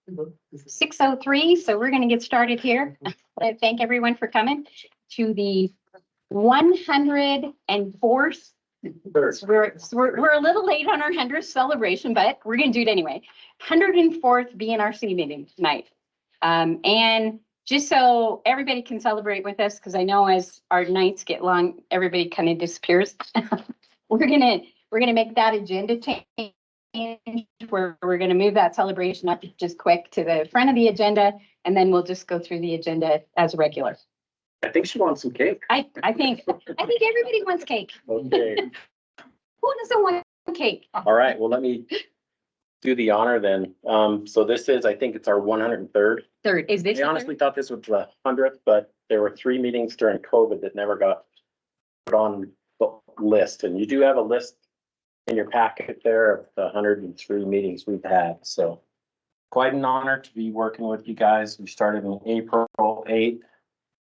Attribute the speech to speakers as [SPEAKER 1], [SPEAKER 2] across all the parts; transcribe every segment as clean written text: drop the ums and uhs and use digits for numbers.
[SPEAKER 1] 6:03, so we're going to get started here. I thank everyone for coming to the 104th. We're a little late on our 100th celebration, but we're going to do it anyway. 104th BNRC meeting tonight. And just so everybody can celebrate with us, because I know as our nights get long, everybody kind of disappears. we're gonna make that agenda change where we're gonna move that celebration up just quick to the front of the agenda, and then we'll just go through the agenda as regular.
[SPEAKER 2] I think she wants some cake.
[SPEAKER 1] I think everybody wants cake.
[SPEAKER 2] Okay.
[SPEAKER 1] Who doesn't want cake?
[SPEAKER 2] All right. Well, let me do the honor then. So this is, I think it's our 103rd.
[SPEAKER 1] Third, is this?
[SPEAKER 2] I honestly thought this was the 100th, but there were 3 meetings during COVID that never got put on the list. And you do have a list in your packet there of the 103 meetings we've had. So quite an honor to be working with you guys. We started in April 8th,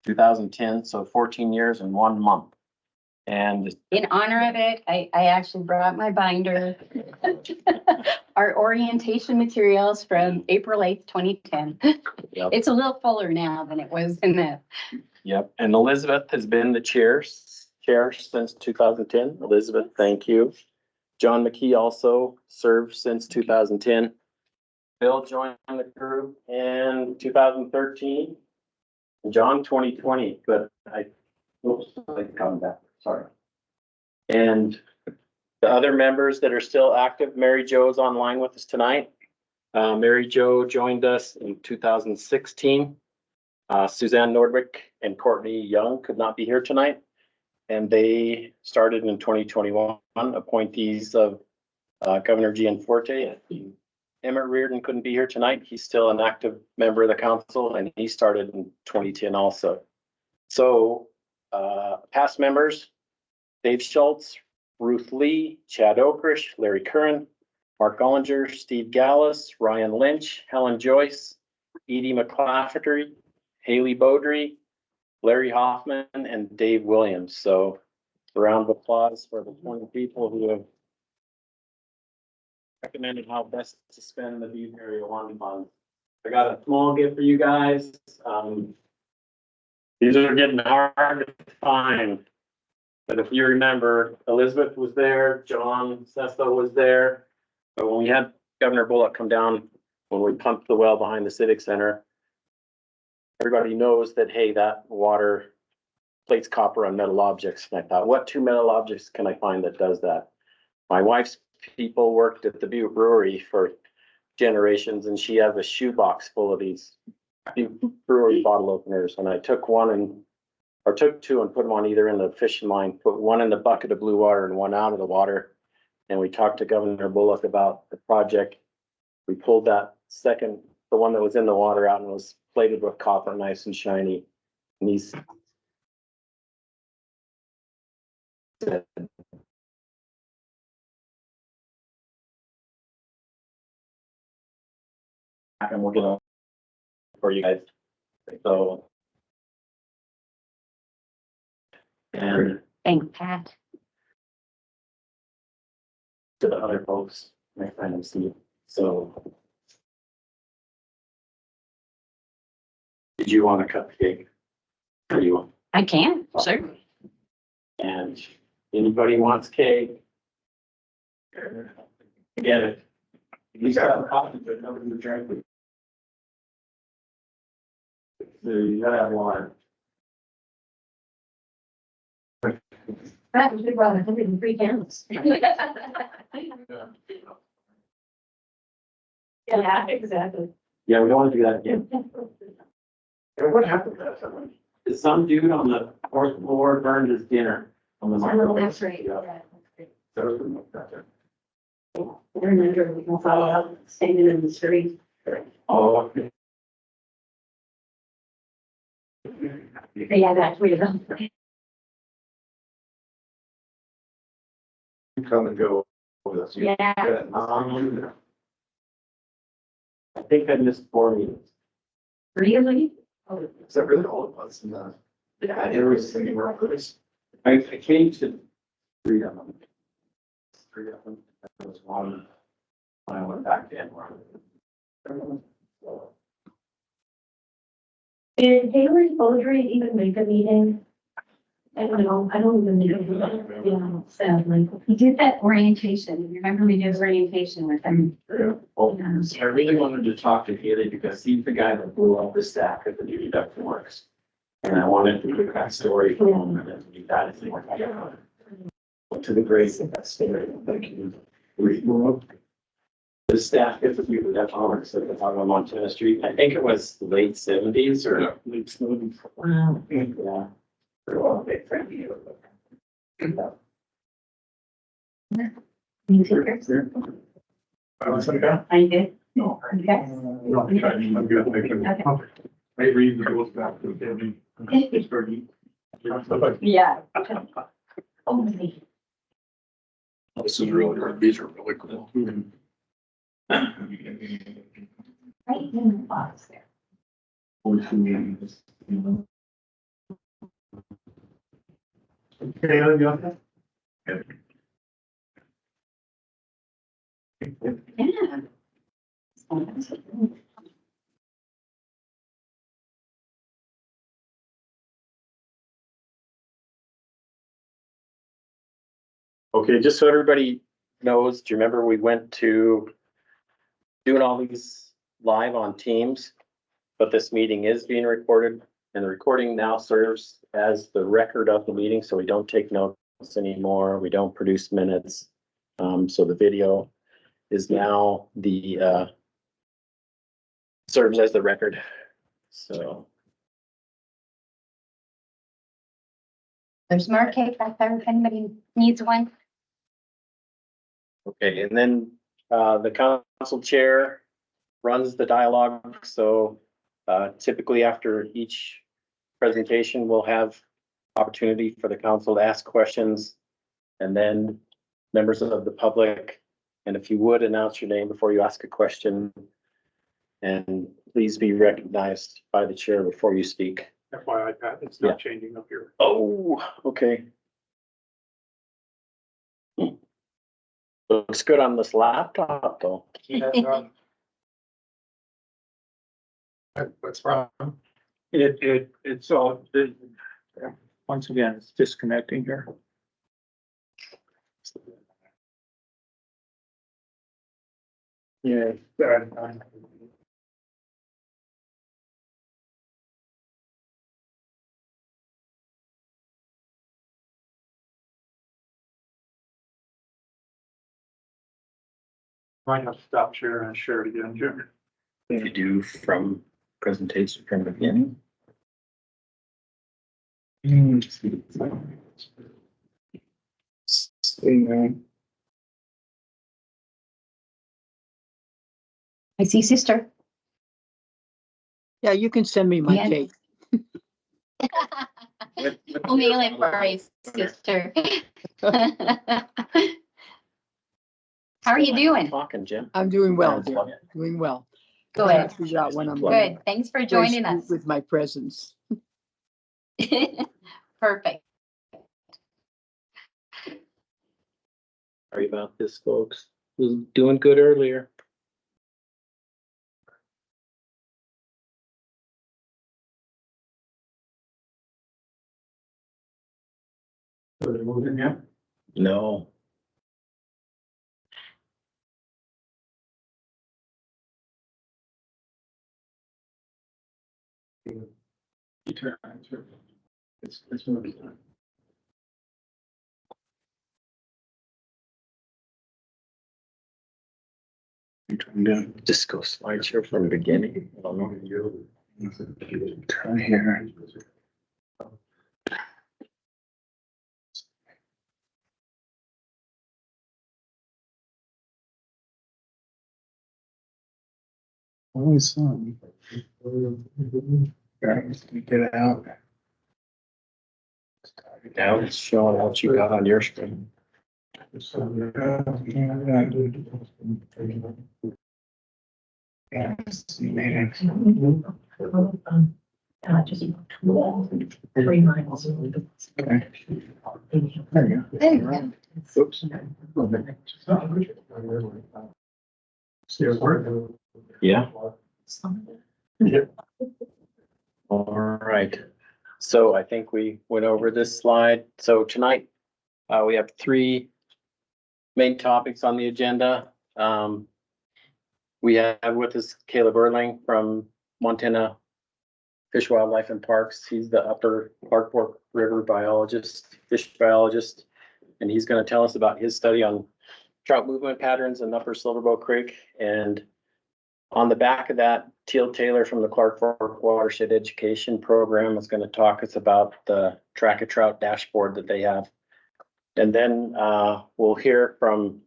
[SPEAKER 2] 2010. So 14 years and 1 month. And
[SPEAKER 1] in honor of it, I actually brought my binder, our orientation materials from April 8th, 2010.
[SPEAKER 2] Yep.
[SPEAKER 1] It's a little fuller now than it was in the.
[SPEAKER 2] Yep. And Elizabeth has been the chair since 2010. Elizabeth, thank you. John McKee also served since 2010. Bill joined the group in 2013. John 2020, but coming back. Sorry. And the other members that are still active, Mary Jo is online with us tonight. Mary Jo joined us in 2016. Suzanne Nordwick and Courtney Young could not be here tonight. And they started in 2021, appointees of Governor Gianforte. Emmett Reardon couldn't be here tonight. He's still an active member of the council, and he started in 2010 also. So past members, Dave Schultz, Ruth Lee, Chad Okrish, Larry Curran, Mark Ollinger, Steve Gallus, Ryan Lynch, Helen Joyce, Edie McClafferty, Haley Beaudry, Larry Hoffman, and Dave Williams. So a round of applause for the 20 people who have recommended how best to spend the Butte Area One funds. I got a small gift for you guys. These are getting hard to find. But if you remember, Elizabeth was there, John Sesto was there. But when we had Governor Bullock come down, when we pumped the well behind the Civic Center, everybody knows that, hey, that water plates copper on metal objects. And I thought, what 2 metal objects can I find that does that? My wife's people worked at the Butte Brewery for generations, and she has a shoebox full of these brewery bottle openers. And I took 2 and put them on either in the fishing line, put 1 in the bucket of blue water and 1 out of the water. And we talked to Governor Bullock about the project. We pulled that second, the one that was in the water out, and was plated with copper, nice and shiny. And these and we're gonna for you guys. So and
[SPEAKER 1] Thanks, Pat.
[SPEAKER 2] to the other folks, next time I see you. So did you want to cut the cake? Or you want?
[SPEAKER 1] I can, sure.
[SPEAKER 2] And anybody wants cake? Get it. You got a coffee, but nobody would drink it. So you gotta have water.
[SPEAKER 1] That was big brother, 103 pounds. Yeah, exactly.
[SPEAKER 2] Yeah, we don't want to do that again. And what happened to that? Some dude on the 4th floor burned his dinner on the microwave.
[SPEAKER 1] That's right.
[SPEAKER 2] Yeah.
[SPEAKER 1] I remember we saw out standing in the street.
[SPEAKER 2] Oh.
[SPEAKER 1] Yeah, that's weird.
[SPEAKER 3] Come and go with us.
[SPEAKER 1] Yeah.
[SPEAKER 2] I think I missed 4 meetings.
[SPEAKER 1] Really?
[SPEAKER 3] Is that really all it was? No.
[SPEAKER 2] Yeah,
[SPEAKER 3] There was any more place.
[SPEAKER 2] I came to 3 of them. 3 of them. There was 1 when I went back in.
[SPEAKER 4] Did Taylor Baldry even make a meeting? I don't know, I don't even know. Yeah, sadly.
[SPEAKER 1] He did that orientation. Remember we did orientation with him?
[SPEAKER 3] Well, I really wanted to talk to Haley because he's the guy that blew up the stack at the new production works. And I wanted to get that story from him and then we got it. To the grace of that story. Thank you. The staff gets a few of that works at the bottom of Montana Street. I think it was late seventies or late seventies.
[SPEAKER 4] Wow.
[SPEAKER 3] Yeah. They're all big friend of you.
[SPEAKER 4] You take yours? I did.
[SPEAKER 3] No.
[SPEAKER 4] Yes.
[SPEAKER 3] I'm good.
[SPEAKER 4] Okay.
[SPEAKER 3] I read the rules back to the It's pretty.
[SPEAKER 1] Yeah.
[SPEAKER 4] Only.
[SPEAKER 3] This is really, these are really cool.
[SPEAKER 4] Right in the box there.
[SPEAKER 1] Yeah.
[SPEAKER 2] Okay, just so everybody knows, do you remember we went to doing all these live on Teams? But this meeting is being recorded and the recording now serves as the record of the meeting, so we don't take notes anymore. We don't produce minutes. So the video is now the serves as the record. So,
[SPEAKER 1] There's more cake back there if anybody needs one.
[SPEAKER 2] okay, and then the council chair runs the dialogue, so typically after each presentation, we'll have opportunity for the council to ask questions. And then members of the public, and if you would announce your name before you ask a question. And please be recognized by the chair before you speak.
[SPEAKER 5] FYI, Pat, it's not changing up here.
[SPEAKER 2] Oh, okay. Looks good on this laptop though.
[SPEAKER 3] What's wrong?
[SPEAKER 5] It's all, once again, it's disconnecting here.
[SPEAKER 2] Yeah.
[SPEAKER 5] Might have to stop sharing and share it again, Jim.
[SPEAKER 2] If you do from presentation from the beginning.
[SPEAKER 1] I see sister.
[SPEAKER 6] Yeah, you can send me my
[SPEAKER 1] Yeah.
[SPEAKER 6] cake.
[SPEAKER 1] We'll mail it for you, sister. How are you doing?
[SPEAKER 2] Talking, Jim.
[SPEAKER 6] I'm doing well,
[SPEAKER 2] Yeah.
[SPEAKER 6] dear, doing well.
[SPEAKER 1] Good.
[SPEAKER 6] Trying to figure out when I'm gonna
[SPEAKER 1] Good. Thanks for
[SPEAKER 6] grace
[SPEAKER 1] joining
[SPEAKER 6] you
[SPEAKER 1] us.
[SPEAKER 6] with my presence.
[SPEAKER 1] Perfect.
[SPEAKER 2] Sorry about this, folks. Was doing good earlier. No. I'm trying to just go slideshare from the beginning. I don't know. Try here. Always on. Get it out. Now it's showing what you got on your screen.
[SPEAKER 4] Just 3 miles.
[SPEAKER 2] Okay.
[SPEAKER 4] There you
[SPEAKER 1] There you go.
[SPEAKER 2] Oops. Yeah. All right. So I think we went over this slide. So tonight, we have three main topics on the agenda. We have with us Caleb Uerling from Montana Fish, Wildlife and Parks. He's the upper Clark Fork River biologist, fish biologist. And he's going to tell us about his study on trout movement patterns in upper Silverbow Creek. And on the back of that, Teal Taylor from the Clark Fork Watershed Education Program is going to talk us about the Track a Trout dashboard that they have. And then we'll hear from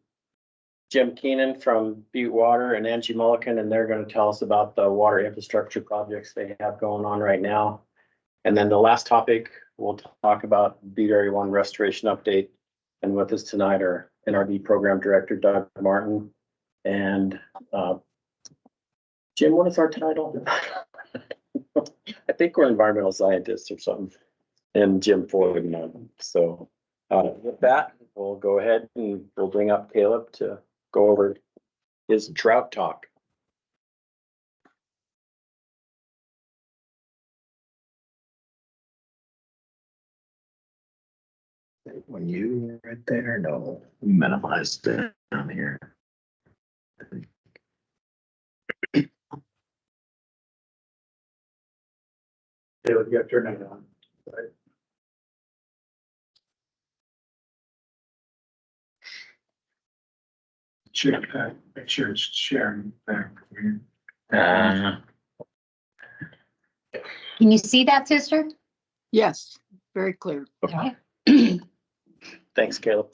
[SPEAKER 2] Jim Keenan from Butte Water and Angie Mulligan, and they're going to tell us about the water infrastructure projects they have going on right now. And then the last topic, we'll talk about Butte Area 1 restoration update. And with us tonight are NRD Program Director Doug Martin and Jim, what is our title? I think we're environmental scientists or something. And Jim Ford. So with that, we'll go ahead and we'll bring up Caleb to go over his trout talk. When you right there, no, minimize down here.
[SPEAKER 5] Yeah, you got to turn it on. Sure, make sure it's sharing there.
[SPEAKER 1] Can you see that, sister?
[SPEAKER 6] Yes, very clear.
[SPEAKER 1] Okay.
[SPEAKER 2] Thanks, Caleb.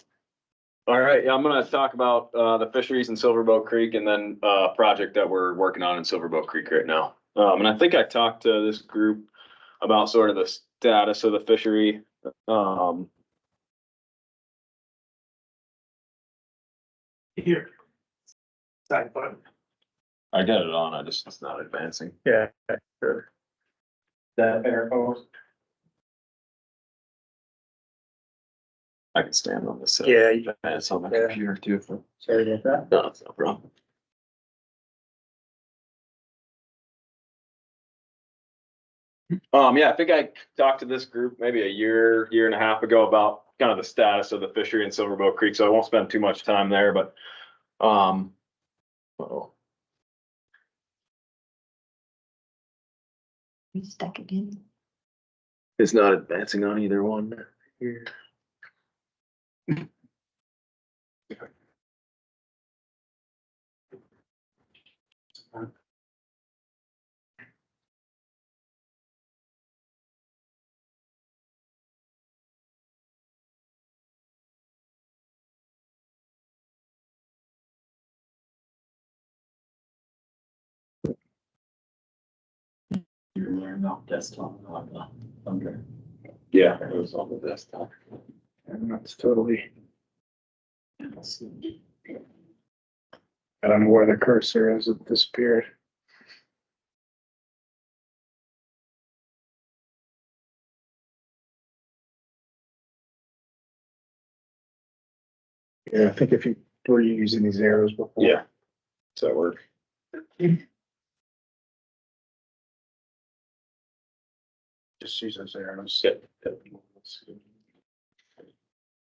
[SPEAKER 7] All right, yeah, I'm gonna talk about the fisheries in Silverbow Creek and then a project that we're working on in Silverbow Creek right now. And I think I talked to this group about sort of the status of the fishery.
[SPEAKER 5] Here. Side button.
[SPEAKER 7] I got it on, it's not advancing.
[SPEAKER 5] Yeah, sure.
[SPEAKER 2] That better, folks?
[SPEAKER 7] I can stand on this.
[SPEAKER 5] Yeah,
[SPEAKER 7] It's on my
[SPEAKER 5] yeah.
[SPEAKER 7] computer too.
[SPEAKER 5] Sorry about that.
[SPEAKER 7] No, it's no problem. Yeah, I think I talked to this group maybe a year and a half ago about kind of the status of the fishery in Silverbow Creek, so I won't spend too much time there, but uh-oh.
[SPEAKER 1] You stuck again.
[SPEAKER 7] It's not advancing on either one here.
[SPEAKER 2] Desktop, under.
[SPEAKER 7] Yeah, it was on the desktop.
[SPEAKER 5] And that's totally. I don't know where the cursor is, it disappeared. Yeah, I think if you were using these arrows before.
[SPEAKER 7] Yeah. Does that work?
[SPEAKER 5] Just use those arrows.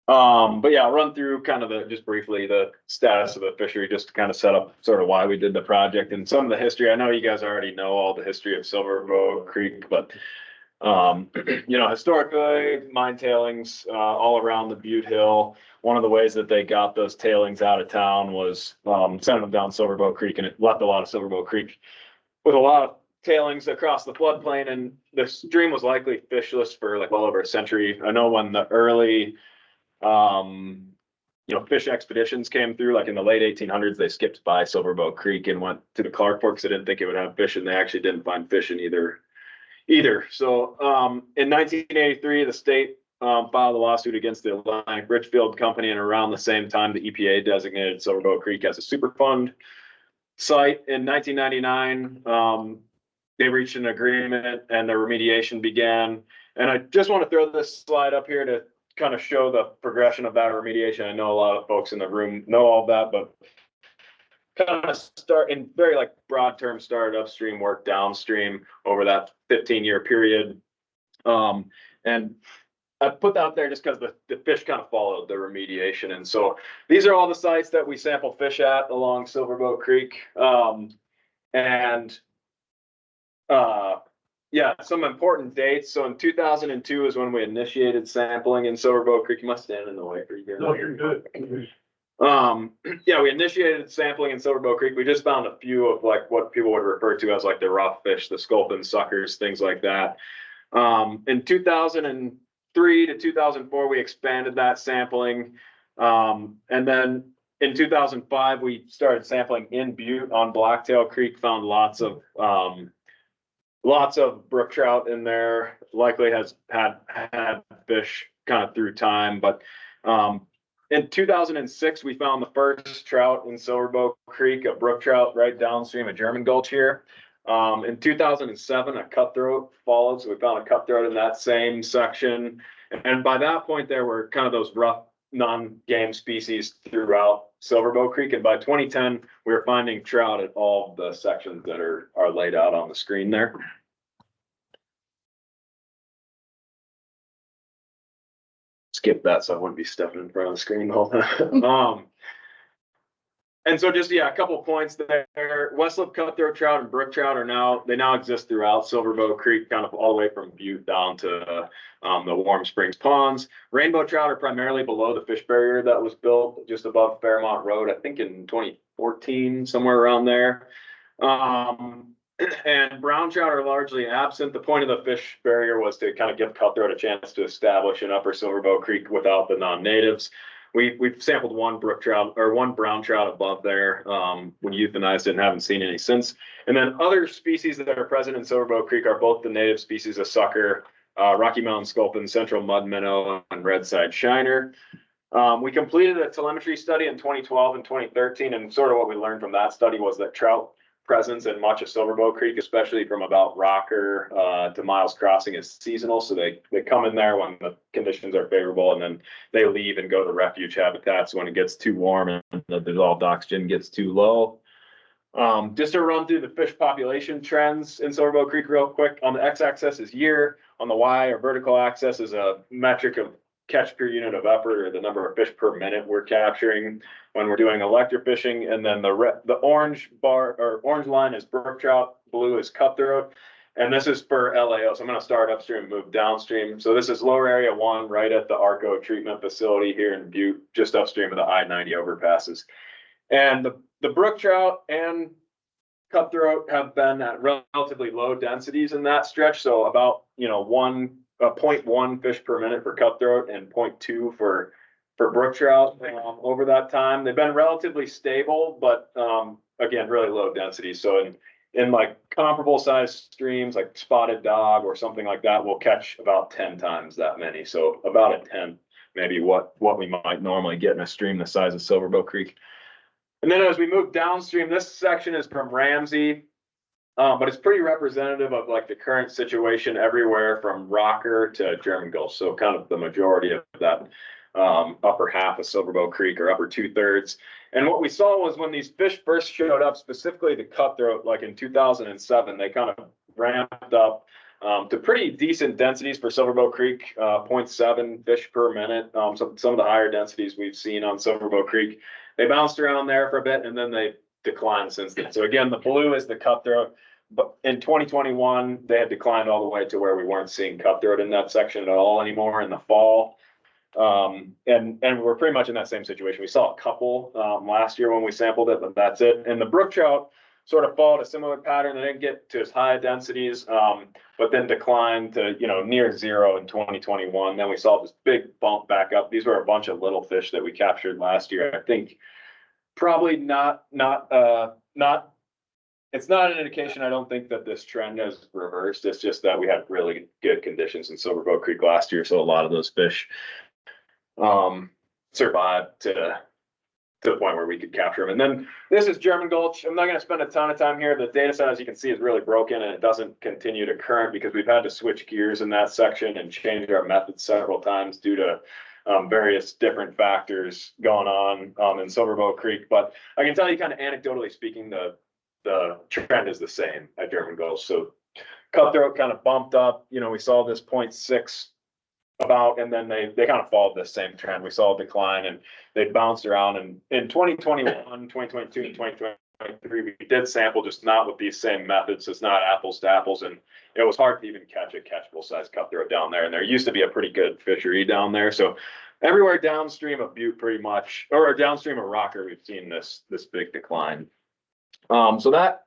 [SPEAKER 7] But yeah, I'll run through kind of just briefly the status of the fishery, just to kind of set up sort of why we did the project and some of the history. I know you guys already know all the history of Silverbow Creek, but historically, mine tailings all around the Butte Hill. One of the ways that they got those tailings out of town was sending them down Silverbow Creek, and it left a lot of Silverbow Creek with a lot of tailings across the floodplain, and the stream was likely fishless for like well over a century. I know when the early fish expeditions came through, like in the late 1800s, they skipped by Silverbow Creek and went to the Clark Fork because they didn't think it would have fish, and they actually didn't find fish in either. So in 1983, the state filed a lawsuit against the Atlantic Richfield Company, and around the same time, the EPA designated Silverbow Creek as a Superfund site. In 1999, they reached an agreement and the remediation began. And I just want to throw this slide up here to kind of show the progression of that remediation. I know a lot of folks in the room know all of that, but kind of start in very like broad terms, started upstream, worked downstream over that 15-year period. And I put that out there just because the fish kind of followed the remediation. And so these are all the sites that we sample fish at along Silverboat Creek. Yeah, some important dates. So in 2002 is when we initiated sampling in Silverboat Creek. You must stand in the way for you.
[SPEAKER 5] No, you're good.
[SPEAKER 7] Yeah, we initiated sampling in Silverboat Creek. We just found a few of like what people would refer to as like the rough fish, the sculpin suckers, things like that. In 2003 to 2004, we expanded that sampling. And then in 2005, we started sampling in Butte on Blacktail Creek, found lots of brook trout in there, likely has had fish kind of through time. But in 2006, we found the first trout in Silverboat Creek, a brook trout right downstream of German Gulch here. In 2007, a cutthroat followed. So we found a cutthroat in that same section. And by that point, there were kind of those rough non-game species throughout Silverboat Creek. And by 2010, we were finding trout at all the sections that are laid out on the screen there. Skip that so I wouldn't be stepping in front of the screen the whole time. And so just, yeah, a couple of points there. Westlip cutthroat trout and brook trout they now exist throughout Silverboat Creek, kind of all the way from Butte down to the Warm Springs ponds. Rainbow trout are primarily below the fish barrier that was built just above Fairmont Road, I think in 2014, somewhere around there. And brown trout are largely absent. The point of the fish barrier was to kind of give cutthroat a chance to establish in upper Silverboat Creek without the non-natives. We've sampled one brook trout or one brown trout above there. We euthanized it and haven't seen any since. And then other species that are present in Silverboat Creek are both the native species of sucker, Rocky Mountain sculpin, central mud minnow, and red-side shiner. We completed a telemetry study in 2012 and 2013, and sort of what we learned from that study was that trout presence in much of Silverboat Creek, especially from about Rocker to Miles Crossing, is seasonal. So they come in there when the conditions are favorable, and then they leave and go to refuge habitats when it gets too warm and the dissolved oxygen gets too low. Just to run through the fish population trends in Silverboat Creek real quick. On the x-axis is year. On the y or vertical axis is a metric of catch per unit of effort, or the number of fish per minute we're capturing when we're doing electrofishing. And then the orange bar or orange line is brook trout, blue is cutthroat, and this is for LAO. So I'm going to start upstream and move downstream. So this is lower area 1 right at the Arco treatment facility here in Butte, just upstream of the I-90 overpasses. And the brook trout and cutthroat have been at relatively low densities in that stretch. So about 0.1 fish per minute for cutthroat and 0.2 for brook trout over that time. They've been relatively stable, but again, really low density. So in like comparable size streams like Spotted Dog or something like that, we'll catch about 10 times that many. So about a 10, maybe what we might normally get in a stream the size of Silverboat Creek. And then as we move downstream, this section is from Ramsey. But it's pretty representative of like the current situation everywhere from Rocker to German Gulch. So kind of the majority of that upper half of Silverboat Creek, or upper 2/3. And what we saw was when these fish first showed up, specifically the cutthroat, like in 2007, they kind of ramped up to pretty decent densities for Silverboat Creek, 0.7 fish per minute. Some of the higher densities we've seen on Silverboat Creek. They bounced around there for a bit and then they declined since then. So again, the blue is the cutthroat, but in 2021, they had declined all the way to where we weren't seeing cutthroat in that section at all anymore in the fall. And we're pretty much in that same situation. We saw a couple last year when we sampled it, but that's it. And the brook trout sort of followed a similar pattern. They didn't get to as high densities, but then declined to near zero in 2021. Then we saw this big bump back up. These were a bunch of little fish that we captured last year. I think probably not. It's not an indication. I don't think that this trend has reversed. It's just that we had really good conditions in Silverboat Creek last year, so a lot of those fish survived to the point where we could capture them. And then this is German Gulch. I'm not going to spend a ton of time here. The data set, as you can see, is really broken and it doesn't continue to current because we've had to switch gears in that section and change our methods several times due to various different factors going on, in Silverbow Creek. But I can tell you kind of anecdotally speaking, the trend is the same at German Gulch. So cutthroat kind of bumped up, we saw this 0.6 about, and then they kind of followed the same trend. We saw a decline and they bounced around, and in 2021, 2022, and 2023, we did sample, just not with these same methods. It's not apples to apples, and it was hard to even catch a catchable size cutthroat down there. And there used to be a pretty good fishery down there. So everywhere downstream of Butte, pretty much, or downstream of Rocker, we've seen this big decline. So that,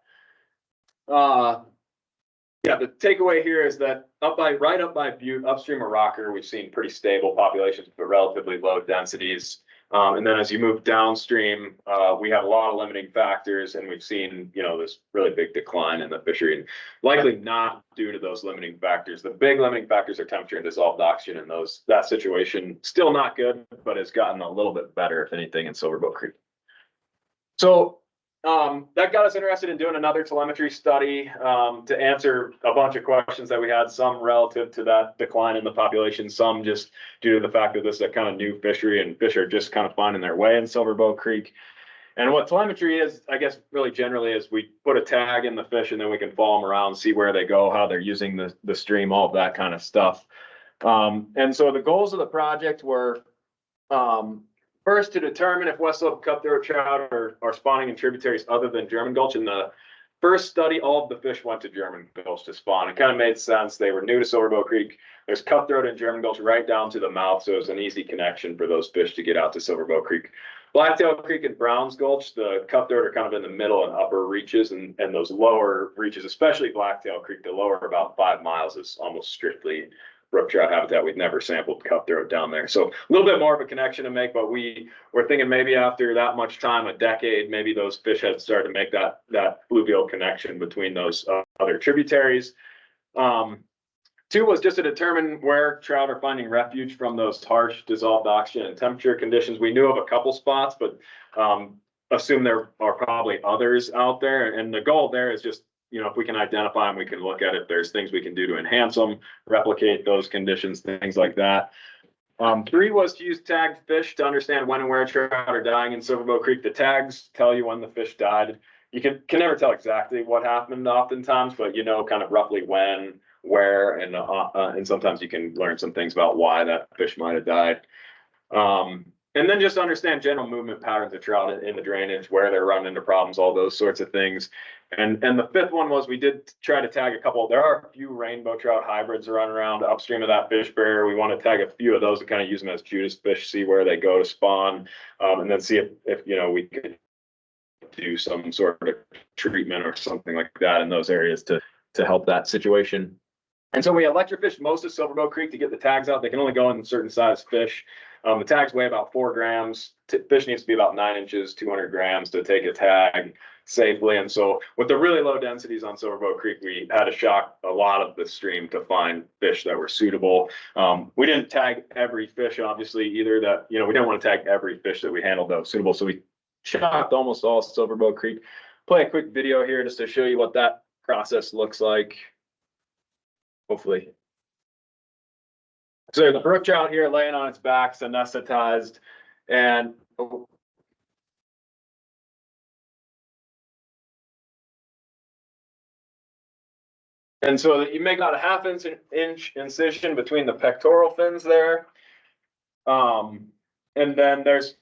[SPEAKER 7] yeah, the takeaway here is that right up by Butte, upstream of Rocker, we've seen pretty stable populations, but relatively low densities. And then as you move downstream, we have a lot of limiting factors, and we've seen, this really big decline in the fishery, and likely not due to those limiting factors. The big limiting factors are temperature and dissolved oxygen, and that situation still not good, but has gotten a little bit better, if anything, in Silverbow Creek. So that got us interested in doing another telemetry study to answer a bunch of questions that we had, some relative to that decline in the population, some just due to the fact that this is a kind of new fishery and fish are just kind of finding their way in Silverbow Creek. And what telemetry is, I guess, really generally is we put a tag in the fish and then we can follow them around, see where they go, how they're using the stream, all of that kind of stuff. And so the goals of the project were, first, to determine if West Slope cutthroat trout are spawning in tributaries other than German Gulch. In the first study, all of the fish went to German Gulch to spawn. It kind of made sense. They were new to Silverbow Creek. There's cutthroat in German Gulch right down to the mouth, so it was an easy connection for those fish to get out to Silverbow Creek. Blacktail Creek and Browns Gulch, the cutthroat are kind of in the middle and upper reaches, and those lower reaches, especially Blacktail Creek, the lower about 5 miles is almost strictly brook trout habitat. We've never sampled cutthroat down there. So a little bit more of a connection to make, but we were thinking maybe after that much time, a decade, maybe those fish had started to make that fluvial connection between those other tributaries. 2 was just to determine where trout are finding refuge from those harsh dissolved oxygen and temperature conditions. We knew of a couple spots, but assume there are probably others out there. And the goal there is just, if we can identify them, we can look at if there's things we can do to enhance them, replicate those conditions, things like that. 3 was to use tagged fish to understand when and where trout are dying in Silverbow Creek. The tags tell you when the fish died. You can never tell exactly what happened oftentimes, but kind of roughly when, where, and sometimes you can learn some things about why that fish might have died. And then just understand general movement patterns of trout in the drainage, where they're running into problems, all those sorts of things. And the 5th one was we did try to tag a couple. There are a few rainbow trout hybrids running around upstream of that fish barrier. We want to tag a few of those and kind of use them as Judas fish, see where they go to spawn, and then see if we could do some sort of treatment or something like that in those areas to help that situation. And so we electrofished most of Silverbow Creek to get the tags out. They can only go in certain size fish. The tags weigh about 4 grams. Fish needs to be about 9 inches, 200 grams to take a tag safely. And so with the really low densities on Silverbow Creek, we had to shock a lot of the stream to find fish that were suitable. We didn't tag every fish, obviously, either. That we didn't want to tag every fish that we handled that was suitable. So we shocked almost all Silverbow Creek. Play a quick video here just to show you what that process looks like. Hopefully. So the brook trout here laying on its back, anesthetized, and so you make about a ½ inch incision between the pectoral fins there. And then there's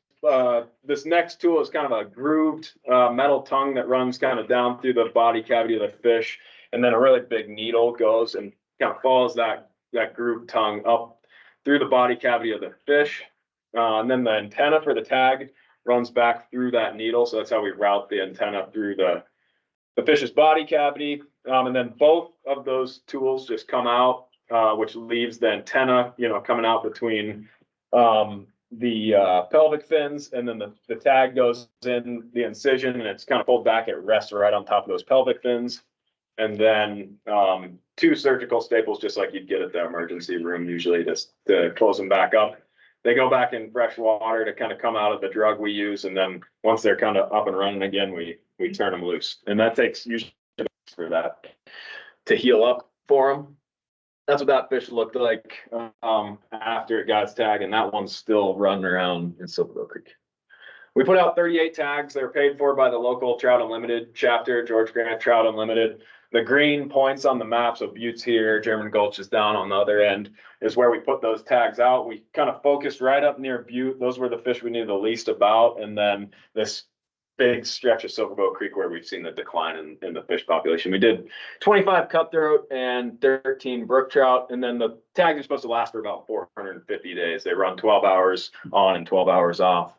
[SPEAKER 7] this next tool is kind of a grooved metal tongue that runs kind of down through the body cavity of the fish, and then a really big needle goes and kind of follows that grooved tongue up through the body cavity of the fish. And then the antenna for the tag runs back through that needle. So that's how we route the antenna through the fish's body cavity. And then both of those tools just come out, which leaves the antenna, coming out between the pelvic fins, and then the tag goes in the incision, and it's kind of pulled back. It rests right on top of those pelvic fins. And then 2 surgical staples, just like you'd get at the emergency room, usually just to close them back up. They go back in fresh water to kind of come out of the drug we use. And then once they're kind of up and running again, we turn them loose. And that takes usually for that to heal up for them. that's what that fish looked like, after it got its tag, and that one's still running around in Silverbill Creek. We put out 38 tags. They were paid for by the local Trout Unlimited chapter, George Grant Trout Unlimited. The green points on the map, so Butte's here, German Gulch is down on the other end, is where we put those tags out. We kind of focused right up near Butte. Those were the fish we knew the least about. And then this big stretch of Silverbow Creek where we've seen the decline in the fish population. We did 25 cutthroat and 13 brook trout. And then the tags are supposed to last for about 450 days. They run 12 hours on and 12 hours off.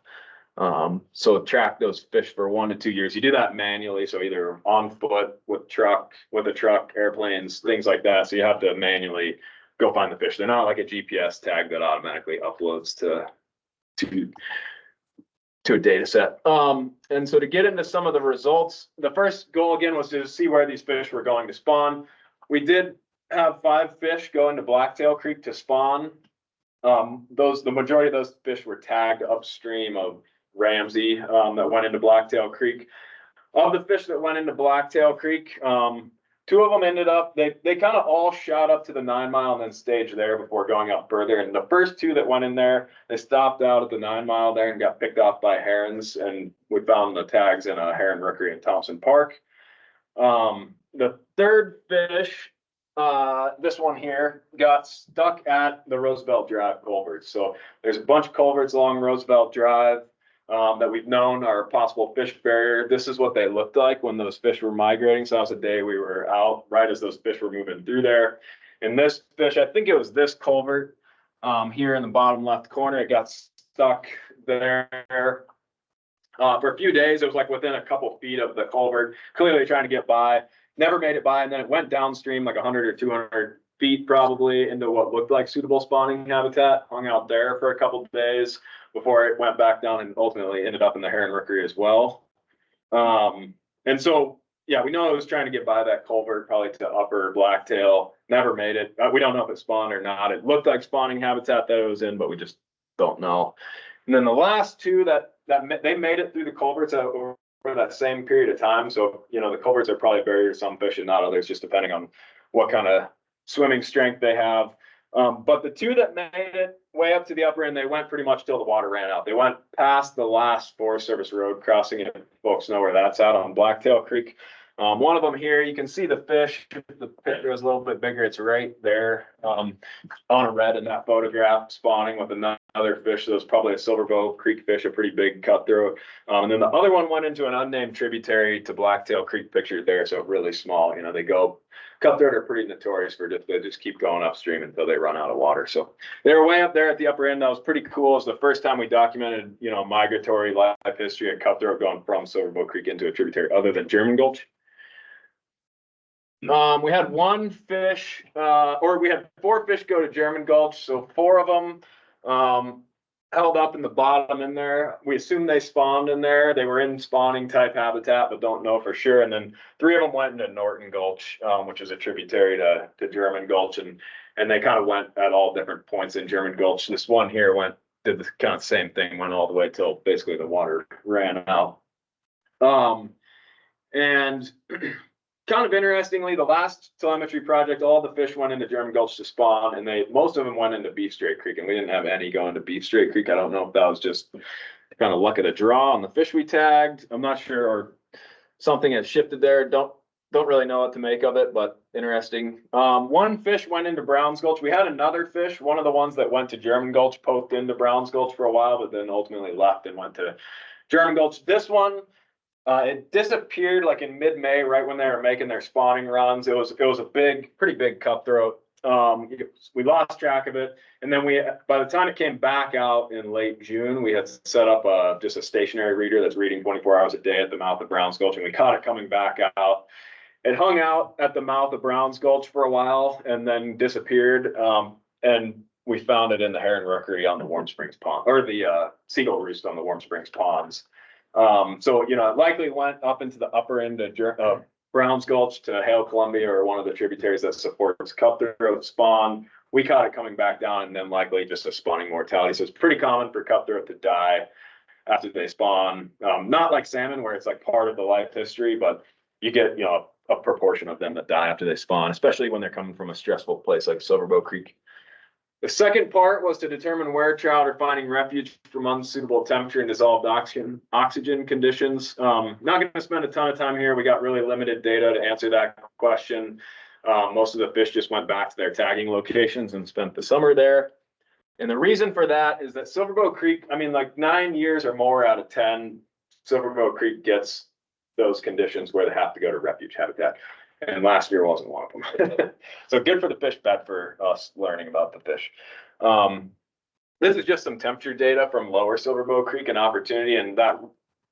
[SPEAKER 7] So track those fish for 1 to 2 years. You do that manually, so either on foot with a truck, airplanes, things like that. So you have to manually go find the fish. They're not like a GPS tag that automatically uploads to a data set. And so to get into some of the results, the first goal again was to see where these fish were going to spawn. We did have 5 fish go into Blacktail Creek to spawn. The majority of those fish were tagged upstream of Ramsey, that went into Blacktail Creek. Of the fish that went into Blacktail Creek, 2 of them ended up, they kind of all shot up to the 9 mile and then staged there before going up further. And the first 2 that went in there, they stopped out at the 9 mile there and got picked off by herons. And we found the tags in a heron rookery in Thompson Park. The third fish, this one here, got stuck at the Roosevelt Drive culverts. So there's a bunch of culverts along Roosevelt Drive that we've known are a possible fish barrier. This is what they looked like when those fish were migrating. So that was the day we were out, right as those fish were moving through there. And this fish, I think it was this culvert here in the bottom left corner, it got stuck there for a few days. It was like within a couple feet of the culvert, clearly trying to get by. Never made it by, and then it went downstream like 100 or 200 feet probably into what looked like suitable spawning habitat, hung out there for a couple of days before it went back down and ultimately ended up in the heron rookery as well. And so, yeah, we know it was trying to get by that culvert, probably to upper Blacktail, never made it. We don't know if it spawned or not. It looked like spawning habitat that it was in, but we just don't know. And then the last 2 that they made it through the culverts over that same period of time. So, you know, the culverts are probably a barrier to some fish and not others, just depending on what kind of swimming strength they have. But the 2 that made it way up to the upper end, they went pretty much till the water ran out. They went past the last Forest Service road crossing, if folks know where that's at, on Blacktail Creek. One of them here, you can see the fish. The picture is a little bit bigger. It's right there on a red in that photograph, spawning with another fish. So it's probably a Silverbow Creek fish, a pretty big cutthroat. And then the other one went into an unnamed tributary to Blacktail Creek, pictured there. So really small. You know, cutthroat are pretty notorious for they just keep going upstream until they run out of water. So they were way up there at the upper end. That was pretty cool. It was the first time we documented, you know, migratory life history of cutthroat going from Silverbow Creek into a tributary other than German Gulch. We had 1 fish, or we had 4 fish go to German Gulch. So 4 of them held up in the bottom in there. We assumed they spawned in there. They were in spawning type habitat, but don't know for sure. And then 3 of them went into Norton Gulch, which is a tributary to German Gulch. And they kind of went at all different points in German Gulch. This one here did the kind of same thing, went all the way till basically the water ran out. And kind of interestingly, the last telemetry project, all the fish went into German Gulch to spawn, and most of them went into Beef Straight Creek, and we didn't have any going to Beef Straight Creek. I don't know if that was just kind of luck of the draw on the fish we tagged. I'm not sure, or something has shifted there. Don't really know what to make of it, but interesting. 1 fish went into Browns Gulch. We had another fish, one of the ones that went to German Gulch, poked into Browns Gulch for a while, but then ultimately left and went to German Gulch. This one, it disappeared like in mid-May, right when they were making their spawning runs. It was a pretty big cutthroat. We lost track of it, and then by the time it came back out in late June, we had set up just a stationary reader that's reading 24 hours a day at the mouth of Browns Gulch, and we caught it coming back out. It hung out at the mouth of Browns Gulch for a while and then disappeared. And we found it in the heron rookery on the Warm Springs Pond, or the seagull roost on the Warm Springs Ponds. So, you know, it likely went up into the upper end of Browns Gulch to Hale Columbia, or one of the tributaries that supports cutthroat spawn. We caught it coming back down, and then likely just a spawning mortality. So it's pretty common for cutthroat to die after they spawn. Not like salmon, where it's like part of the life history, but you get, you know, a proportion of them that die after they spawn, especially when they're coming from a stressful place like Silverbow Creek. The second part was to determine where trout are finding refuge from unsuitable temperature and dissolved oxygen conditions. Not going to spend a ton of time here. We got really limited data to answer that question. Most of the fish just went back to their tagging locations and spent the summer there. And the reason for that is that Silverbow Creek, I mean, like 9 years or more out of 10, Silverbow Creek gets those conditions where they have to go to refuge habitat. And last year wasn't one of them. So good for the fish, bad for us learning about the fish. This is just some temperature data from lower Silverbow Creek and Opportunity, and that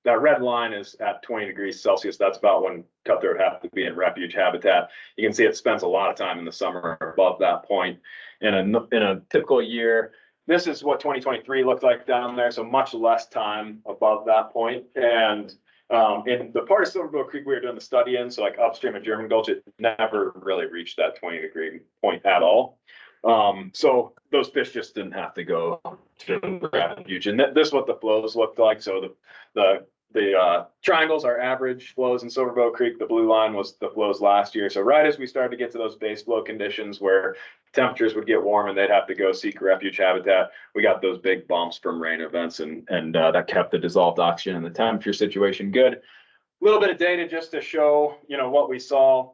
[SPEAKER 7] red line is at 20 degrees Celsius. That's about when cutthroat have to be in refuge habitat. You can see it spends a lot of time in the summer above that point. In a typical year, this is what 2023 looked like down there, so much less time above that point. And in the part of Silverbow Creek we were doing the study in, so like upstream of German Gulch, it never really reached that 20-degree point at all. So those fish just didn't have to go to refuge. And this is what the flows looked like. So the triangles are average flows in Silverbow Creek. The blue line was the flows last year. So right as we started to get to those base flow conditions where temperatures would get warm and they'd have to go seek refuge habitat, we got those big bumps from rain events, and that kept the dissolved oxygen and the temperature situation good. A little bit of data just to show, what we saw.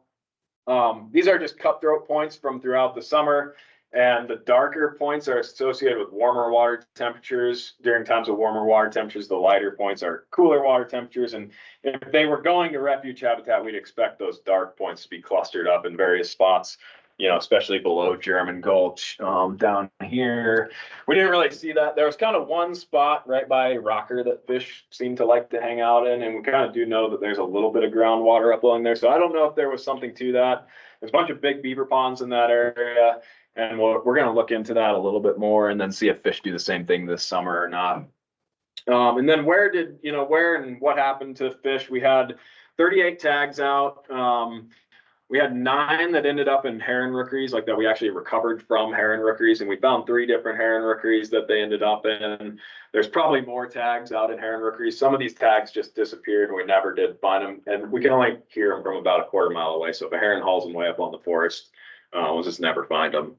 [SPEAKER 7] These are just cutthroat points from throughout the summer. And the darker points are associated with warmer water temperatures. During times of warmer water temperatures, the lighter points are cooler water temperatures. And if they were going to refuge habitat, we'd expect those dark points to be clustered up in various spots, especially below German Gulch. Down here, we didn't really see that. There was kind of one spot right by Rocker that fish seem to like to hang out in. And we kind of do know that there's a little bit of groundwater up along there. So I don't know if there was something to that. There's a bunch of big beaver ponds in that area. And we're going to look into that a little bit more and then see if fish do the same thing this summer or not. And then where and what happened to fish? We had 38 tags out. We had 9 that ended up in heron rookeries, like that we actually recovered from heron rookeries. And we found 3 different heron rookeries that they ended up in. There's probably more tags out in heron rookeries. Some of these tags just disappeared and we never did find them. And we can only hear them from about a quarter mile away. So if a heron hauls them way up on the forest, we'll just never find them.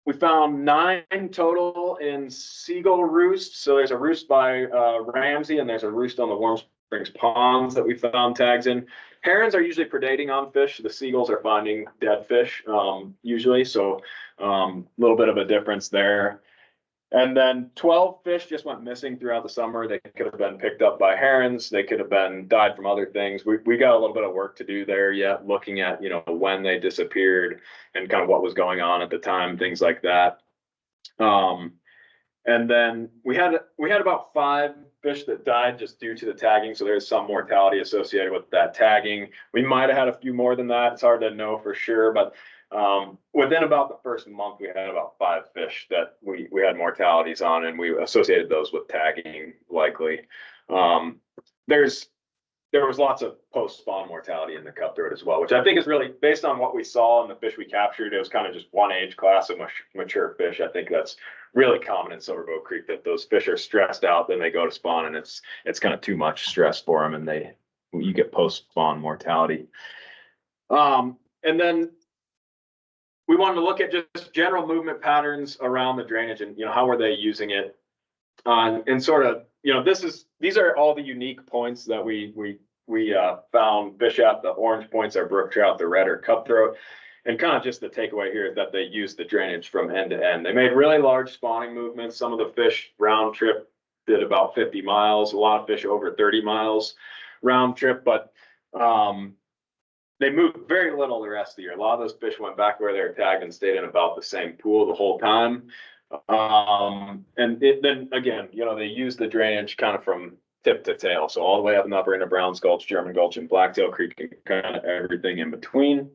[SPEAKER 7] We found 9 total in seagull roosts. So there's a roost by Ramsey and there's a roost on the Warm Springs ponds that we found tags in. Herons are usually predating on fish. The seagulls are finding dead fish usually. So a little bit of a difference there. And then 12 fish just went missing throughout the summer. They could have been picked up by herons. They could have been died from other things. We got a little bit of work to do there yet, looking at, when they disappeared and kind of what was going on at the time, things like that. And then we had about 5 fish that died just due to the tagging. So there's some mortality associated with that tagging. We might have had a few more than that. It's hard to know for sure, but within about the first month, we had about 5 fish that we had mortalities on, and we associated those with tagging likely. There was lots of post-spawn mortality in the cutthroat as well, which I think is really based on what we saw in the fish we captured. It was kind of just one age class of mature fish. I think that's really common in Silverbow Creek, that those fish are stressed out, then they go to spawn, and it's kind of too much stress for them, and you get post-spawn mortality. And then we wanted to look at just general movement patterns around the drainage and, how were they using it? And sort of, these are all the unique points that we found fish at. The orange points are brook trout, the red are cutthroat. And kind of just the takeaway here is that they use the drainage from end to end. They made really large spawning movements. Some of the fish round trip did about 50 miles, a lot of fish over 30 miles round trip, but they moved very little the rest of the year. A lot of those fish went back where they were tagged and stayed in about the same pool the whole time. And then again, they use the drainage kind of from tip to tail. So all the way up and upper into Browns Gulch, German Gulch, and Blacktail Creek, and kind of everything in between.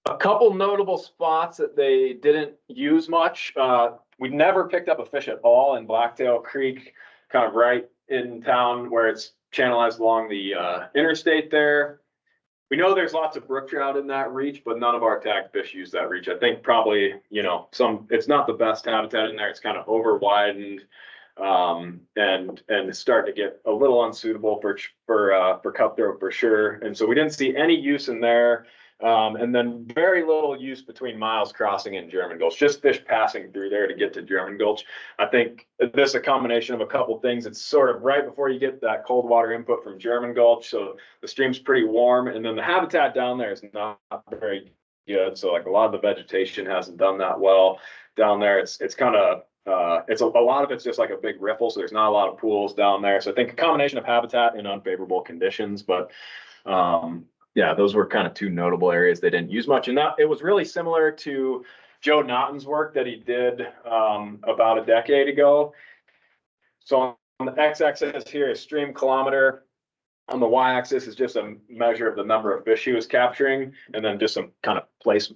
[SPEAKER 7] A couple notable spots that they didn't use much. We never picked up a fish at all in Blacktail Creek, kind of right in town where it's channelized along the interstate there. We know there's lots of brook trout in that reach, but none of our tagged fish use that reach. I think probably, it's not the best habitat in there. It's kind of over widened. And it's starting to get a little unsuitable for cutthroat for sure. And so we didn't see any use in there. And then very little use between Miles Crossing and German Gulch, just fish passing through there to get to German Gulch. I think this is a combination of a couple things. It's sort of right before you get that cold water input from German Gulch, so the stream's pretty warm, and then the habitat down there is not very good. So like a lot of the vegetation hasn't done that well down there. It's kind of it's a lot of it's just like a big riffle, so there's not a lot of pools down there. So I think a combination of habitat and unfavorable conditions, but yeah, those were kind of two notable areas they didn't use much. And that it was really similar to Joe Naughton's work that he did about a decade ago. So on the x-axis here is stream kilometer. On the y-axis is just a measure of the number of fish he was capturing, and then just some kind of place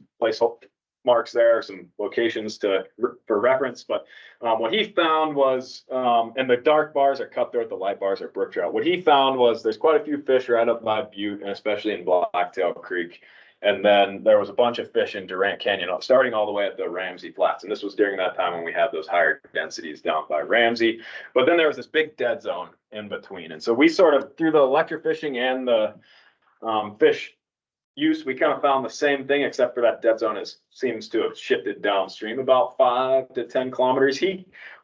[SPEAKER 7] marks there, some locations for reference. But what he found was, and the dark bars are cutthroat, the light bars are brook trout. What he found was there's quite a few fish right up by Butte, and especially in Blacktail Creek. And then there was a bunch of fish in Durant Canyon, starting all the way at the Ramsey Flats. And this was during that time when we had those higher densities down by Ramsey. But then there was this big dead zone in between. And so we sort of, through the electrofishing and the fish use, we kind of found the same thing, except for that dead zone seems to have shifted downstream about 5 to 10 kilometers.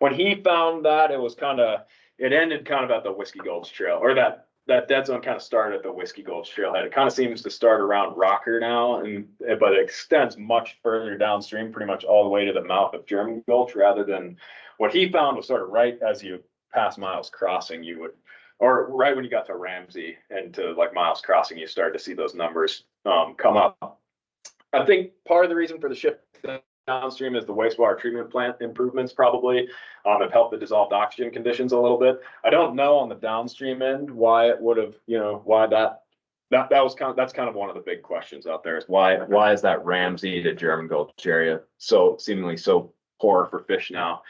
[SPEAKER 7] When he found that, it ended kind of at the Whiskey Gulch Trail, or that dead zone kind of started at the Whiskey Gulch Trailhead. It kind of seems to start around Rocker now, but it extends much further downstream, pretty much all the way to the mouth of German Gulch, rather than what he found was sort of right as you pass Miles Crossing, or right when you got to Ramsey and to like Miles Crossing, you start to see those numbers come up. I think part of the reason for the shift downstream is the wastewater treatment plant improvements probably have helped the dissolved oxygen conditions a little bit. I don't know on the downstream end why it would have, why that's kind of one of the big questions out there is why is that Ramsey to German Gulch area so seemingly so poor for fish now?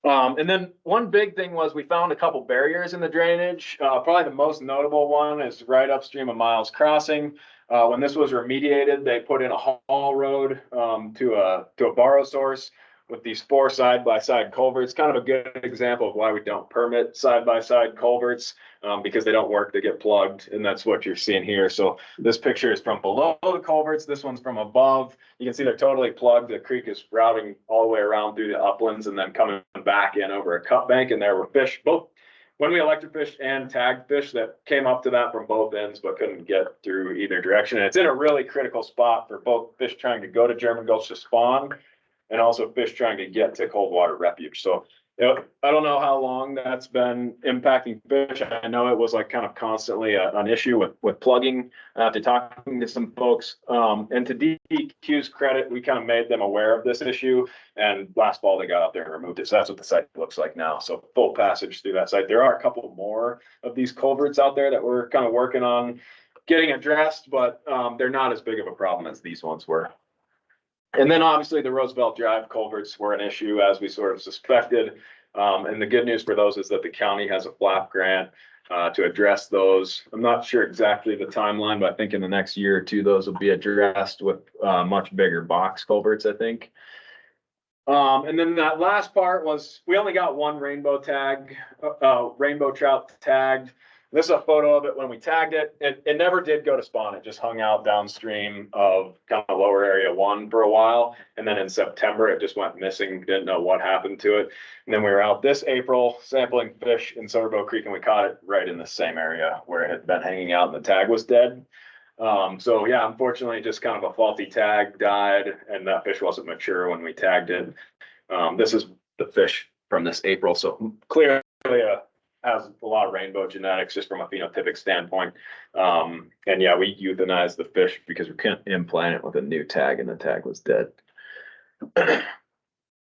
[SPEAKER 7] And then one big thing was we found a couple barriers in the drainage. Probably the most notable one is right upstream of Miles Crossing. When this was remediated, they put in a haul road to a borrow source with these 4 side-by-side culverts. Kind of a good example of why we don't permit side-by-side culverts because they don't work, they get plugged, and that's what you're seeing here. So this picture is from below the culverts. This one's from above. You can see they're totally plugged. The creek is routing all the way around through the uplands and then coming back in over a cut bank, and there were fish, both when we electrofished and tagged fish that came up to that from both ends, but couldn't get through either direction. And it's in a really critical spot for both fish trying to go to German Gulch to spawn and also fish trying to get to cold water refuge. So I don't know how long that's been impacting fish. I know it was like kind of constantly an issue with plugging after talking to some folks. And to DEQ's credit, we kind of made them aware of this issue. And last fall they got out there and removed it. So that's what the site looks like now. So full passage through that site. There are a couple more of these culverts out there that we're kind of working on getting addressed, but they're not as big of a problem as these ones were. And then obviously the Roosevelt Drive culverts were an issue as we sort of suspected. And the good news for those is that the county has a FLAP grant to address those. I'm not sure exactly the timeline, but I think in the next year or two, those will be addressed with much bigger box culverts, I think. And then that last part was, we only got one rainbow trout tagged. This is a photo of it when we tagged it. It never did go to spawn. It just hung out downstream of kind of lower area 1 for a while. And then in September, it just went missing. Didn't know what happened to it. And then we were out this April sampling fish in Silverbow Creek, and we caught it right in the same area where it had been hanging out and the tag was dead. So yeah, unfortunately, just kind of a faulty tag died, and that fish wasn't mature when we tagged it. This is the fish from this April. So clearly has a lot of rainbow genetics just from a phenotypic standpoint. And yeah, we euthanized the fish because we couldn't implant it with a new tag, and the tag was dead.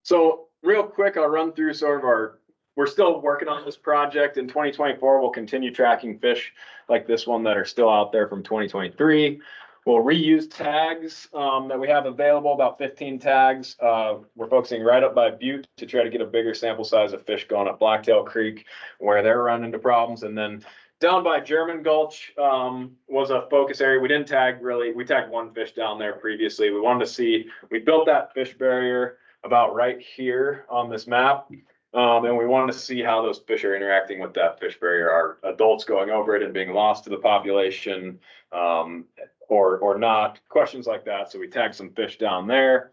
[SPEAKER 7] So real quick, I'll run through sort of we're still working on this project. In 2024, we'll continue tracking fish like this one that are still out there from 2023. We'll reuse tags that we have available, about 15 tags. We're focusing right up by Butte to try to get a bigger sample size of fish going up Blacktail Creek where they're running into problems. And then down by German Gulch was a focus area. We didn't tag really, we tagged one fish down there previously. We wanted to see, we built that fish barrier about right here on this map. And we want to see how those fish are interacting with that fish barrier. Are adults going over it and being lost to the population, or not? Questions like that. So we tagged some fish down there.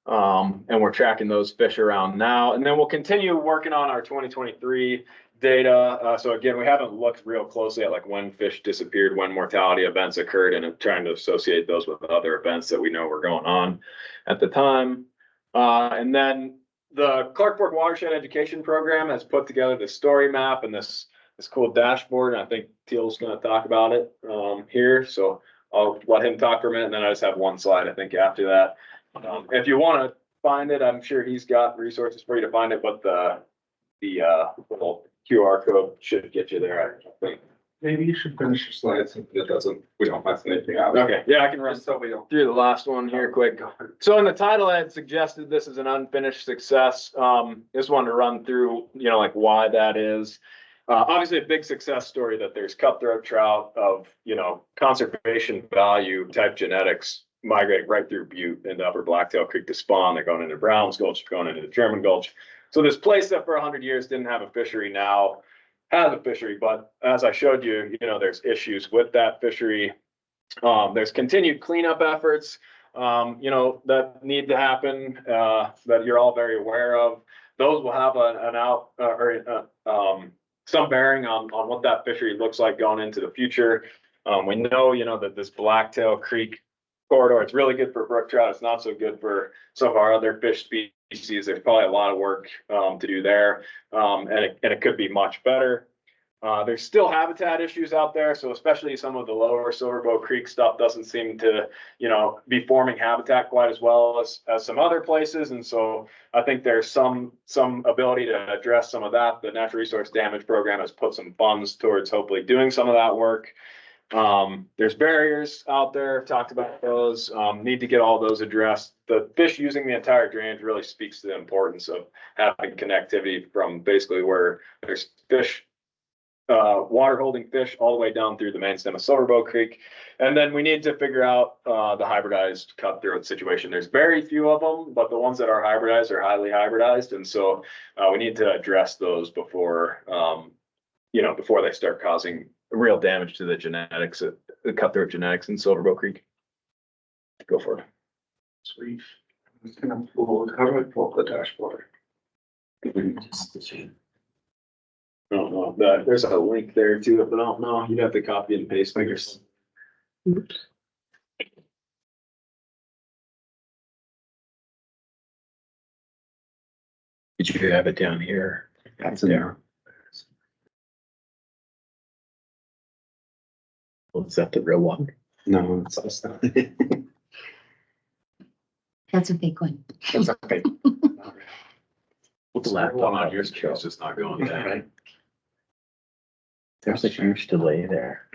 [SPEAKER 7] And we're tracking those fish around now. And then we'll continue working on our 2023 data. So again, we haven't looked real closely at like when fish disappeared, when mortality events occurred, and trying to associate those with other events that we know were going on at the time. And then the Clark Fork Watershed Education Program has put together this story map and this cool dashboard. And I think Teal's going to talk about it here. So I'll let him talk for a minute, and then I just have one slide, I think, after that. If you want to find it, I'm sure he's got resources for you to find it, but the little QR code should get you there, I think.
[SPEAKER 3] Maybe you should finish your slides. We don't mess anything out.
[SPEAKER 7] Okay, yeah, I can run
[SPEAKER 3] Just so we don't.
[SPEAKER 7] through the last one here quick. So in the title, I had suggested this is an unfinished success. Just wanted to run through, like why that is. Obviously a big success story that there's cutthroat trout of, conservation value type genetics migrating right through Butte into Upper Blacktail Creek to spawn. They're going into Brown's Gulch, going into the German Gulch. So this place that for 100 years didn't have a fishery now has a fishery, but as I showed you, there's issues with that fishery. There's continued cleanup efforts, that need to happen, that you're all very aware of. Those will have some bearing on what that fishery looks like going into the future. We know, that this Blacktail Creek corridor, it's really good for brook trout. It's not so good for some of our other fish species. There's probably a lot of work to do there, and it could be much better. There's still habitat issues out there, so especially some of the lower Silverbow Creek stuff doesn't seem to, be forming habitat quite as well as some other places, and so I think there's some ability to address some of that. The Natural Resource Damage Program has put some funds towards hopefully doing some of that work. There's barriers out there, talked about those, need to get all those addressed. The fish using the entire drainage really speaks to the importance of having connectivity from basically where there's fish, water holding fish all the way down through the main stem of Silverbow Creek. And then we need to figure out the hybridized cutthroat situation. There's very few of them, but the ones that are hybridized are highly hybridized. And so we need to address those before, before they start causing real damage to the genetics, the cutthroat genetics in Silverbow Creek. Go for it.
[SPEAKER 3] Sweet. It's kind of cool. How do I pull up the dashboard?
[SPEAKER 7] I don't know that there's a link there too, but I don't know. You'd have to copy and paste figures.
[SPEAKER 6] Oops.
[SPEAKER 2] Did you have it down here? That's there. Well, is that the real one?
[SPEAKER 3] No, it's not.
[SPEAKER 1] That's a big one.
[SPEAKER 3] It's okay.
[SPEAKER 7] What's the
[SPEAKER 2] laptop
[SPEAKER 7] one on
[SPEAKER 2] up
[SPEAKER 7] your
[SPEAKER 2] the
[SPEAKER 7] screen? It's just not going there.
[SPEAKER 3] Right.
[SPEAKER 2] There's a huge delay there.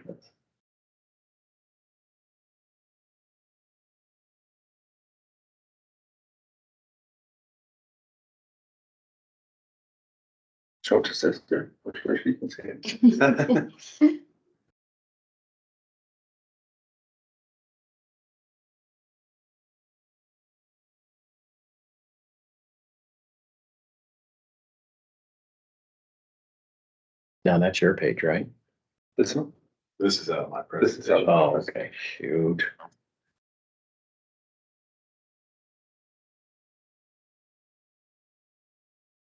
[SPEAKER 3] Show to sister, which way she can say it.
[SPEAKER 2] Now that's your page, right?
[SPEAKER 3] This one?
[SPEAKER 7] This is out of my
[SPEAKER 3] This is
[SPEAKER 7] presentation.
[SPEAKER 3] out.
[SPEAKER 2] Oh, okay, shoot.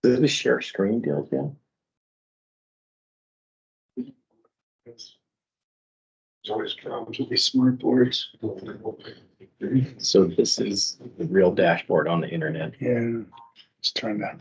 [SPEAKER 2] Does this share screen deal, yeah?
[SPEAKER 3] There's always problems with these smart boards.
[SPEAKER 2] So this is the real dashboard on the internet.
[SPEAKER 5] Yeah, it's trying to.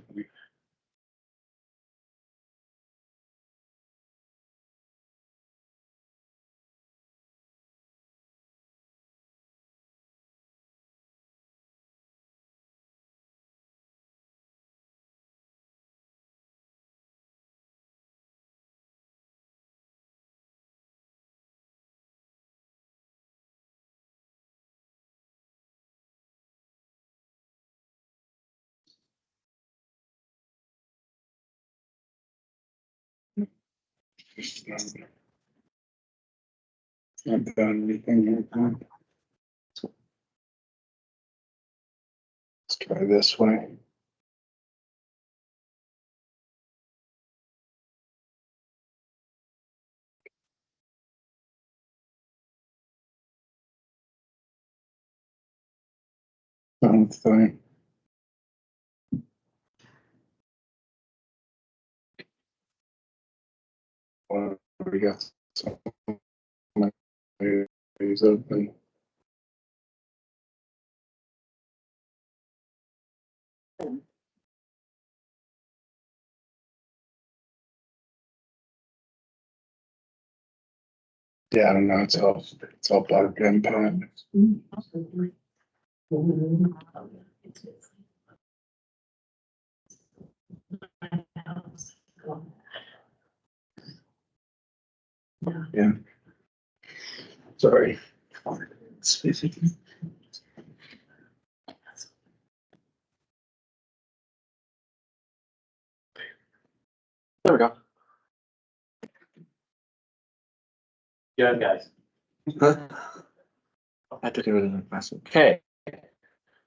[SPEAKER 5] Not done anything yet. Let's try this way. Something. What we got? Is open. Yeah, I don't know. It's all plugged in, Pat. Yeah. Sorry.
[SPEAKER 2] There we go.
[SPEAKER 3] Good, guys.
[SPEAKER 2] I took it with an investment. Okay.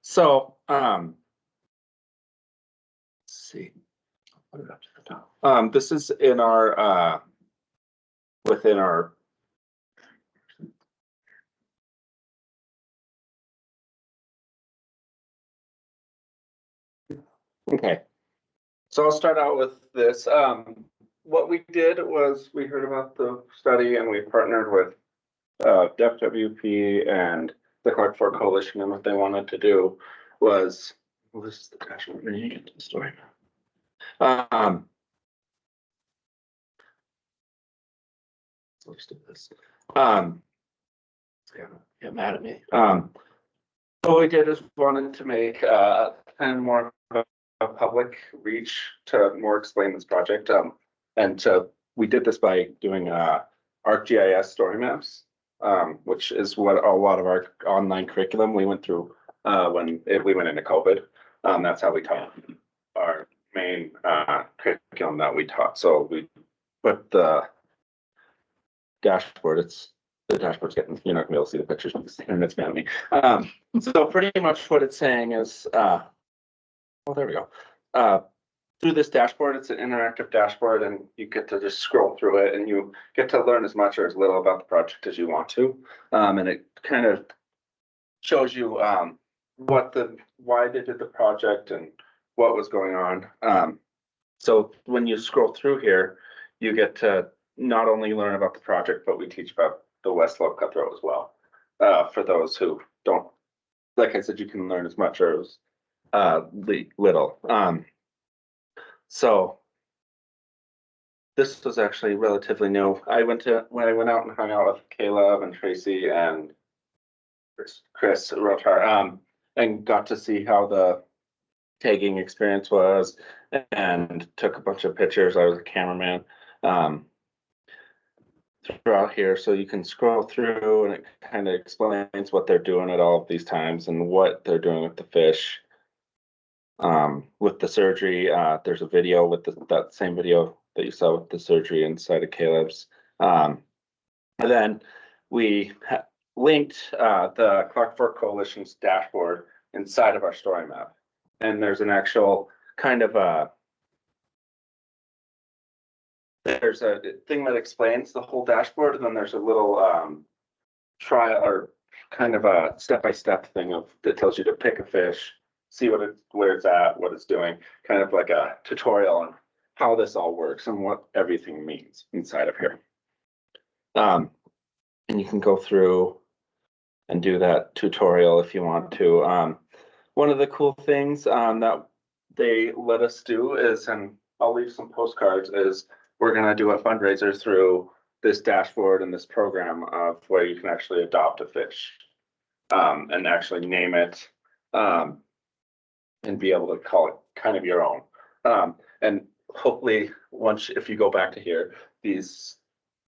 [SPEAKER 2] So, let's see. Put it up to the top. This is in our, within our. Okay. So I'll start out with this. What we did was we heard about the study and we partnered with FWP and the Clark Fork Coalition, and what they wanted to do was, well, this is the dashboard. When you get to the story. Let's do this. Get mad at me. What we did is wanted to make kind of more of a public reach to more explain this project. And so we did this by doing ArcGIS story maps, which is what a lot of our online curriculum we went through when we went into COVID. That's how we taught our main curriculum that we taught. So we put the dashboard. The dashboard's getting, you're not gonna be able to see the pictures because the internet's mad at me. So pretty much what it's saying is, well, there we go. Through this dashboard, it's an interactive dashboard and you get to just scroll through it and you get to learn as much or as little about the project as you want to. And it kind of shows you why they did the project and what was going on. So when you scroll through here, you get to not only learn about the project, but we teach about the West Slope cutthroat as well. For those who don't, like I said, you can learn as much or as little. So this was actually relatively new. When I went out and hung out with Caleb and Tracy and Chris Rotar, and got to see how the tagging experience was and took a bunch of pictures. I was a cameraman. Throughout here, so you can scroll through and it kind of explains what they're doing at all of these times and what they're doing with the fish. With the surgery, there's a video with that same video that you saw with the surgery inside of Caleb's. And then we linked the Clark Fork Coalition's dashboard inside of our story map. And there's an actual kind of there's a thing that explains the whole dashboard, and then there's a little trial or kind of a step-by-step thing that tells you to pick a fish, see where it's at, what it's doing, kind of like a tutorial on how this all works and what everything means inside of here. And you can go through and do that tutorial if you want to. One of the cool things that they let us do is, and I'll leave some postcards, is we're going to do a fundraiser through this dashboard and this program of where you can actually adopt a fish and actually name it and be able to call it kind of your own. And hopefully if you go back to here, these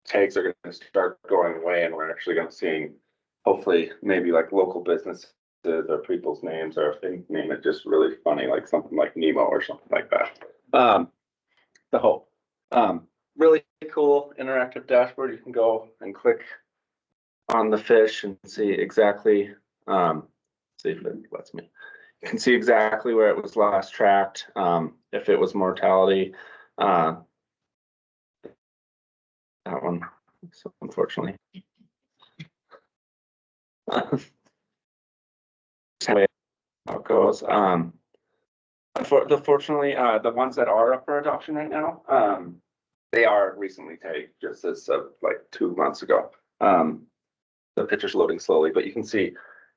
[SPEAKER 2] tags are going to start going away and we're actually going to see hopefully maybe like local businesses or people's names, or if they name it just really funny, like something like Nemo or something like that. The hope. Really cool interactive dashboard. You can go and click on the fish and see exactly, see if it lets me. You can see exactly where it was last tracked, if it was mortality. That one, so unfortunately.
[SPEAKER 8] how it goes. Fortunately, the ones that are up for adoption right now, they are recently tagged just as of like 2 months ago. The picture's loading slowly, but you can see,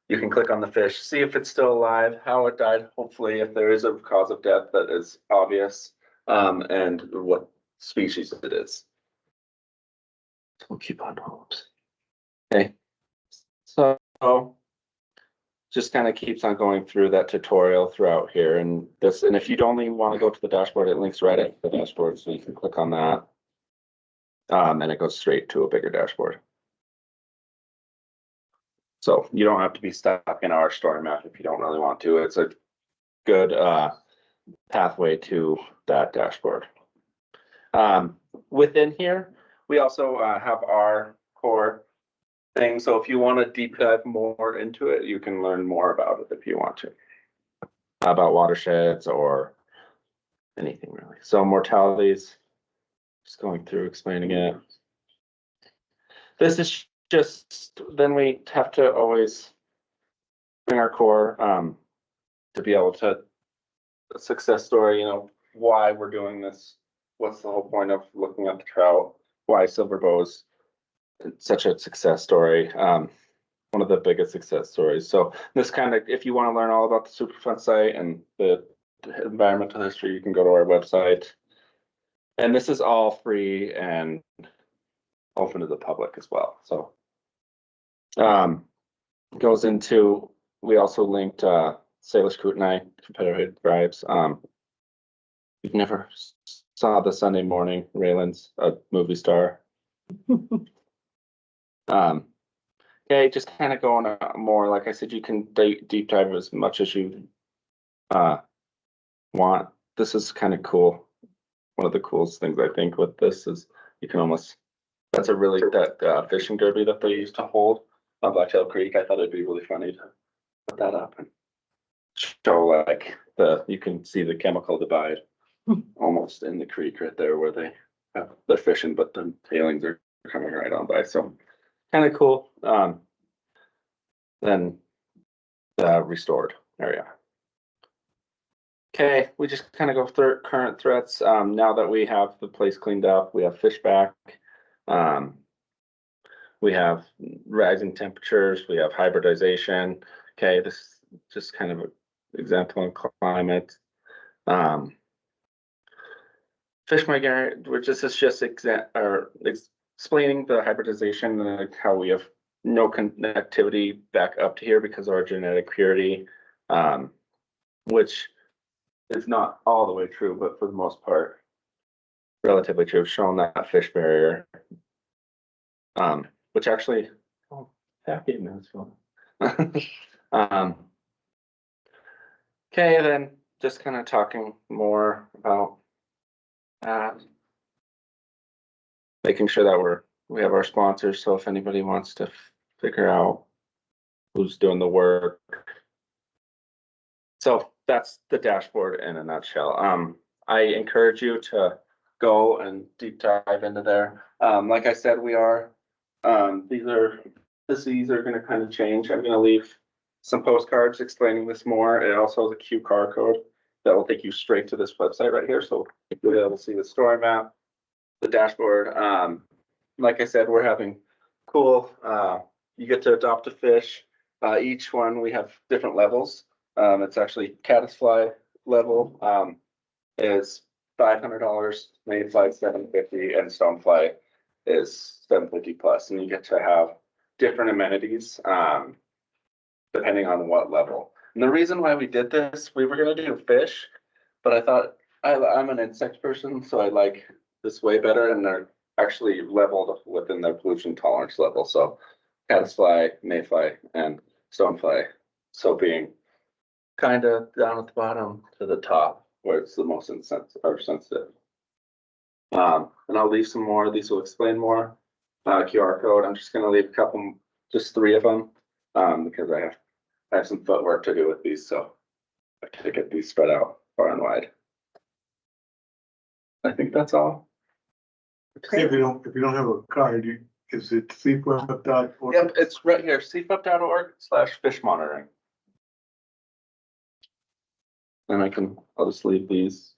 [SPEAKER 8] you can click on the fish, see if it's still alive, how it died, hopefully if there is a cause of death that is obvious, and what species it is. We'll keep on hopes. Okay, so just kind of keeps on going through that tutorial throughout here, and this, and if you'd only want to go to the dashboard, it links right at the dashboard, so you can click on that. And it goes straight to a bigger dashboard. So you don't have to be stuck in our story map if you don't really want to. It's a good pathway to that dashboard. Within here, we also have our core thing. So if you want to deep dive more into it, you can learn more about it if you want to. About watersheds or anything really. So mortalities, just going through explaining it. This is just, then we have to always bring our core to be able to, a success story, you know, why we're doing this, what's the whole point of looking at the trout, why silver bows such a success story, one of the biggest success stories. So this kind of, if you want to learn all about the Superfund site and the environmental history, you can go to our website. And this is all free and open to the public as well. So goes into, we also linked Salish Kootenai competitive tribes. You've never saw the Sunday morning Raylan's a movie star. Okay, just kind of going more, like I said, you can deep dive as much as you want. This is kind of cool. One of the coolest things I think with this is you can almost, that's a really, that fishing derby that they used to hold on Blacktail Creek. I thought it'd be really funny to put that up and show like you can see the chemical divide almost in the creek right there where they're fishing, but the tailings are coming right on by. So kind of cool. Then the restored area. Okay, we just kind of go through current threats. Now that we have the place cleaned up, we have fish back. We have rising temperatures, we have hybridization. Okay, this is just kind of an example in climate. Fish migration, which is just explaining the hybridization and how we have no connectivity back up to here because of our genetic purity, which is not all the way true, but for the most part, relatively true, showing that fish barrier. Which actually, oh, happy minutes. Okay, then just kind of talking more about that. Making sure that we have our sponsors, so if anybody wants to figure out who's doing the work. So that's the dashboard in a nutshell. I encourage you to go and deep dive into there. Like I said, we are, these are going to kind of change. I'm going to leave some postcards explaining this more. It also has a QR code that will take you straight to this website right here. So you'll be able to see the story map, the dashboard. Like I said, we're having cool, you get to adopt a fish. Each one, we have different levels. It's actually caddisfly level is $500, mayfly $750, and stonefly is $750 plus, and you get to have different amenities depending on what level. And the reason why we did this, we were going to do fish, but I thought I'm an insect person, so I like this way better, and they're actually leveled within their pollution tolerance level. So caddisfly, mayfly, and stonefly, so being kind of down at the bottom to the top where it's the most sensitive. And I'll leave some more. These will explain more. QR code. I'm just going to leave a couple, just 3 of them, because I have some footwork to do with these, so I have to get these spread out far and wide. I think that's all.
[SPEAKER 5] If you don't have a card, is it CFWEP.org?
[SPEAKER 8] Yep, it's right here, cfwep.org/fish monitoring. And I'll just leave these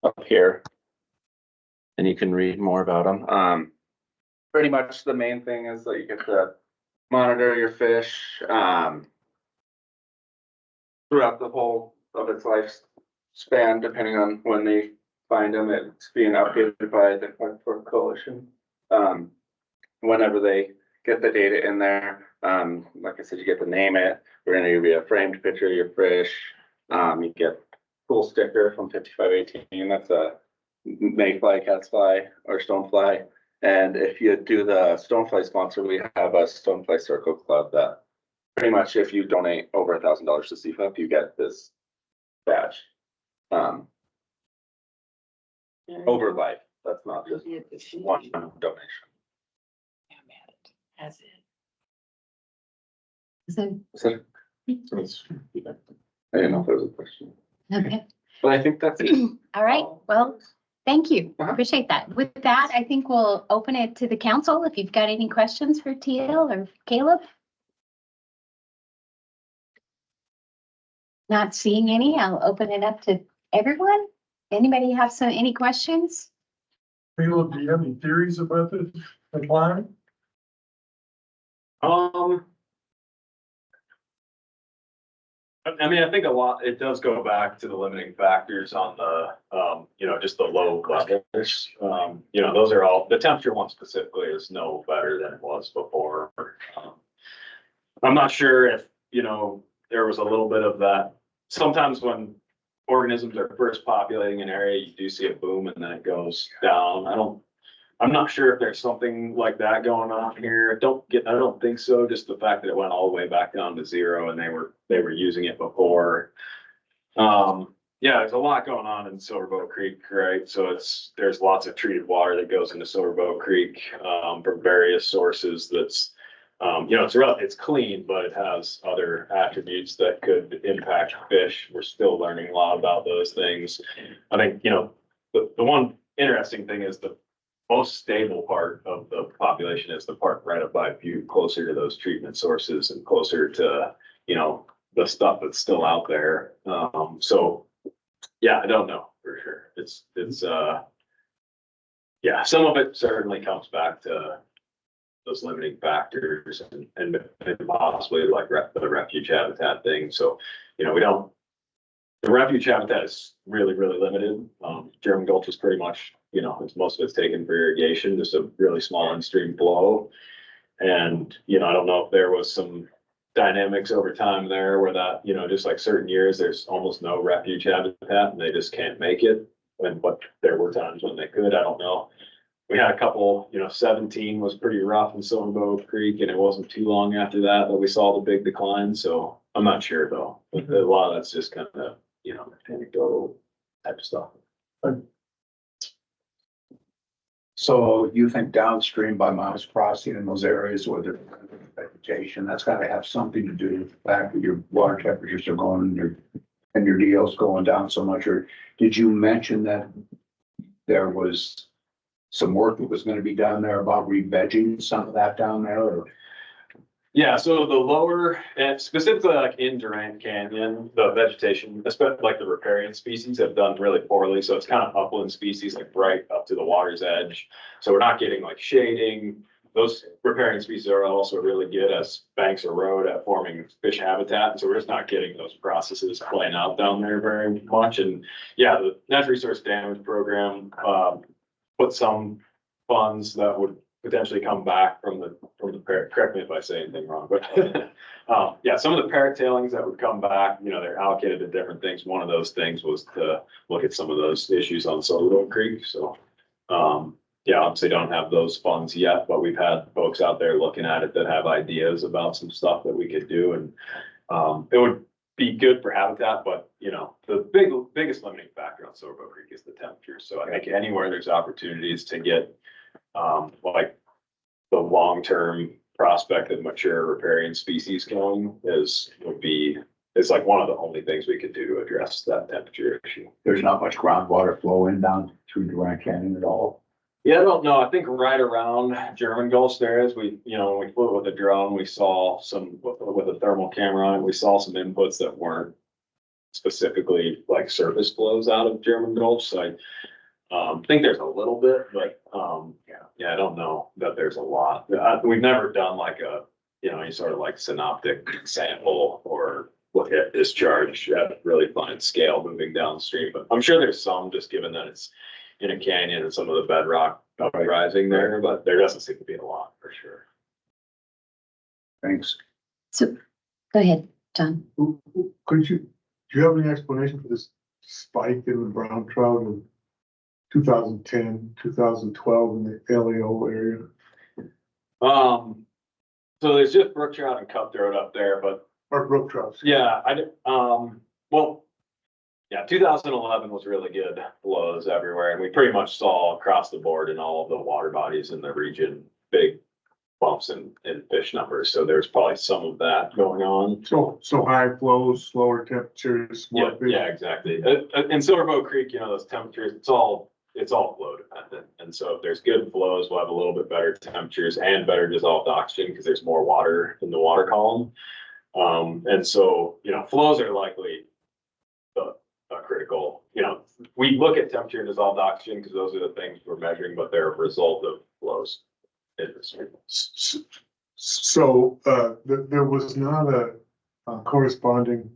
[SPEAKER 8] up here. And you can read more about them. Pretty much the main thing is that you get to monitor your fish, throughout the whole of its lifespan, depending on when they find them. It's being updated by the Clark Coalition. Whenever they get the data in there, like I said, you get to name it. We're gonna give you a framed picture of your fish. You get cool sticker from 5518. That's a mayfly, cat'sfly, or stonefly. And if you do the stonefly sponsor, we have a stonefly circle club that pretty much if you donate over $1,000 to CFWEP, you get this badge. Over life. That's not just one donation.
[SPEAKER 1] That's it.
[SPEAKER 8] So, I didn't know if there was a question,
[SPEAKER 1] Okay.
[SPEAKER 8] but I think that's it.
[SPEAKER 1] All right. Well, thank you.
[SPEAKER 8] Uh-huh.
[SPEAKER 1] Appreciate that. With that, I think we'll open it to the council. If you've got any questions for TL or Caleb. Not seeing any, I'll open it up to everyone. Anybody have any questions?
[SPEAKER 5] Caleb, do you have any theories about this decline?
[SPEAKER 7] I mean, I think a lot, it does go back to the limiting factors on the, just the low levels. Those are all, the temperature one specifically is no better than it was before. I'm not sure if, there was a little bit of that. Sometimes when organisms are first populating an area, you do see a boom and then it goes down. I'm not sure if there's something like that going on here. I don't think so. Just the fact that it went all the way back down to zero and they were using it before. There's a lot going on in Silverboat Creek, right? So there's lots of treated water that goes into Silverboat Creek, from various sources that's, it's clean, but it has other attributes that could impact fish. We're still learning a lot about those things. I think, the one interesting thing is the most stable part of the population is the part right up by Butte, closer to those treatment sources and closer to, the stuff that's still out there. I don't know for sure. Some of it certainly comes back to those limiting factors and possibly like the refuge habitat thing. So, the refuge habitat is really, really limited. German Gulch is pretty much, most of it's taken for irrigation, just a really small in-stream flow. And, I don't know if there was some dynamics over time there where that, just like certain years, there's almost no refuge habitat and they just can't make it. But there were times when they could, I don't know. We had a couple, 17 was pretty rough in Silverboat Creek, and it wasn't too long after that we saw the big decline. So I'm not sure though. But a lot of that's just kind of, anecdotal type of stuff.
[SPEAKER 9] So you think downstream by Miles Crossing in those areas where there's vegetation, that's gotta have something to do with the fact that your water temperatures are going and your DL's going down so much? Or did you mention that there was some work that was gonna be done there about re-vegging some of that down there? Or?
[SPEAKER 7] Yeah, so the lower, and specifically like in Durant Canyon, the vegetation, especially like the riparian species, have done really poorly. So it's kind of upland species, like right up to the water's edge. So we're not getting like shading. Those riparian species are also really good as banks erode at forming fish habitat. And so we're just not getting those processes playing out down there very much. And yeah, the natural resource damage program put some funds that would potentially come back from the parrot. Correct me if I say anything wrong, but some of the parrot tailings that would come back, they're allocated to different things. One of those things was to look at some of those issues on Silverboat Creek. So obviously don't have those funds yet, but we've had folks out there looking at it that have ideas about some stuff that we could do. And it would be good for habitat, but the biggest limiting factor on Silverboat Creek is the temperature. So I think anywhere there's opportunities to get like the long-term prospect of mature riparian species going is like one of the only things we could do to address that temperature issue.
[SPEAKER 9] There's not much groundwater flowing down through Durant Canyon at all.
[SPEAKER 7] Yeah, I don't know. I think right around German Gulch there is, when we flew with a drone, we saw some, with a thermal camera on it, we saw some inputs that weren't specifically like surface flows out of German Gulch. So I think there's a little bit, but yeah, I don't know that there's a lot. We've never done like any sort of like synoptic sample or look at discharge at really fine scale moving downstream. But I'm sure there's some, just given that it's in a canyon and some of the bedrock rising there, but there doesn't seem to be a lot for sure.
[SPEAKER 9] Thanks.
[SPEAKER 1] So, go ahead, John.
[SPEAKER 5] Could you, do you have any explanation for this spike in the brown trout in 2010, 2012 in the LEO area?
[SPEAKER 7] So there's just brook trout and cutthroat up there, but
[SPEAKER 5] Or brook trouts?
[SPEAKER 7] yeah, yeah, 2011 was really good flows everywhere, and we pretty much saw across the board in all of the water bodies in the region, big bumps in fish numbers. So there's probably some of that going on.
[SPEAKER 5] So high flows, slower temperatures, more fish?
[SPEAKER 7] Yeah, exactly. In Silverboat Creek, those temperatures, it's all flow dependent. And so if there's good flows, we'll have a little bit better temperatures and better dissolved oxygen because there's more water in the water column. And so, flows are likely a critical, we look at temperature and dissolved oxygen because those are the things we're measuring, but they're a result of flows in the stream.
[SPEAKER 5] So, there was not a corresponding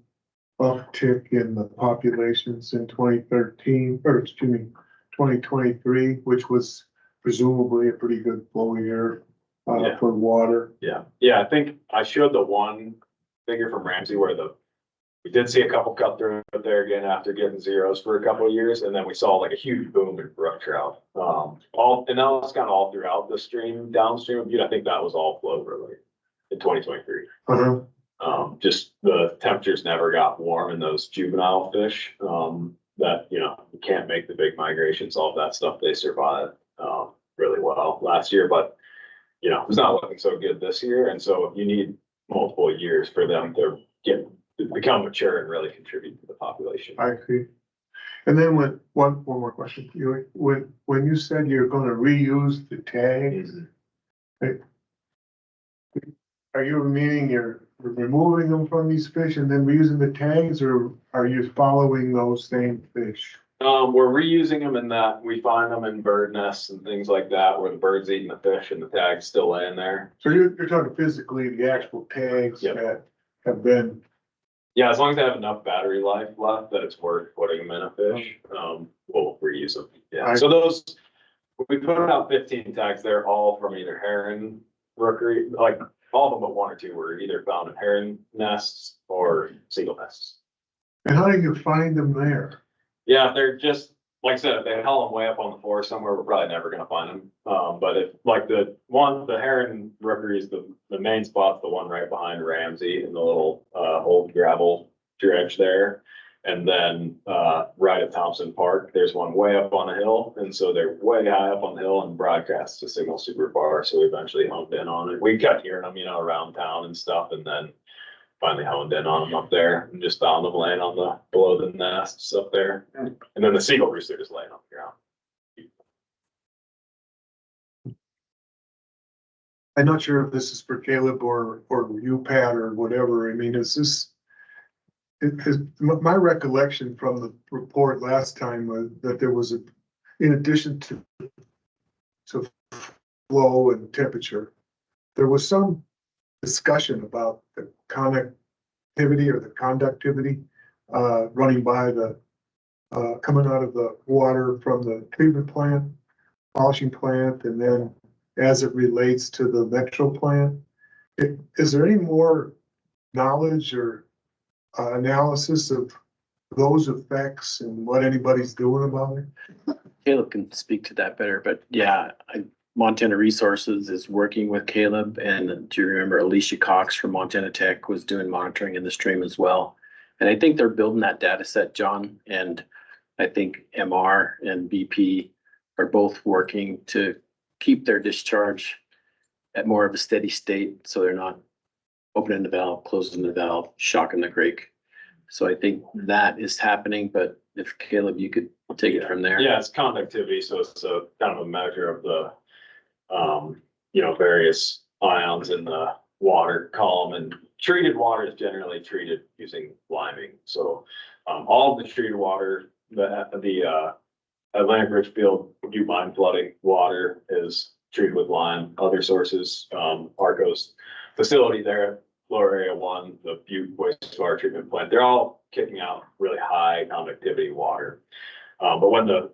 [SPEAKER 5] uptick in the populations in 2013, or excuse me, 2023, which was presumably a pretty good flow year for water.
[SPEAKER 7] Yeah, I think I showed the one figure from Ramsey where we did see a couple cutthroat there again after getting zeros for a couple of years, and then we saw like a huge boom in brook trout. And that was kind of all throughout the stream, downstream of Butte. I think that was all flow related in 2023. Just the temperatures never got warm in those juvenile fish. That you can't make the big migrations, all of that stuff. They survived really well last year, but it's not looking so good this year, and so you need multiple years for them to become mature and really contribute to the population.
[SPEAKER 5] I see. And then one more question. When you said you're gonna reuse the tags, are you meaning you're removing them from these fish and then reusing the tags, or are you following those same fish?
[SPEAKER 7] We're reusing them in that we find them in bird nests and things like that, where the bird's eating the fish and the tag's still laying there.
[SPEAKER 5] So you're talking physically the actual tags that have been.
[SPEAKER 7] Yeah, as long as they have enough battery life left that it's worth putting them in a fish, we'll reuse them. Yeah, so those, we put out 15 tags. They're all from either heron, rookery, like all of them but one or two were either found in heron nests or seagull nests.
[SPEAKER 5] And how do you find them there?
[SPEAKER 7] Yeah, they're just, like I said, if they haul them way up on the floor somewhere, we're probably never gonna find them. But if, like the heron rookery is the main spot's the one right behind Ramsey in the little, old gravel dredge there. And then, right at Thompson Park, there's one way up on a hill. And so they're way high up on the hill and broadcast to signal super far. So we eventually honed in on it. We kept hearing them, around town and stuff, and then finally honed in on them up there and just found them laying on below the nests up there. And then the seagull rooster just laying on the ground.
[SPEAKER 5] I'm not sure if this is for Caleb or you, Pat, or whatever. I mean, my recollection from the report last time was that there was in addition to flow and temperature, there was some discussion about the connectivity or the conductivity running by coming out of the water from the treatment plant, polishing plant, and then as it relates to the metro plant. Is there any more knowledge or analysis of those effects and what anybody's doing about it?
[SPEAKER 2] Caleb can speak to that better, but yeah, Montana Resources is working with Caleb, and do you remember Alicia Cox from Montana Tech was doing monitoring in the stream as well? And I think they're building that data set, John, and I think MR and BP are both working to keep their discharge at more of a steady state, so they're not opening the valve, closing the valve, shocking the creek. So I think that is happening, but if Caleb, you could take it from there.
[SPEAKER 7] Yeah, it's conductivity, so it's a kind of a measure of the various ions in the water column and treated water is generally treated using liming. So, all of the treated water, the Atlantic Richfield Butte mine flooding water is treated with lime. Other sources, Arco's facility there, lower area 1, the Butte wastewater treatment plant, they're all kicking out really high conductivity water. But when the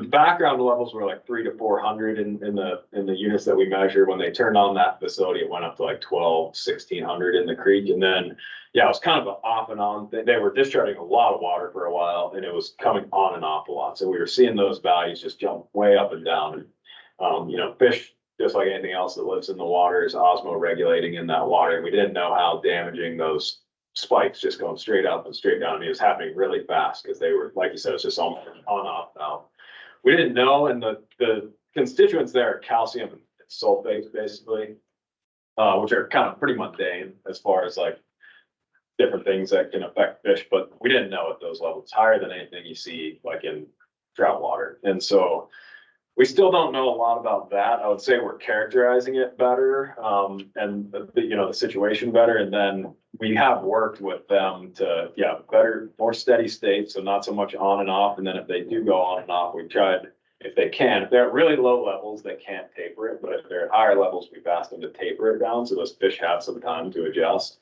[SPEAKER 7] background levels were like 300 to 400 in the units that we measured, when they turned on that facility, it went up to like 1,200, 1,600 in the creek. And then, yeah, it was kind of an off and on thing. They were discharging a lot of water for a while, and it was coming on and off a lot. So we were seeing those values just jump way up and down. And, fish, just like anything else that lives in the water, is osmoregulating in that water. And we didn't know how damaging those spikes just going straight up and straight down. I mean, it was happening really fast because they were, like you said, it's just almost on off now. We didn't know, and the constituents there are calcium and sulfates, basically, which are kind of pretty mundane as far as like different things that can affect fish, but we didn't know at those levels, higher than anything you see like in trout water. And so we still don't know a lot about that. I would say we're characterizing it better, and the situation better. And then we have worked with them to, better, more steady state. So not so much on and off. And then if they do go on and off, we've tried, if they're at really low levels, they can't taper it. But if they're at higher levels, we've asked them to taper it down. So those fish have some time to adjust.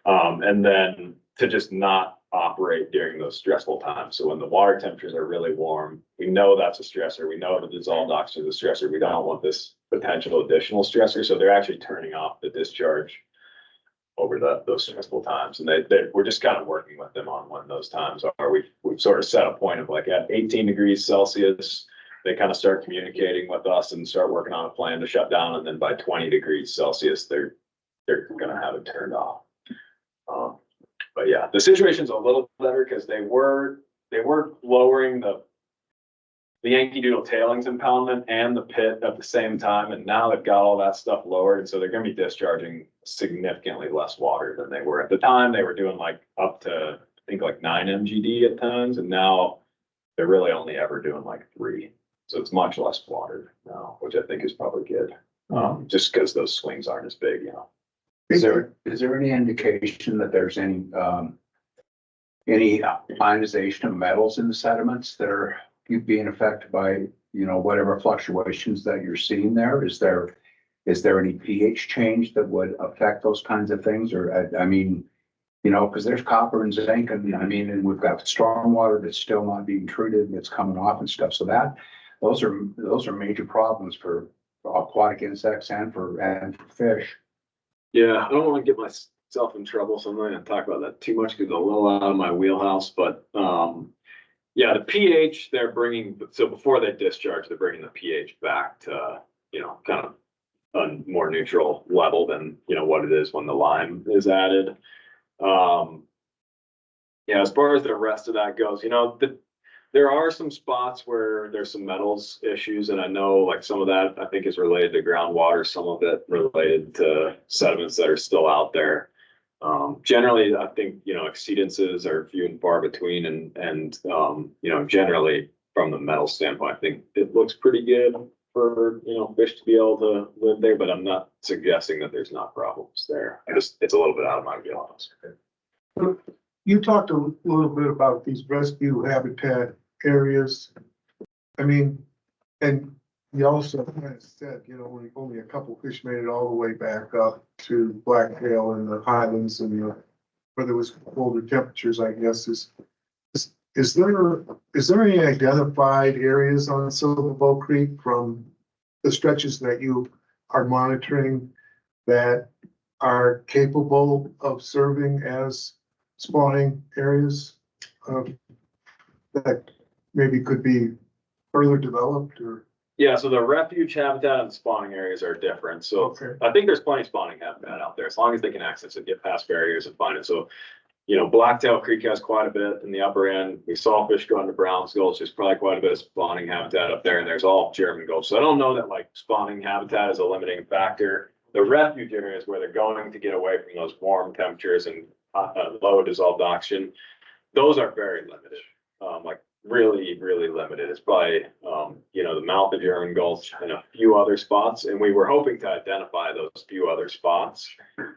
[SPEAKER 7] And then to just not operate during those stressful times. So when the water temperatures are really warm, we know that's a stressor. We know the dissolved oxygen is a stressor. We don't want this potential additional stressor. So they're actually turning off the discharge over those stressful times. And we're just kind of working with them on when those times are. We've sort of set a point of like at 18 degrees Celsius, they kind of start communicating with us and start working on a plan to shut down. And then by 20 degrees Celsius, they're going to have it turned off. But yeah, the situation's a little better because they were lowering the Yankee Doodle tailings impoundment and the pit at the same time, and now they've got all that stuff lowered, and so they're going to be discharging significantly less water than they were at the time. They were doing like up to, I think, like 9 MGD at times, and now they're really only ever doing like 3. So it's much less water now, which I think is probably good, just because those swings aren't as big,
[SPEAKER 9] Is there any indication that there's any ionization of metals in the sediments that are being affected by, whatever fluctuations that you're seeing there? Is there any pH change that would affect those kinds of things? Or, because there's copper and zinc, and we've got storm water that's still not being treated and it's coming off and stuff. So those are major problems for aquatic insects and for fish.
[SPEAKER 7] Yeah, I don't want to get myself in trouble, so I'm not going to talk about that too much because it's a little out of my wheelhouse. But the pH they're bringing, so before they discharge, they're bringing the pH back to, kind of a more neutral level than, what it is when the lime is added. As far as the rest of that goes, there are some spots where there's some metals issues, and I know like some of that I think is related to groundwater, some of it related to sediments that are still out there. Generally, I think, exceedances are few and far between, and generally from the metal standpoint, I think it looks pretty good for, fish to be able to live there, but I'm not suggesting that there's not problems there. It's a little bit out of my wheelhouse.
[SPEAKER 5] You talked a little bit about these rescue habitat areas. and you also kind of said, only a couple fish made it all the way back up to Blacktail and the Highlands and where there was colder temperatures, I guess. Is there any identified areas on Silverbow Creek from the stretches that you are monitoring that are capable of serving as spawning areas that maybe could be further developed? Or
[SPEAKER 7] Yeah, so the refuge habitat and spawning areas are different. So
[SPEAKER 5] okay.
[SPEAKER 7] I think there's plenty of spawning habitat out there as long as they can access it, get past barriers and find it. So, Blacktail Creek has quite a bit in the upper end. We saw fish go into Brown's Gulch. There's probably quite a bit of spawning habitat up there, and there's all German Gulch. So I don't know that like spawning habitat is a limiting factor. The refuge areas where they're going to get away from those warm temperatures and low dissolved oxygen, those are very limited. Really, really limited. It's probably, the mouth of German Gulch and a few other spots. And we were hoping to identify those few other spots,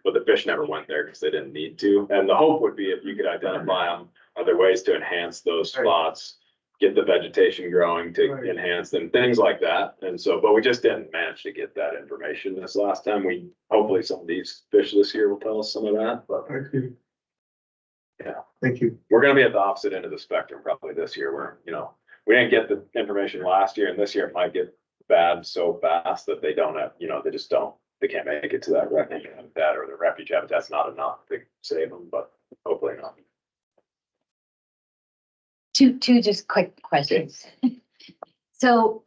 [SPEAKER 7] but the fish never went there because they didn't need to. And the hope would be if you could identify them, other ways to enhance those spots, get the vegetation growing to
[SPEAKER 5] Right.
[SPEAKER 7] enhance them, things like that. And so, but we just didn't manage to get that information this last time. Hopefully some of these fish this year will tell us some of that, but
[SPEAKER 5] Thank you.
[SPEAKER 7] Yeah.
[SPEAKER 5] Thank you.
[SPEAKER 7] we're gonna be at the opposite end of the spectrum probably this year where, we didn't get the information last year and this year it might get bad so fast that they don't have, they just don't, they can't make it to that refuge habitat or the refuge habitat's not enough to save them, but hopefully not.
[SPEAKER 1] Two just quick questions. So,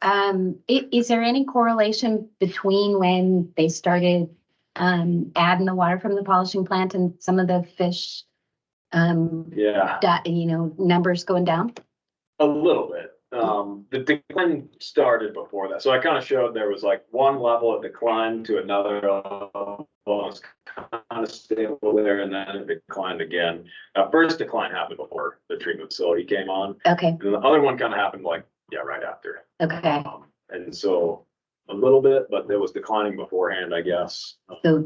[SPEAKER 1] is there any correlation between when they started, adding the water from the polishing plant and some of the fish,
[SPEAKER 7] Yeah.
[SPEAKER 1] numbers going down?
[SPEAKER 7] A little bit. The decline started before that. So I kind of showed there was like one level of decline to another level. It was kind of stable there and then it declined again. First decline happened before the treatment facility came on.
[SPEAKER 1] Okay,
[SPEAKER 7] And the other one kind of happened right after.
[SPEAKER 1] okay.
[SPEAKER 7] And so a little bit, but it was declining beforehand, I guess.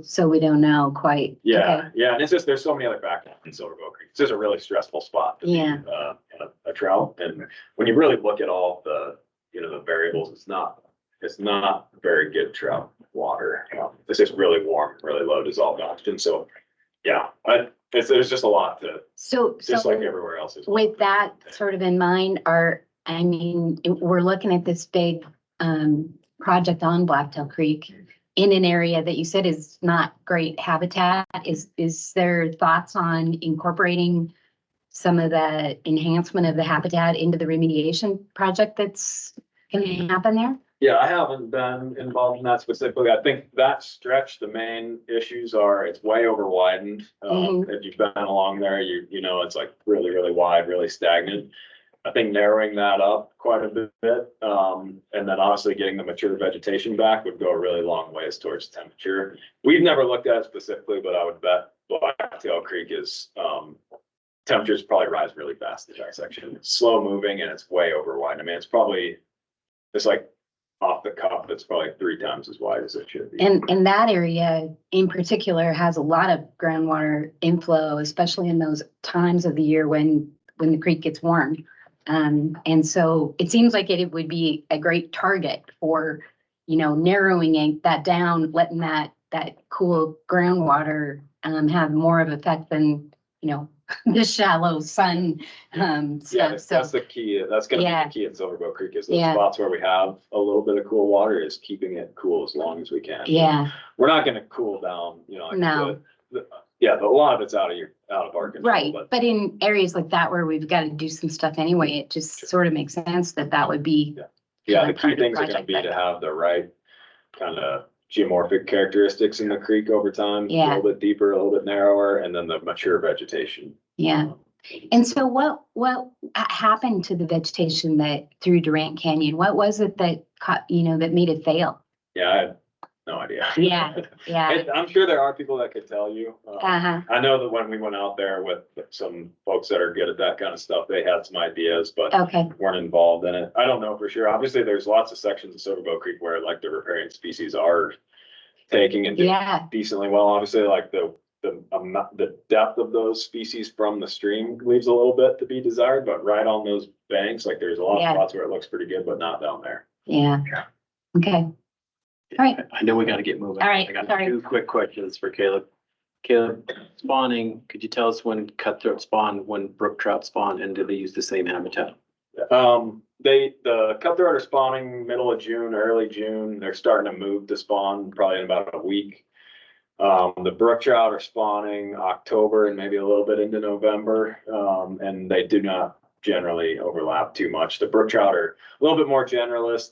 [SPEAKER 1] So we don't know quite.
[SPEAKER 7] Yeah,
[SPEAKER 1] Okay.
[SPEAKER 7] yeah, and it's just, there's so many other factors in Silver Bow Creek. It's just a really stressful spot to be,
[SPEAKER 1] Yeah.
[SPEAKER 7] a trout. And when you really look at all the, the variables, it's not very good trout water. It's just really warm, really low dissolved oxygen. So, yeah, there's just a lot to,
[SPEAKER 1] So
[SPEAKER 7] just like everywhere else.
[SPEAKER 1] with that sort of in mind, we're looking at this big, project on Blacktail Creek in an area that you said is not great habitat. Is there thoughts on incorporating some of the enhancement of the habitat into the remediation project that's gonna happen there?
[SPEAKER 7] Yeah, I haven't been involved in that specifically. I think that stretch, the main issues are it's way over widened. If you've been along there, you know, it's like really, really wide, really stagnant. I think narrowing that up quite a bit, and then obviously getting the mature vegetation back would go a really long ways towards temperature. We've never looked at it specifically, but I would bet Blacktail Creek is, temperatures probably rise really fast in that section. It's slow moving and it's way over wide. I mean, it's like off the cuff, it's probably 3 times as wide as it should be.
[SPEAKER 1] And that area in particular has a lot of groundwater inflow, especially in those times of the year when the creek gets warm. And so it seems like it would be a great target for, narrowing that down, letting that cool groundwater, have more of effect than, the shallow sun,
[SPEAKER 7] Yeah,
[SPEAKER 1] stuff.
[SPEAKER 7] that's the key. That's gonna be
[SPEAKER 1] Yeah.
[SPEAKER 7] the key in Silver Bow Creek is the
[SPEAKER 1] Yeah.
[SPEAKER 7] spots where we have a little bit of cool water is keeping it cool as long as we can.
[SPEAKER 1] Yeah,
[SPEAKER 7] We're not gonna cool down, like
[SPEAKER 1] No.
[SPEAKER 7] yeah, a lot of it's out of our control.
[SPEAKER 1] right. But in areas like that where we've got to do some stuff anyway, it just sort of makes sense that would be.
[SPEAKER 7] Yeah,
[SPEAKER 1] kind
[SPEAKER 7] the
[SPEAKER 1] of part
[SPEAKER 7] key
[SPEAKER 1] of the
[SPEAKER 7] things are gonna
[SPEAKER 1] project,
[SPEAKER 7] be
[SPEAKER 1] but-
[SPEAKER 7] to have the right kind of geomorphic characteristics in the creek over time. A
[SPEAKER 1] Yeah.
[SPEAKER 7] little bit deeper, a little bit narrower, and then the mature vegetation.
[SPEAKER 1] Yeah. And so what happened to the vegetation that through Durant Canyon? What was it that that made it fail?
[SPEAKER 7] Yeah, I have no idea.
[SPEAKER 1] Yeah, yeah.
[SPEAKER 7] And I'm sure there are people that could tell you.
[SPEAKER 1] Uh-huh.
[SPEAKER 7] I know that when we went out there with some folks that are good at that kind of stuff, they had some ideas, but
[SPEAKER 1] Okay.
[SPEAKER 7] weren't involved in it. I don't know for sure. Obviously, there's lots of sections of Silver Bow Creek where like the riparian species are taking and doing
[SPEAKER 1] Yeah,
[SPEAKER 7] decently well. Obviously, like the depth of those species from the stream leaves a little bit to be desired, but right on those banks, like there's a lot
[SPEAKER 1] Yeah.
[SPEAKER 7] of spots where it looks pretty good, but not down there.
[SPEAKER 1] yeah. Okay. All right.
[SPEAKER 2] I know we gotta get moving.
[SPEAKER 1] All right,
[SPEAKER 2] I got
[SPEAKER 1] sorry.
[SPEAKER 2] 2 quick questions for Caleb. Caleb, spawning, could you tell us when cutthroat spawn, when brook trout spawn, and do they use the same habitat?
[SPEAKER 7] The cutthroat are spawning middle of June, early June. They're starting to move to spawn probably in about a week. The brook trout are spawning October and maybe a little bit into November. And they do not generally overlap too much. The brook trout are a little bit more generalist.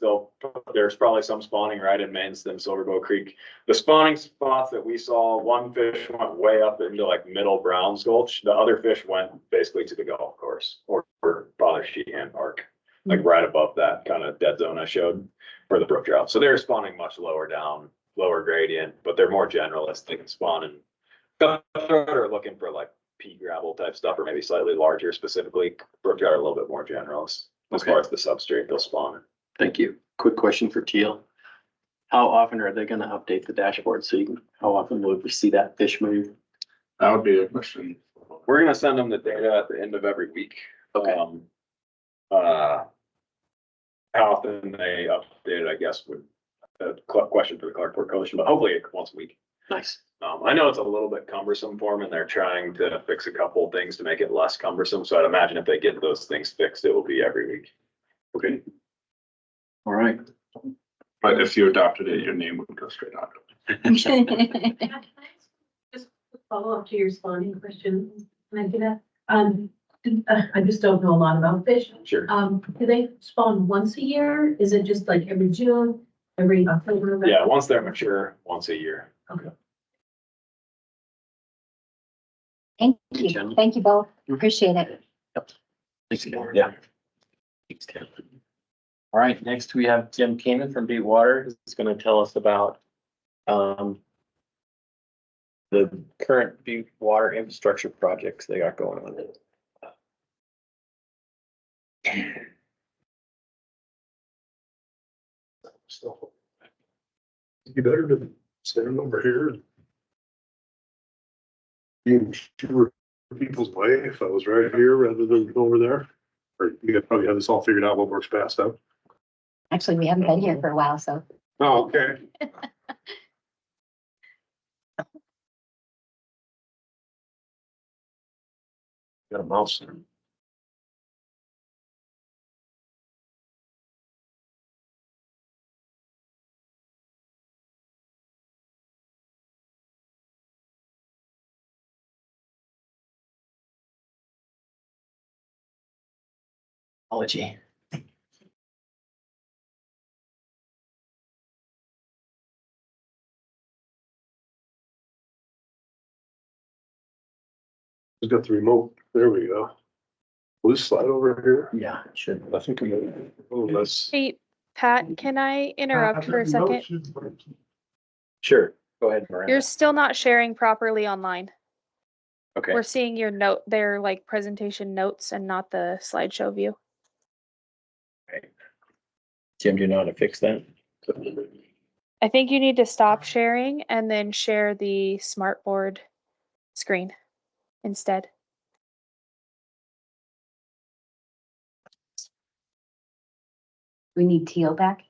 [SPEAKER 7] There's probably some spawning right in Main Stem, Silver Bow Creek. The spawning spots that we saw, one fish went way up into like middle Browns Gulch. The other fish went basically to the golf course or Father Sheehan Park, like right above that kind of dead zone I showed for the brook trout. So they're spawning much lower down, lower gradient, but they're more generalist. They can spawn and cutthroat are looking for like pea gravel type stuff or maybe slightly larger specifically. Brook trout are a little bit more generalist as
[SPEAKER 2] Okay.
[SPEAKER 7] far as the substrate they'll spawn in.
[SPEAKER 2] Thank you. Quick question for Teal. How often are they gonna update the dashboard? So you can, how often will we see that fish move?
[SPEAKER 7] That would be a question. We're gonna send them the data at the end of every week.
[SPEAKER 2] Okay.
[SPEAKER 7] How often they update it, I guess, would a question for the Clark Port Coalition, but hopefully once a week.
[SPEAKER 2] Nice.
[SPEAKER 7] I know it's a little bit cumbersome for them and they're trying to fix a couple of things to make it less cumbersome. So I'd imagine if they get those things fixed, it will be every week.
[SPEAKER 2] Okay. All right.
[SPEAKER 7] But if you adopted it, your name would go straight on.
[SPEAKER 4] Just follow up to your spawning question. Can I do that? I just don't know a lot about fish.
[SPEAKER 7] Sure.
[SPEAKER 4] Do they spawn once a year? Is it just like every June, every October?
[SPEAKER 7] Yeah, once they're mature, once a year.
[SPEAKER 1] Thank you. Thank you both. Appreciate it.
[SPEAKER 2] Thanks, Ken. Yeah. Thanks, Ken. All right, next we have Jim Keenan from Butte Water, who's gonna tell us about the current Butte water infrastructure projects they got going on.
[SPEAKER 5] You better to stand over here. Being sure people's way if I was right here rather than over there. Or you guys probably have this all figured out what works best out.
[SPEAKER 1] Actually, we haven't been here for a while, so.
[SPEAKER 5] Oh, okay. Got a mouse.
[SPEAKER 2] Apology.
[SPEAKER 5] Just got the remote. There we go. Will this slide over here?
[SPEAKER 2] Yeah, it should.
[SPEAKER 5] I think we got a little less.
[SPEAKER 10] Hey, Pat, can I interrupt for a second?
[SPEAKER 2] Sure. Go ahead, Miranda.
[SPEAKER 10] You're still not sharing properly online.
[SPEAKER 2] Okay.
[SPEAKER 10] We're seeing your note, their like presentation notes and not the slideshow view.
[SPEAKER 2] Jim, do you know how to fix that?
[SPEAKER 10] I think you need to stop sharing and then share the smartboard screen instead.
[SPEAKER 1] We need Teal back.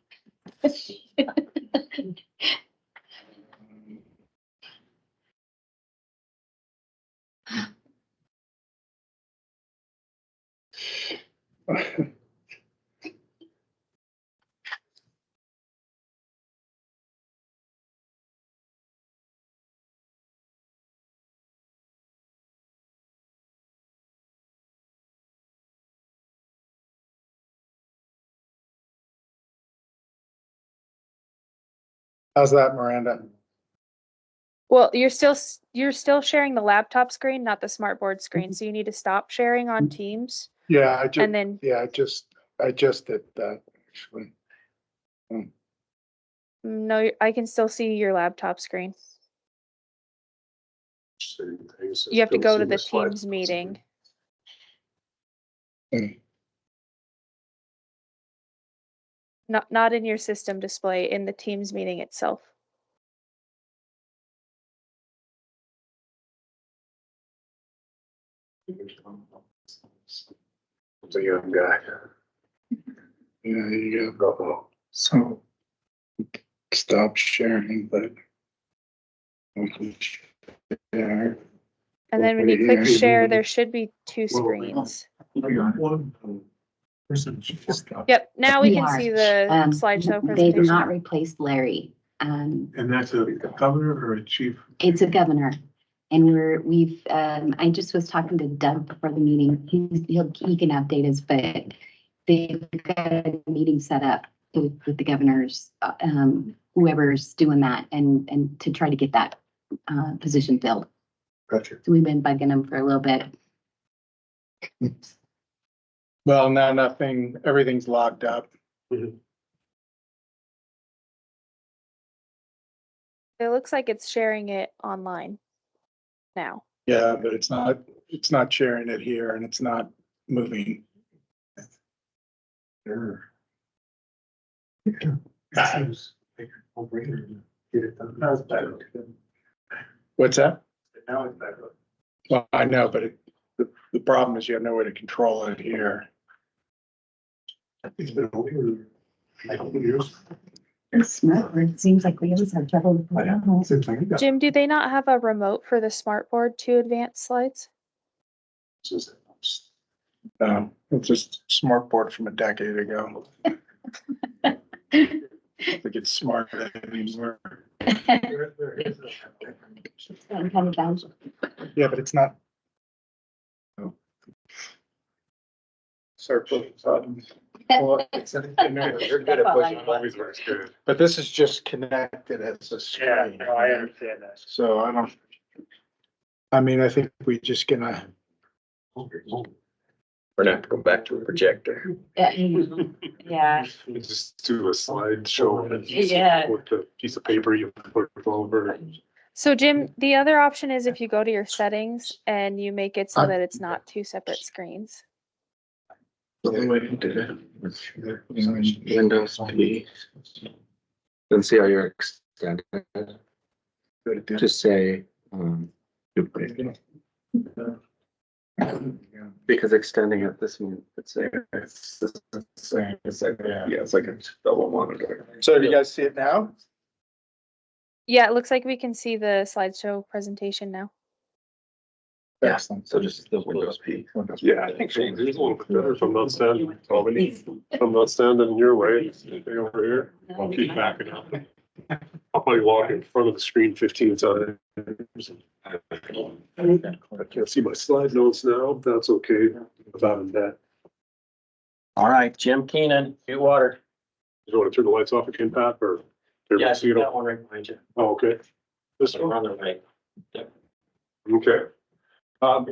[SPEAKER 9] How's that, Miranda?
[SPEAKER 10] Well, you're still sharing the laptop screen, not the smartboard screen. So you need to stop sharing on Teams
[SPEAKER 9] Yeah,
[SPEAKER 10] and then
[SPEAKER 9] I just did that actually.
[SPEAKER 10] no, I can still see your laptop screen. You have to go to the Teams meeting. Not in your system display, in the Teams meeting itself.
[SPEAKER 5] It's a young guy. Yeah, you go. So stop sharing, but. Share.
[SPEAKER 10] And then when you click
[SPEAKER 5] Yeah.
[SPEAKER 10] share, there should be two screens.
[SPEAKER 5] One person.
[SPEAKER 10] Yep, now we
[SPEAKER 1] We
[SPEAKER 10] can
[SPEAKER 1] are.
[SPEAKER 10] see the slideshow
[SPEAKER 1] They did not
[SPEAKER 10] presentation.
[SPEAKER 1] replace Larry.
[SPEAKER 5] And that's a governor or a chief?
[SPEAKER 1] It's a governor. And I just was talking to Doug before the meeting. He can update us, but they've got a meeting set up with the governors, whoever's doing that and to try to get that position filled.
[SPEAKER 5] Gotcha.
[SPEAKER 1] So we've been bugging them for a little bit.
[SPEAKER 9] Well, now nothing, everything's locked up.
[SPEAKER 10] It looks like it's sharing it online now.
[SPEAKER 9] Yeah, but it's not sharing it here and it's not moving.
[SPEAKER 5] Sure. Get it done. That's better.
[SPEAKER 9] What's that?
[SPEAKER 5] Now it's better.
[SPEAKER 9] Well, I know, but the problem is you have no way to control it here.
[SPEAKER 5] It's been over here. I don't know years.
[SPEAKER 4] It's smart, it seems like we always have trouble with
[SPEAKER 5] I
[SPEAKER 4] that.
[SPEAKER 5] know. Since I got.
[SPEAKER 10] Jim, do they not have a remote for the smart board to advance slides?
[SPEAKER 9] It's just smart board from a decade ago. I think it's smart anymore.
[SPEAKER 4] I'm kind of down.
[SPEAKER 9] Yeah, but it's not. Circle buttons.
[SPEAKER 7] You're good at pushing, always works good.
[SPEAKER 9] But this is just connected as a screen.
[SPEAKER 3] I understand that.
[SPEAKER 9] So I mean, I think we just gonna,
[SPEAKER 2] We're gonna have to go back to a projector.
[SPEAKER 1] Yeah.
[SPEAKER 7] Just do a slideshow.
[SPEAKER 1] Yeah.
[SPEAKER 7] With the piece of paper you put over.
[SPEAKER 10] So Jim, the other option is if you go to your settings and you make it so that it's not two separate screens.
[SPEAKER 8] The only way to do it, Windows P. Then see how you're extended. Just say, because extending it, this means it's like a double monitor.
[SPEAKER 9] so do you guys see it now?
[SPEAKER 10] Yeah, it looks like we can see the slideshow presentation now.
[SPEAKER 8] Yeah, so just the Windows P.
[SPEAKER 7] Yeah, I think it's a little bit better if I'm not standing, if I'm not standing your way, stay over here, I'll keep backing up. I'll probably walk in front of the screen 15 times. I can't see my slide notes now, but that's okay, without that.
[SPEAKER 2] All right, Jim Keenan, Butte Water.
[SPEAKER 7] You want to turn the lights off again, Pat, or? everybody see it all?
[SPEAKER 2] That one right behind you.
[SPEAKER 7] Oh, okay. This
[SPEAKER 2] We're
[SPEAKER 7] one,
[SPEAKER 2] on the right.
[SPEAKER 7] okay.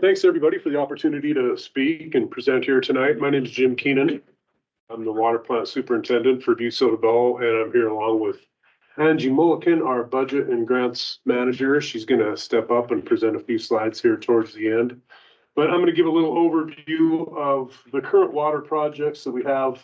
[SPEAKER 7] Thanks, everybody, for the opportunity to speak and present here tonight. My name is Jim Keenan. I'm the water plant superintendent for Butte Soda Bowl, and I'm here along with Angie Mulliken, our budget and grants manager. She's going to step up and present a few slides here towards the end. But I'm going to give a little overview of the current water projects that we have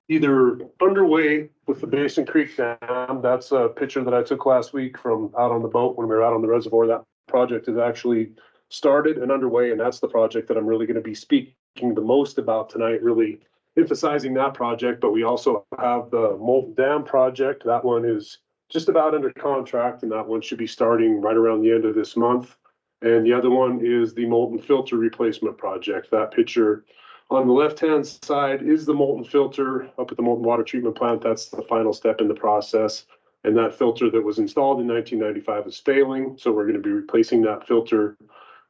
[SPEAKER 7] either underway with the Basin Creek Dam. That's a picture that I took last week from out on the boat when we were out on the reservoir. That project is actually started and underway, and that's the project that I'm really going to be speaking the most about tonight, really emphasizing that project. But we also have the Molten Dam project. That one is just about under contract, and that one should be starting right around the end of this month. And the other one is the molten filter replacement project. That picture on the left-hand side is the molten filter up at the molten water treatment plant. That's the final step in the process. And that filter that was installed in 1995 is failing. So we're going to be replacing that filter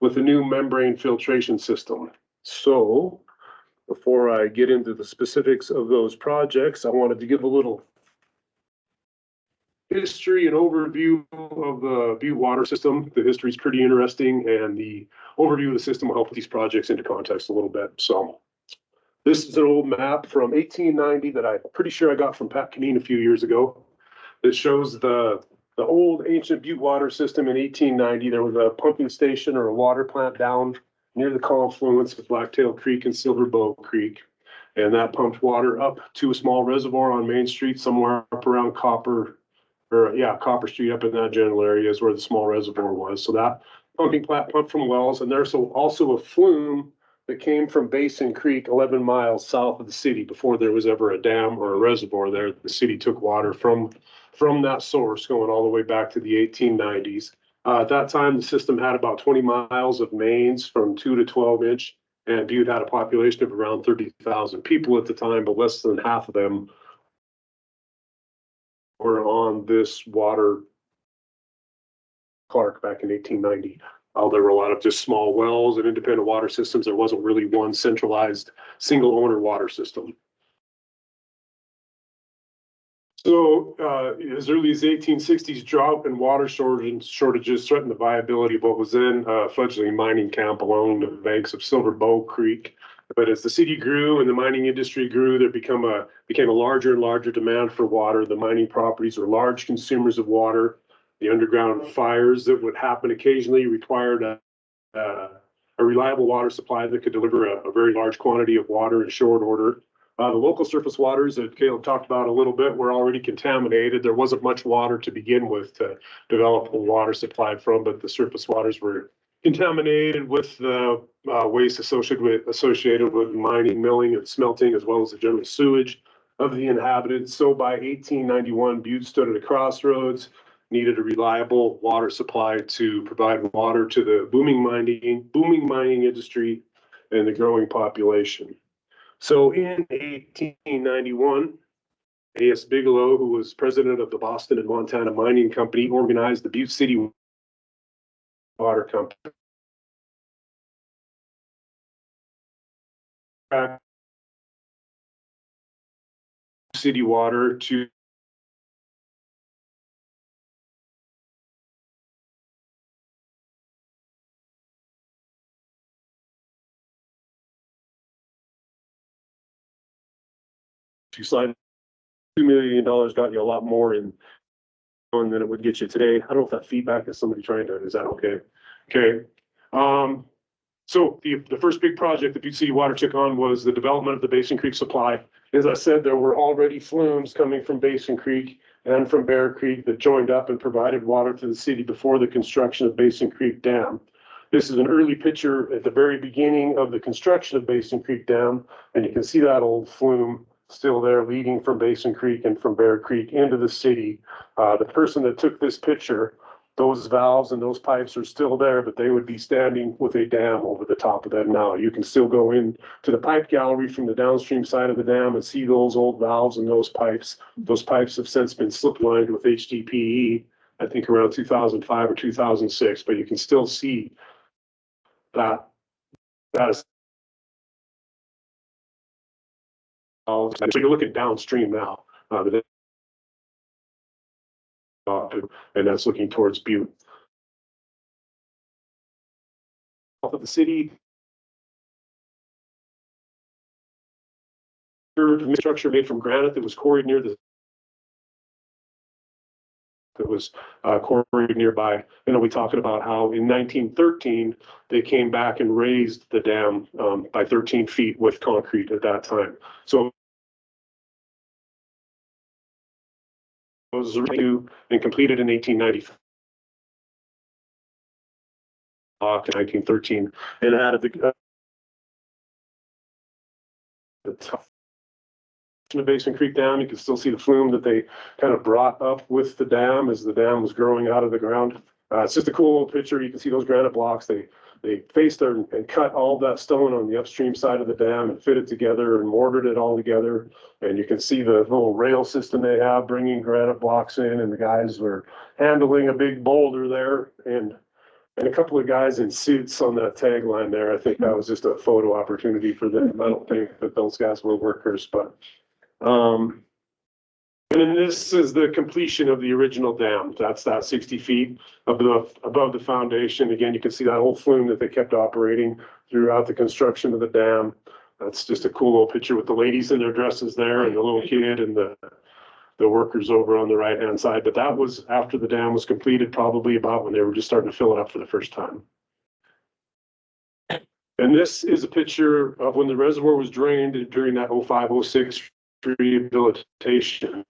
[SPEAKER 7] with a new membrane filtration system. So before I get into the specifics of those projects, I wanted to give a little history and overview of the Butte water system. The history is pretty interesting, and the overview of the system will help put these projects into context a little bit. So this is an old map from 1890 that I'm pretty sure I got from Pat Keenan a few years ago. It shows the old ancient Butte water system in 1890. There was a pumping station or a water plant down near the confluence of Blacktail Creek and Silver Bow Creek. And that pumped water up to a small reservoir on Main Street, somewhere up around Copper Street, up in that general area is where the small reservoir was. So that pumping plant pumped from wells, and there's also a flume that came from Basin Creek, 11 miles south of the city. Before there was ever a dam or a reservoir there, the city took water from that source going all the way back to the 1890s. At that time, the system had about 20 miles of mains from 2 to 12 inch, and Butte had a population of around 30,000 people at the time, but less than half of them were on this water Clark back in 1890. There were a lot of just small wells and independent water systems. There wasn't really one centralized single owner water system. So as early as the 1860s, drought and water shortages threatened the viability of what was then a fledgling mining camp along the banks of Silver Bow Creek. But as the city grew and the mining industry grew, there became a larger and larger demand for water. The mining properties were large consumers of water. The underground fires that would happen occasionally required a reliable water supply that could deliver a very large quantity of water in short order.
[SPEAKER 11] The local surface waters that Caleb talked about a little bit were already contaminated. There wasn't much water to begin with to develop a water supply from, but the surface waters were contaminated with the waste associated with mining, milling, and smelting, as well as the general sewage of the inhabitants. So by 1891, Butte stood at a crossroads, needed a reliable water supply to provide water to the booming mining industry and the growing population. So in 1891, A.S. Bigelow, who was president of the Boston and Montana Mining Company, organized the Butte City Water Company. City water to slide $2 million got you a lot more in than it would get you today. I don't know if that feedback is somebody trying to, is that okay? Okay. So the first big project that Butte City Water took on was the development of the Basin Creek supply. As I said, there were already flumes coming from Basin Creek and from Bear Creek that joined up and provided water to the city before the construction of Basin Creek Dam. This is an early picture at the very beginning of the construction of Basin Creek Dam, and you can see that old flume still there leading from Basin Creek and from Bear Creek into the city. The person that took this picture, those valves and those pipes are still there, but they would be standing with a dam over the top of them now. You can still go in to the pipe gallery from the downstream side of the dam and see those old valves and those pipes. Those pipes have since been slip lined with HDPE, I think around 2005 or 2006, but you can still see that is. So you're looking downstream now, and that's looking towards Butte. Of the city, structure made from granite that was quarried near the. That was quarried nearby. You know, we talking about how in 1913 they came back and raised the dam by 13 feet with concrete at that time. So it was new and completed in 1895. 1913, and added the top of Basin Creek Dam. You can still see the flume that they kind of brought up with the dam as the dam was growing out of the ground. It's just a cool little picture. You can see those granite blocks. They faced and cut all that stone on the upstream side of the dam and fit it together and mortared it all together. And you can see the little rail system they have bringing granite blocks in, and the guys were handling a big boulder there and a couple of guys in suits on that tagline there. I think that was just a photo opportunity for them. I don't think that those guys were workers, but and then this is the completion of the original dam. That's that 60 feet above the foundation. Again, you can see that whole flume that they kept operating throughout the construction of the dam. That's just a cool little picture with the ladies in their dresses there and the little kid and the workers over on the right-hand side. But that was after the dam was completed, probably about when they were just starting to fill it up for the first time. And this is a picture of when the reservoir was drained during that 05-06 rehabilitation.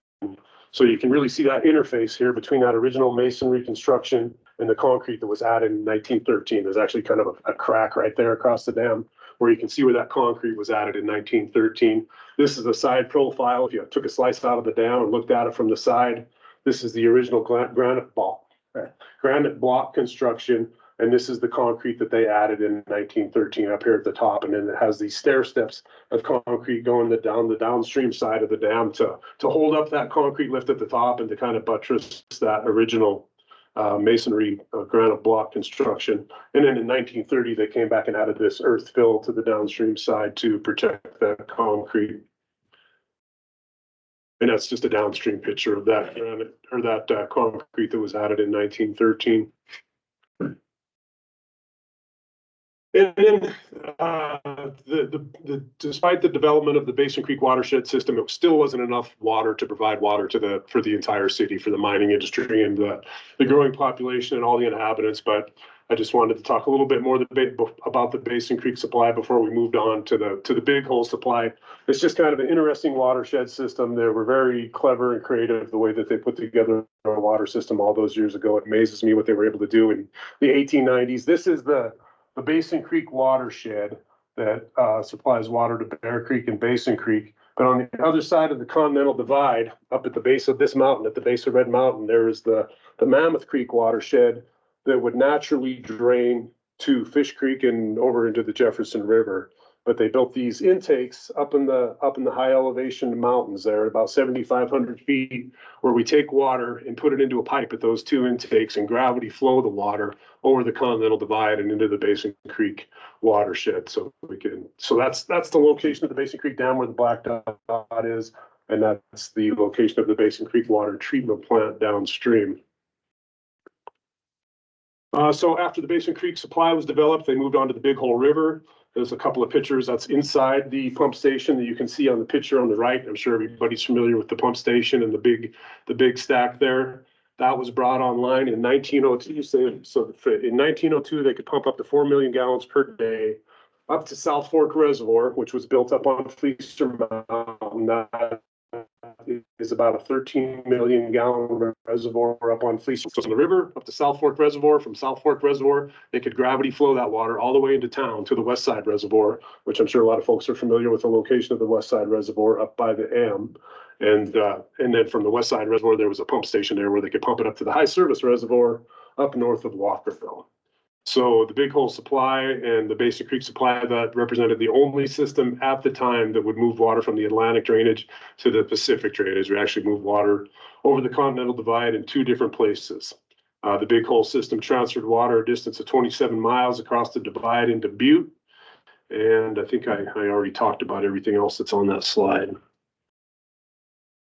[SPEAKER 11] So you can really see that interface here between that original masonry construction and the concrete that was added in 1913. There's actually kind of a crack right there across the dam where you can see where that concrete was added in 1913. This is the side profile. If you took a slice out of the dam and looked at it from the side, this is the original granite block construction. And this is the concrete that they added in 1913 up here at the top. And then it has these stair steps of concrete going down the downstream side of the dam to hold up that concrete lift at the top and to kind of buttress that original masonry granite block construction. And then in 1930, they came back and added this earth fill to the downstream side to protect that concrete. And that's just a downstream picture of that granite or that concrete that was added in 1913. And then despite the development of the Basin Creek watershed system, it still wasn't enough water to provide water for the entire city, for the mining industry and the growing population and all the inhabitants. But I just wanted to talk a little bit more about the Basin Creek supply before we moved on to the Big Hole supply. It's just kind of an interesting watershed system. They were very clever and creative the way that they put together a water system all those years ago. It amazes me what they were able to do in the 1890s. This is the Basin Creek watershed that supplies water to Bear Creek and Basin Creek. But on the other side of the Continental Divide, up at the base of this mountain, at the base of Red Mountain, there is the Mammoth Creek watershed that would naturally drain to Fish Creek and over into the Jefferson River. But they built these intakes up in the high elevation mountains there, about 7,500 feet, where we take water and put it into a pipe at those two intakes and gravity flow the water over the Continental Divide and into the Basin Creek watershed. So that's the location of the Basin Creek Dam where the black dot is, and that's the location of the Basin Creek water treatment plant downstream. So after the Basin Creek supply was developed, they moved on to the Big Hole River. There's a couple of pictures that's inside the pump station that you can see on the picture on the right. I'm sure everybody's familiar with the pump station and the big stack there. That was brought online in 1902. So in 1902, they could pump up to 4 million gallons per day up to South Fork Reservoir, which was built up on Fleecer Mountain. That is about a 13 million gallon reservoir up on Fleecer. So from the river up to South Fork Reservoir, from South Fork Reservoir, they could gravity flow that water all the way into town to the West Side Reservoir, which I'm sure a lot of folks are familiar with the location of the West Side Reservoir up by the M. And then from the West Side Reservoir, there was a pump station there where they could pump it up to the High Service Reservoir up north of Walkerville. So the Big Hole supply and the Basin Creek supply, that represented the only system at the time that would move water from the Atlantic drainage to the Pacific drainage. We actually moved water over the Continental Divide in two different places. The Big Hole system transferred water a distance of 27 miles across the divide into Butte. And I think I already talked about everything else that's on that slide.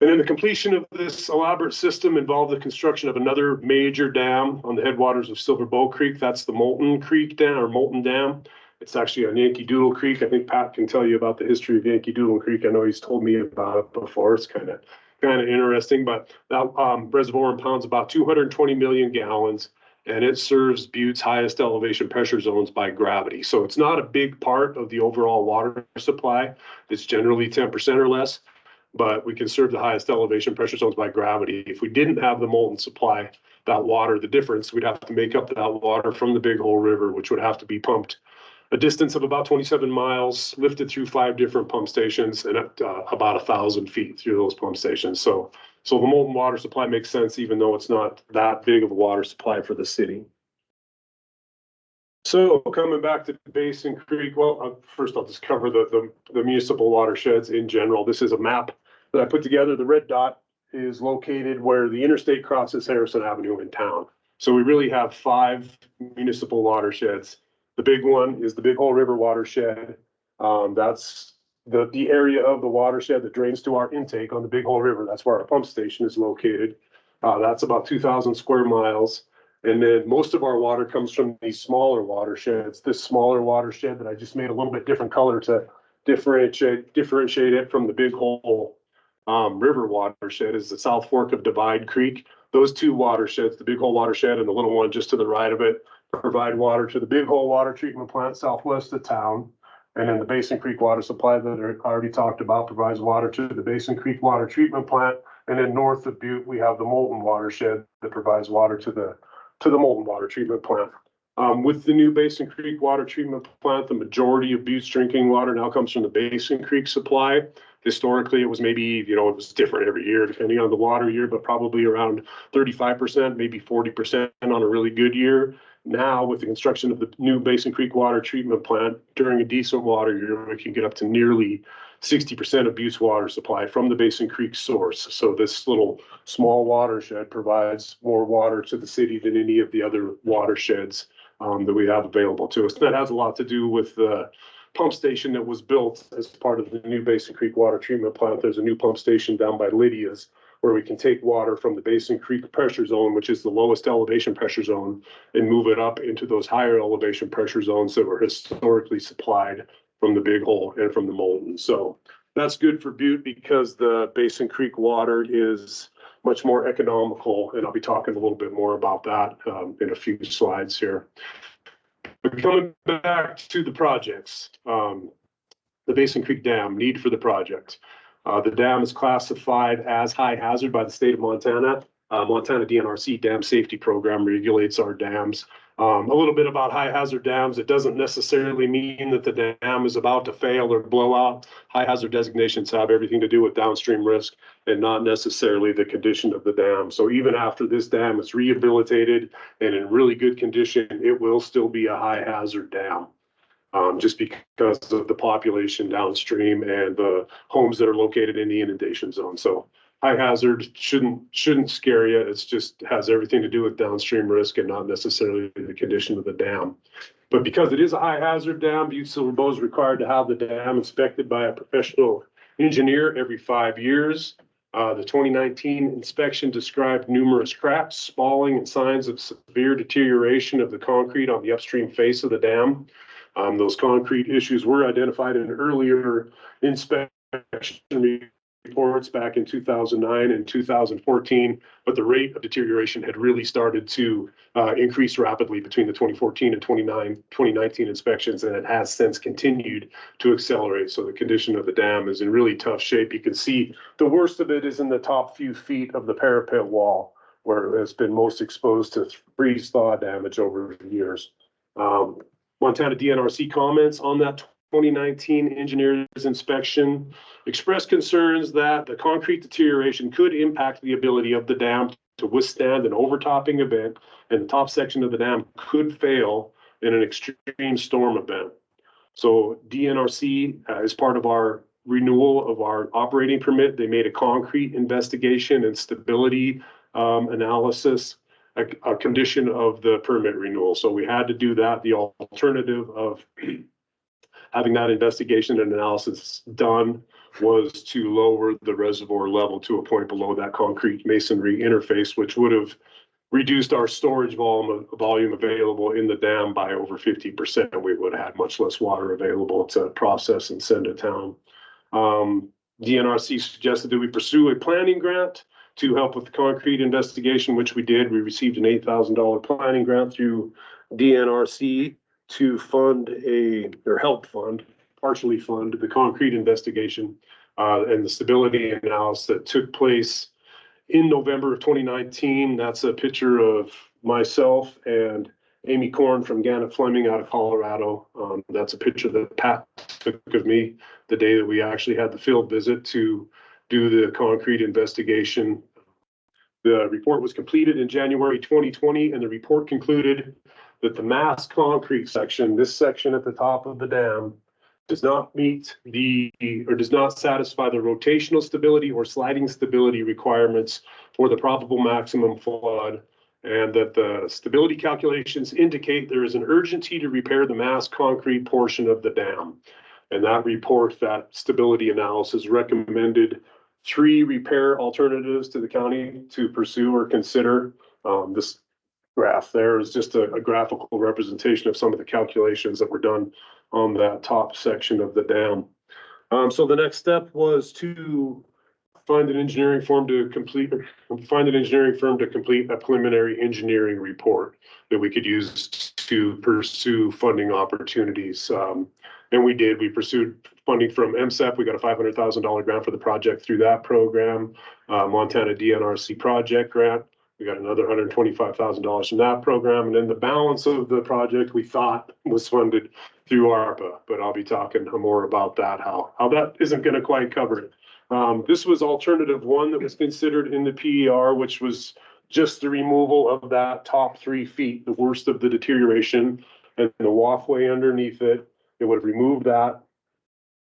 [SPEAKER 11] And then the completion of this elaborate system involved the construction of another major dam on the headwaters of Silver Bow Creek. That's the Molten Creek Dam, or Molten Dam. It's actually on Yankee Doodle Creek. I think Pat can tell you about the history of Yankee Doodle Creek. I know he's told me about it before. It's kind of interesting, but that reservoir impounds about 220 million gallons, and it serves Butte's highest elevation pressure zones by gravity. So it's not a big part of the overall water supply. It's generally 10% or less. But we can serve the highest elevation pressure zones by gravity. If we didn't have the molten supply, that water, the difference, we'd have to make up that water from the Big Hole River, which would have to be pumped a distance of about 27 miles, lifted through 5 different pump stations, and at about 1,000 feet through those pump stations. So the molten water supply makes sense, even though it's not that big of a water supply for the city. So coming back to Basin Creek, well, first I'll just cover the municipal watersheds in general. This is a map that I put together. The red dot is located where the interstate crosses Harrison Avenue in town. So we really have 5 municipal watersheds. The big one is the Big Hole River watershed. That's the area of the watershed that drains to our intake on the Big Hole River. That's where our pump station is located. That's about 2,000 square miles. And then most of our water comes from these smaller watersheds. This smaller watershed that I just made a little bit different color to differentiate it from the Big Hole River watershed is the South Fork of Divide Creek. Those two watersheds, the Big Hole watershed and the little one just to the right of it, provide water to the Big Hole water treatment plant southwest of town. And then the Basin Creek water supply that I already talked about provides water to the Basin Creek water treatment plant. And then north of Butte, we have the Molten watershed that provides water to the Molten water treatment plant. With the new Basin Creek water treatment plant, the majority of Butte's drinking water now comes from the Basin Creek supply. Historically, it was maybe, it was different every year depending on the water year, but probably around 35%, maybe 40% on a really good year. Now, with the construction of the new Basin Creek water treatment plant, during a decent water year, we can get up to nearly 60% of Butte's water supply from the Basin Creek source. So this little small watershed provides more water to the city than any of the other watersheds that we have available to us. That has a lot to do with the pump station that was built as part of the new Basin Creek water treatment plant. There's a new pump station down by Lydia's where we can take water from the Basin Creek pressure zone, which is the lowest elevation pressure zone, and move it up into those higher elevation pressure zones that were historically supplied from the Big Hole and from the Molten. So that's good for Butte because the Basin Creek water is much more economical, and I'll be talking a little bit more about that in a few slides here. But coming back to the projects, the Basin Creek Dam, need for the project. The dam is classified as high hazard by the state of Montana. Montana DNRC Dam Safety Program regulates our dams. A little bit about high hazard dams. It doesn't necessarily mean that the dam is about to fail or blow out. High hazard designations have everything to do with downstream risk and not necessarily the condition of the dam. So even after this dam is rehabilitated and in really good condition, it will still be a high hazard dam. Just because of the population downstream and the homes that are located in the inundation zone. So high hazard shouldn't scare you. It's just has everything to do with downstream risk and not necessarily the condition of the dam. But because it is a high hazard dam, Butte Silver Bow is required to have the dam inspected by a professional engineer every 5 years. The 2019 inspection described numerous cracks, spalling, and signs of severe deterioration of the concrete on the upstream face of the dam. Those concrete issues were identified in earlier inspection reports back in 2009 and 2014, but the rate of deterioration had really started to increase rapidly between the 2014 and 2019 inspections, and it has since continued to accelerate. So the condition of the dam is in really tough shape. You can see the worst of it is in the top few feet of the parapet wall, where it's been most exposed to freeze thaw damage over the years. Montana DNRC comments on that 2019 engineer's inspection expressed concerns that the concrete deterioration could impact the ability of the dam to withstand an overtopping event, and the top section of the dam could fail in an extreme storm event. So DNRC, as part of our renewal of our operating permit, they made a concrete investigation and stability analysis a condition of the permit renewal. So we had to do that. The alternative of having that investigation and analysis done was to lower the reservoir level to a point below that concrete masonry interface, which would have reduced our storage volume available in the dam by over 50%. We would have had much less water available to process and send to town. DNRC suggested that we pursue a planning grant to help with the concrete investigation, which we did. We received an $8,000 planning grant through DNRC to partially fund the concrete investigation and the stability analysis that took place in November of 2019. That's a picture of myself and Amy Korn from Gannett Fleming out of Colorado. That's a picture that Pat took of me the day that we actually had the field visit to do the concrete investigation. The report was completed in January 2020, and the report concluded that the mass concrete section, this section at the top of the dam, does not does not satisfy the rotational stability or sliding stability requirements for the probable maximum flood, and that the stability calculations indicate there is an urgency to repair the mass concrete portion of the dam. And that report, that stability analysis, recommended 3 repair alternatives to the county to pursue or consider. This graph there is just a graphical representation of some of the calculations that were done on that top section of the dam. So the next step was to find an engineering firm to complete a preliminary engineering report that we could use to pursue funding opportunities. And we did. We pursued funding from MSEP. We got a $500,000 grant for the project through that program. Montana DNRC project grant. We got another $125,000 from that program. And then the balance of the project we thought was funded through ARPA, but I'll be talking more about that, how that isn't going to quite cover it. This was alternative 1 that was considered in the PER, which was just the removal of that top 3 feet, the worst of the deterioration, and the walkway underneath it. It would have removed that,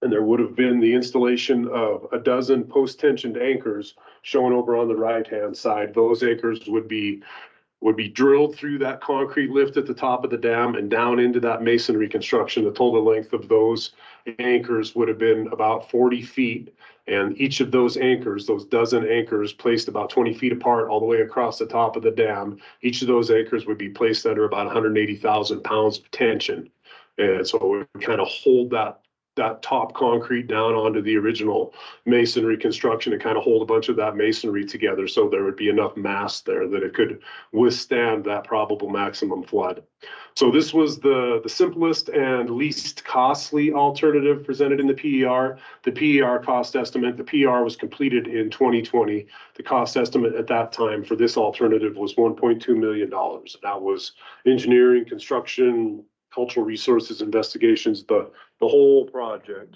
[SPEAKER 11] and there would have been the installation of a dozen post-tensioned anchors shown over on the right-hand side. Those anchors would be drilled through that concrete lift at the top of the dam and down into that masonry construction. The total length of those anchors would have been about 40 feet. And each of those anchors, those dozen anchors placed about 20 feet apart all the way across the top of the dam, each of those anchors would be placed under about 180,000 pounds of tension. And so it would kind of hold that that top concrete down onto the original masonry construction and kind of hold a bunch of that masonry together. So there would be enough mass there that it could withstand that probable maximum flood. So this was the simplest and least costly alternative presented in the PER. The PER cost estimate, the PER was completed in 2020. The cost estimate at that time for this alternative was $1.2 million. That was engineering, construction, cultural resources, investigations, the whole project.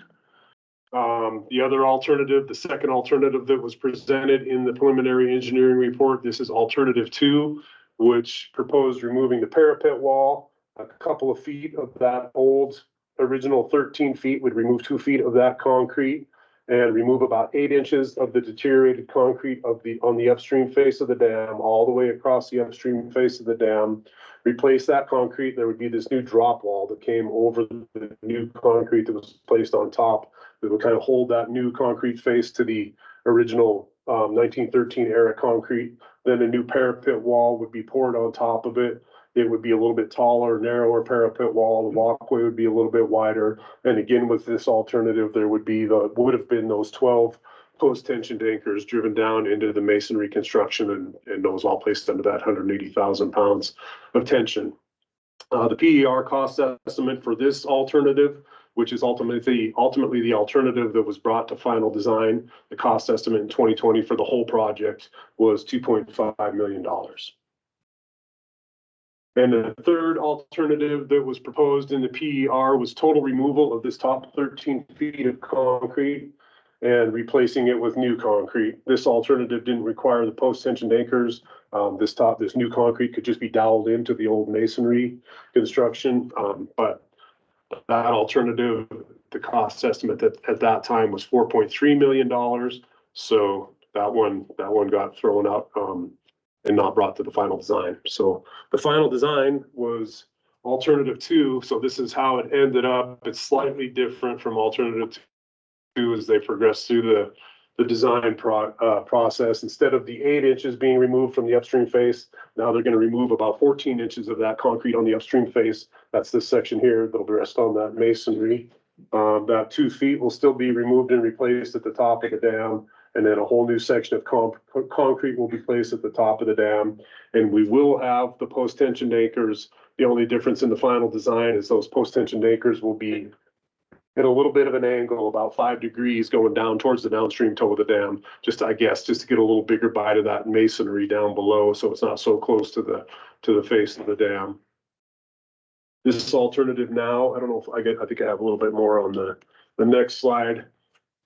[SPEAKER 11] The other alternative, the second alternative that was presented in the preliminary engineering report, this is alternative 2, which proposed removing the parapet wall. A couple of feet of that old original 13 feet would remove 2 feet of that concrete and remove about 8 inches of the deteriorated concrete on the upstream face of the dam, all the way across the upstream face of the dam. Replace that concrete, there would be this new drop wall that came over the new concrete that was placed on top. That would kind of hold that new concrete face to the original 1913 era concrete. Then a new parapet wall would be poured on top of it. It would be a little bit taller, narrower parapet wall. The walkway would be a little bit wider. And again, with this alternative, there would have been those 12 post-tensioned anchors driven down into the masonry construction, and those all placed under that 180,000 pounds of tension. The PER cost estimate for this alternative, which is ultimately the alternative that was brought to final design, the cost estimate in 2020 for the whole project was $2.5 million. And the third alternative that was proposed in the PER was total removal of this top 13 feet of concrete and replacing it with new concrete. This alternative didn't require the post-tensioned anchors. This new concrete could just be doweled into the old masonry construction. But that alternative, the cost estimate at that time was $4.3 million. So that one got thrown out and not brought to the final design. So the final design was alternative 2. So this is how it ended up. It's slightly different from alternative 2 as they progress through the design process. Instead of the 8 inches being removed from the upstream face, now they're going to remove about 14 inches of that concrete on the upstream face. That's this section here that'll rest on that masonry. That 2 feet will still be removed and replaced at the top of the dam. And then a whole new section of concrete will be placed at the top of the dam. And we will have the post-tensioned anchors. The only difference in the final design is those post-tensioned anchors will be at a little bit of an angle, about 5 degrees going down towards the downstream toe of the dam, just to get a little bigger bite of that masonry down below, so it's not so close to the face of the dam. This alternative now, I don't know if I think I have a little bit more on the next slide.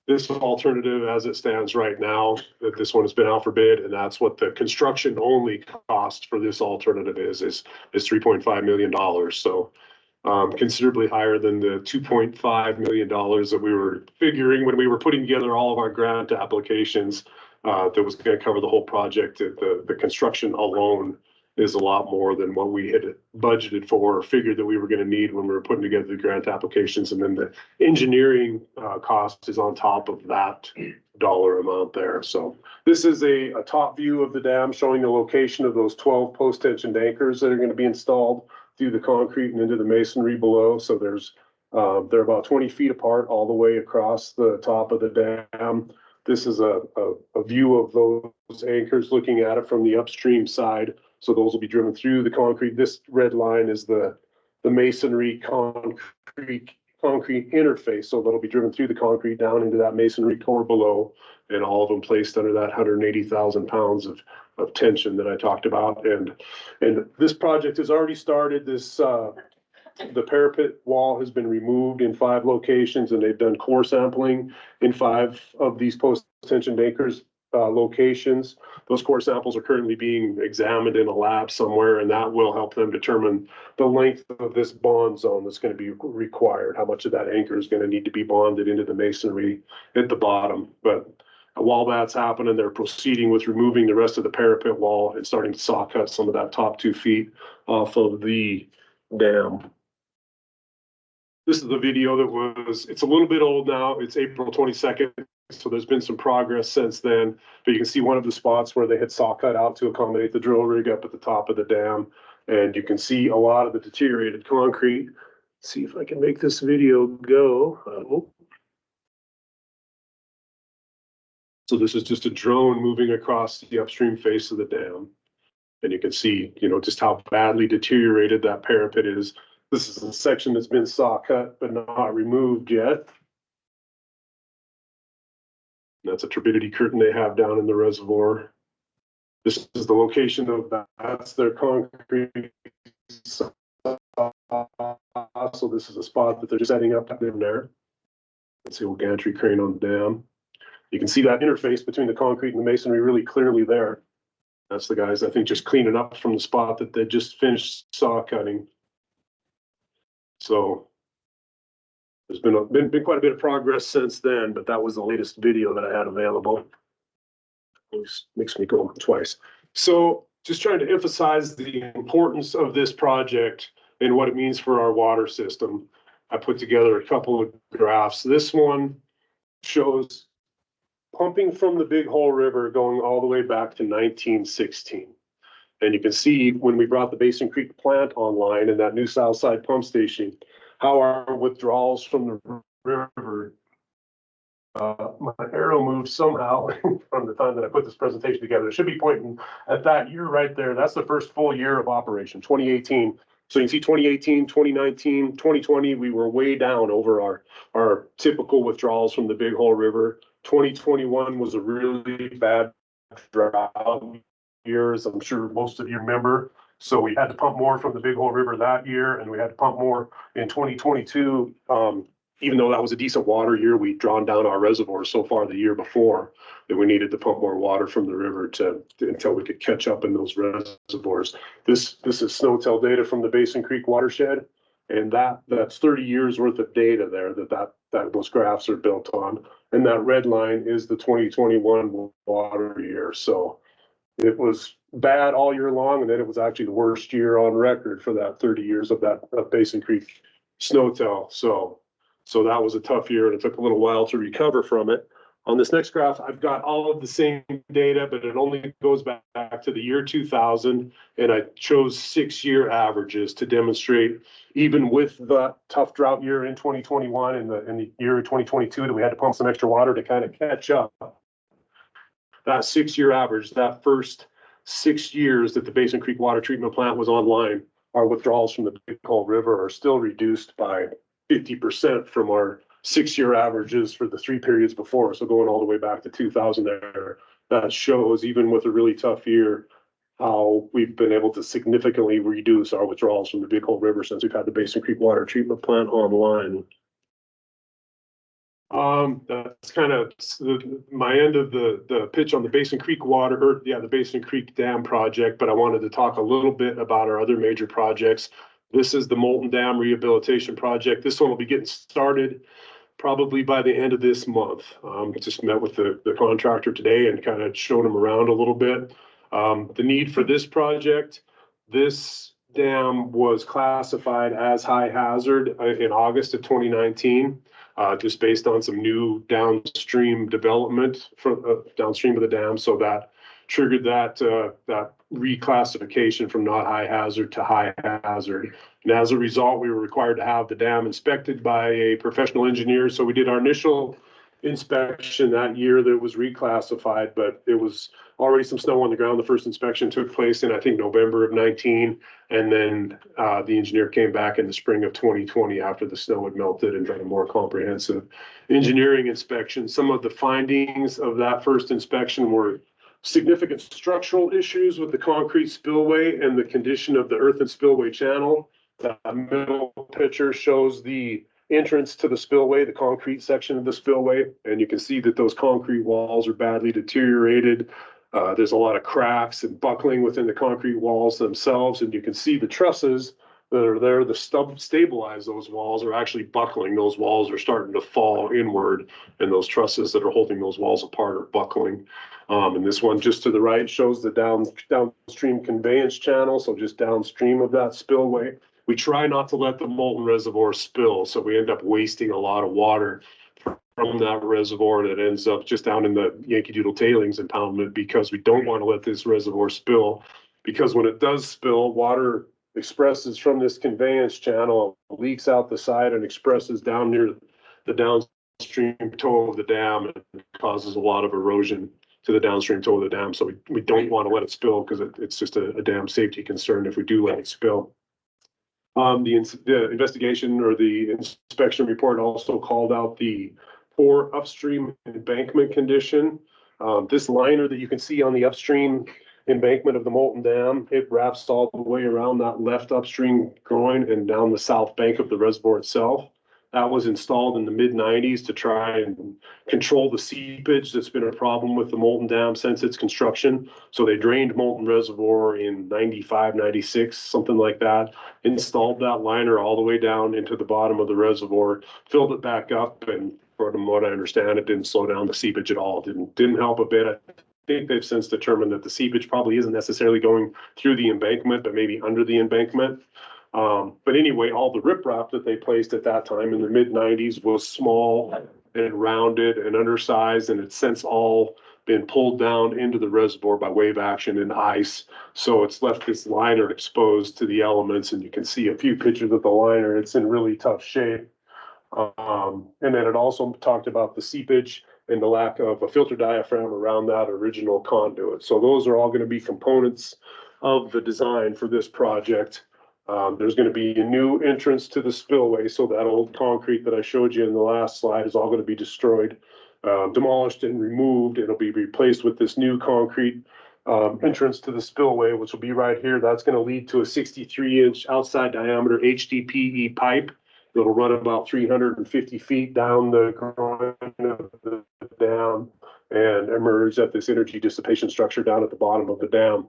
[SPEAKER 11] This alternative, as it stands right now, that this one has been out for bid, and that's what the construction only cost for this alternative is $3.5 million. So considerably higher than the $2.5 million that we were figuring when we were putting together all of our grant applications. That was going to cover the whole project. The construction alone is a lot more than what we had budgeted for or figured that we were going to need when we were putting together the grant applications. And then the engineering cost is on top of that dollar amount there. So this is a top view of the dam showing the location of those 12 post-tensioned anchors that are going to be installed through the concrete and into the masonry below. So they're about 20 feet apart all the way across the top of the dam. This is a view of those anchors looking at it from the upstream side. So those will be driven through the concrete. This red line is the masonry concrete interface. So that'll be driven through the concrete down into that masonry core below, and all of them placed under that 180,000 pounds of tension that I talked about. And this project has already started. The parapet wall has been removed in 5 locations, and they've done core sampling in 5 of these post-tensioned anchors locations. Those core samples are currently being examined in a lab somewhere, and that will help them determine the length of this bond zone that's going to be required, how much of that anchor is going to need to be bonded into the masonry at the bottom. But while that's happening, they're proceeding with removing the rest of the parapet wall and starting to saw cut some of that top 2 feet off of the dam. This is the video it's a little bit old now. It's April 22nd. So there's been some progress since then, but you can see one of the spots where they had saw cut out to accommodate the drill rig up at the top of the dam. And you can see a lot of the deteriorated concrete See if I can make this video go. So this is just a drone moving across the upstream face of the dam. And you can see, just how badly deteriorated that parapet is. This is a section that's been saw cut, but not removed yet. That's a turbidity curtain they have down in the reservoir. This is the location of that. That's their concrete. So this is a spot that they're setting up in there. That's the old gantry crane on the dam. You can see that interface between the concrete and the masonry really clearly there. That's the guys, I think, just cleaning up from the spot that they just finished saw cutting. So there's been quite a bit of progress since then, but that was the latest video that I had available. It makes me go twice. So just trying to emphasize the importance of this project and what it means for our water system. I put together a couple of graphs. This one shows pumping from the Big Hole River going all the way back to 1916. And you can see when we brought the Basin Creek plant online and that new south side pump station, how our withdrawals from the river, my arrow moved somehow from the time that I put this presentation together. It should be pointing at that year right there. That's the first full year of operation, 2018. So you can see 2018, 2019, 2020, we were way down over our typical withdrawals from the Big Hole River. 2021 was a really bad drought year, as I'm sure most of you remember. So we had to pump more from the Big Hole River that year, and we had to pump more in 2022. Even though that was a decent water year, we'd drawn down our reservoirs so far the year before that we needed to pump more water from the river until we could catch up in those reservoirs. This is Snowtail data from the Basin Creek watershed, and that's 30 years worth of data there that those graphs are built on. And that red line is the 2021 water year. So it was bad all year long, and then it was actually the worst year on record for that 30 years of Basin Creek Snowtail. So that was a tough year, and it took a little while to recover from it. On this next graph, I've got all of the same data, but it only goes back to the year 2000, and I chose 6-year averages to demonstrate, even with the tough drought year in 2021 and the year of 2022 that we had to pump some extra water to kind of catch up. That 6-year average, that first 6 years that the Basin Creek water treatment plant was online, our withdrawals from the Big Hole River are still reduced by 50% from our 6-year averages for the 3 periods before. So going all the way back to 2000 there, that shows even with a really tough year, how we've been able to significantly reduce our withdrawals from the Big Hole River since we've had the Basin Creek water treatment plant online. That's kind of my end of the pitch on the Basin Creek the Basin Creek Dam project, but I wanted to talk a little bit about our other major projects. This is the Molten Dam Rehabilitation Project. This one will be getting started probably by the end of this month. Just met with the contractor today and kind of showed him around a little bit. The need for this project, this dam was classified as high hazard in August of 2019, just based on some new downstream development from downstream of the dam. So that triggered that reclassification from not high hazard to high hazard. And as a result, we were required to have the dam inspected by a professional engineer. So we did our initial inspection that year that was reclassified, but it was already some snow on the ground. The first inspection took place in, I think, November of 19. And then the engineer came back in the spring of 2020 after the snow had melted and done a more comprehensive engineering inspection. Some of the findings of that first inspection were significant structural issues with the concrete spillway and the condition of the earthen spillway channel. The middle picture shows the entrance to the spillway, the concrete section of the spillway, and you can see that those concrete walls are badly deteriorated. There's a lot of cracks and buckling within the concrete walls themselves, and you can see the trusses that are there to stabilize those walls are actually buckling. Those walls are starting to fall inward, and those trusses that are holding those walls apart are buckling. And this one just to the right shows the downstream conveyance channel, so just downstream of that spillway. We try not to let the molten reservoir spill, so we end up wasting a lot of water from that reservoir that ends up just down in the Yankee Doodle tailings impoundment, because we don't want to let this reservoir spill, because when it does spill, water expresses from this conveyance channel, leaks out the side and expresses down near the downstream toe of the dam and causes a lot of erosion to the downstream toe of the dam. So we don't want to let it spill because it's just a dam safety concern if we do let it spill. The investigation or the inspection report also called out the poor upstream embankment condition. This liner that you can see on the upstream embankment of the molten dam, it wraps all the way around that left upstream groin and down the south bank of the reservoir itself. That was installed in the mid-90s to try and control the seepage that's been a problem with the molten dam since its construction. So they drained molten reservoir in 95, 96, something like that, installed that liner all the way down into the bottom of the reservoir, filled it back up, and from what I understand, it didn't slow down the seepage at all. Didn't help a bit. I think they've since determined that the seepage probably isn't necessarily going through the embankment, but maybe under the embankment. But anyway, all the riprap that they placed at that time in the mid-90s was small and rounded and undersized, and it's since all been pulled down into the reservoir by wave action and ice. So it's left this liner exposed to the elements, and you can see a few pictures of the liner. It's in really tough shape. And then it also talked about the seepage and the lack of a filter diaphragm around that original conduit. So those are all going to be components of the design for this project. There's going to be a new entrance to the spillway. So that old concrete that I showed you in the last slide is all going to be destroyed, demolished and removed. It'll be replaced with this new concrete entrance to the spillway, which will be right here. That's going to lead to a 63-inch outside diameter HDPE pipe. It'll run about 350 feet down the groin of the dam and emerge at this energy dissipation structure down at the bottom of the dam.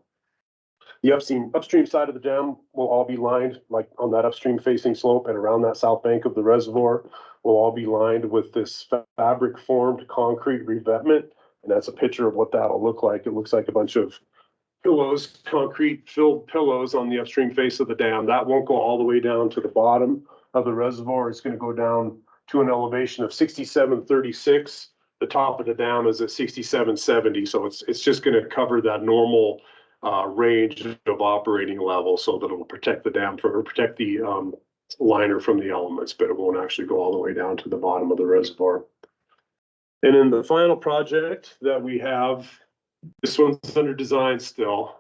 [SPEAKER 11] The upstream side of the dam will all be lined, like on that upstream facing slope and around that south bank of the reservoir, will all be lined with this fabric formed concrete revetment. And that's a picture of what that'll look like. It looks like a bunch of pillows, concrete filled pillows on the upstream face of the dam. That won't go all the way down to the bottom of the reservoir. It's going to go down to an elevation of 6736. The top of the dam is at 6770. So it's just going to cover that normal range of operating level so that it'll protect the dam or protect the liner from the elements, but it won't actually go all the way down to the bottom of the reservoir. And then the final project that we have, this one's under design still.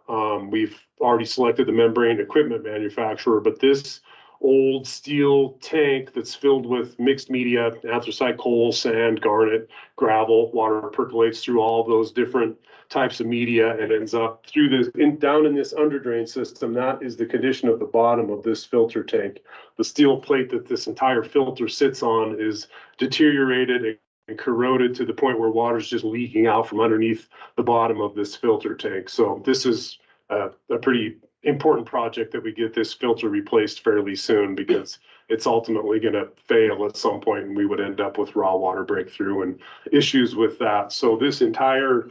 [SPEAKER 11] We've already selected the membrane equipment manufacturer, but this old steel tank that's filled with mixed media, anthracite, coal, sand, garnet, gravel, water percolates through all of those different types of media and ends up through this down in this underdrain system. That is the condition of the bottom of this filter tank. The steel plate that this entire filter sits on is deteriorated and corroded to the point where water is just leaking out from underneath the bottom of this filter tank. So this is a pretty important project that we get this filter replaced fairly soon, because it's ultimately going to fail at some point and we would end up with raw water breakthrough and issues with that. So this entire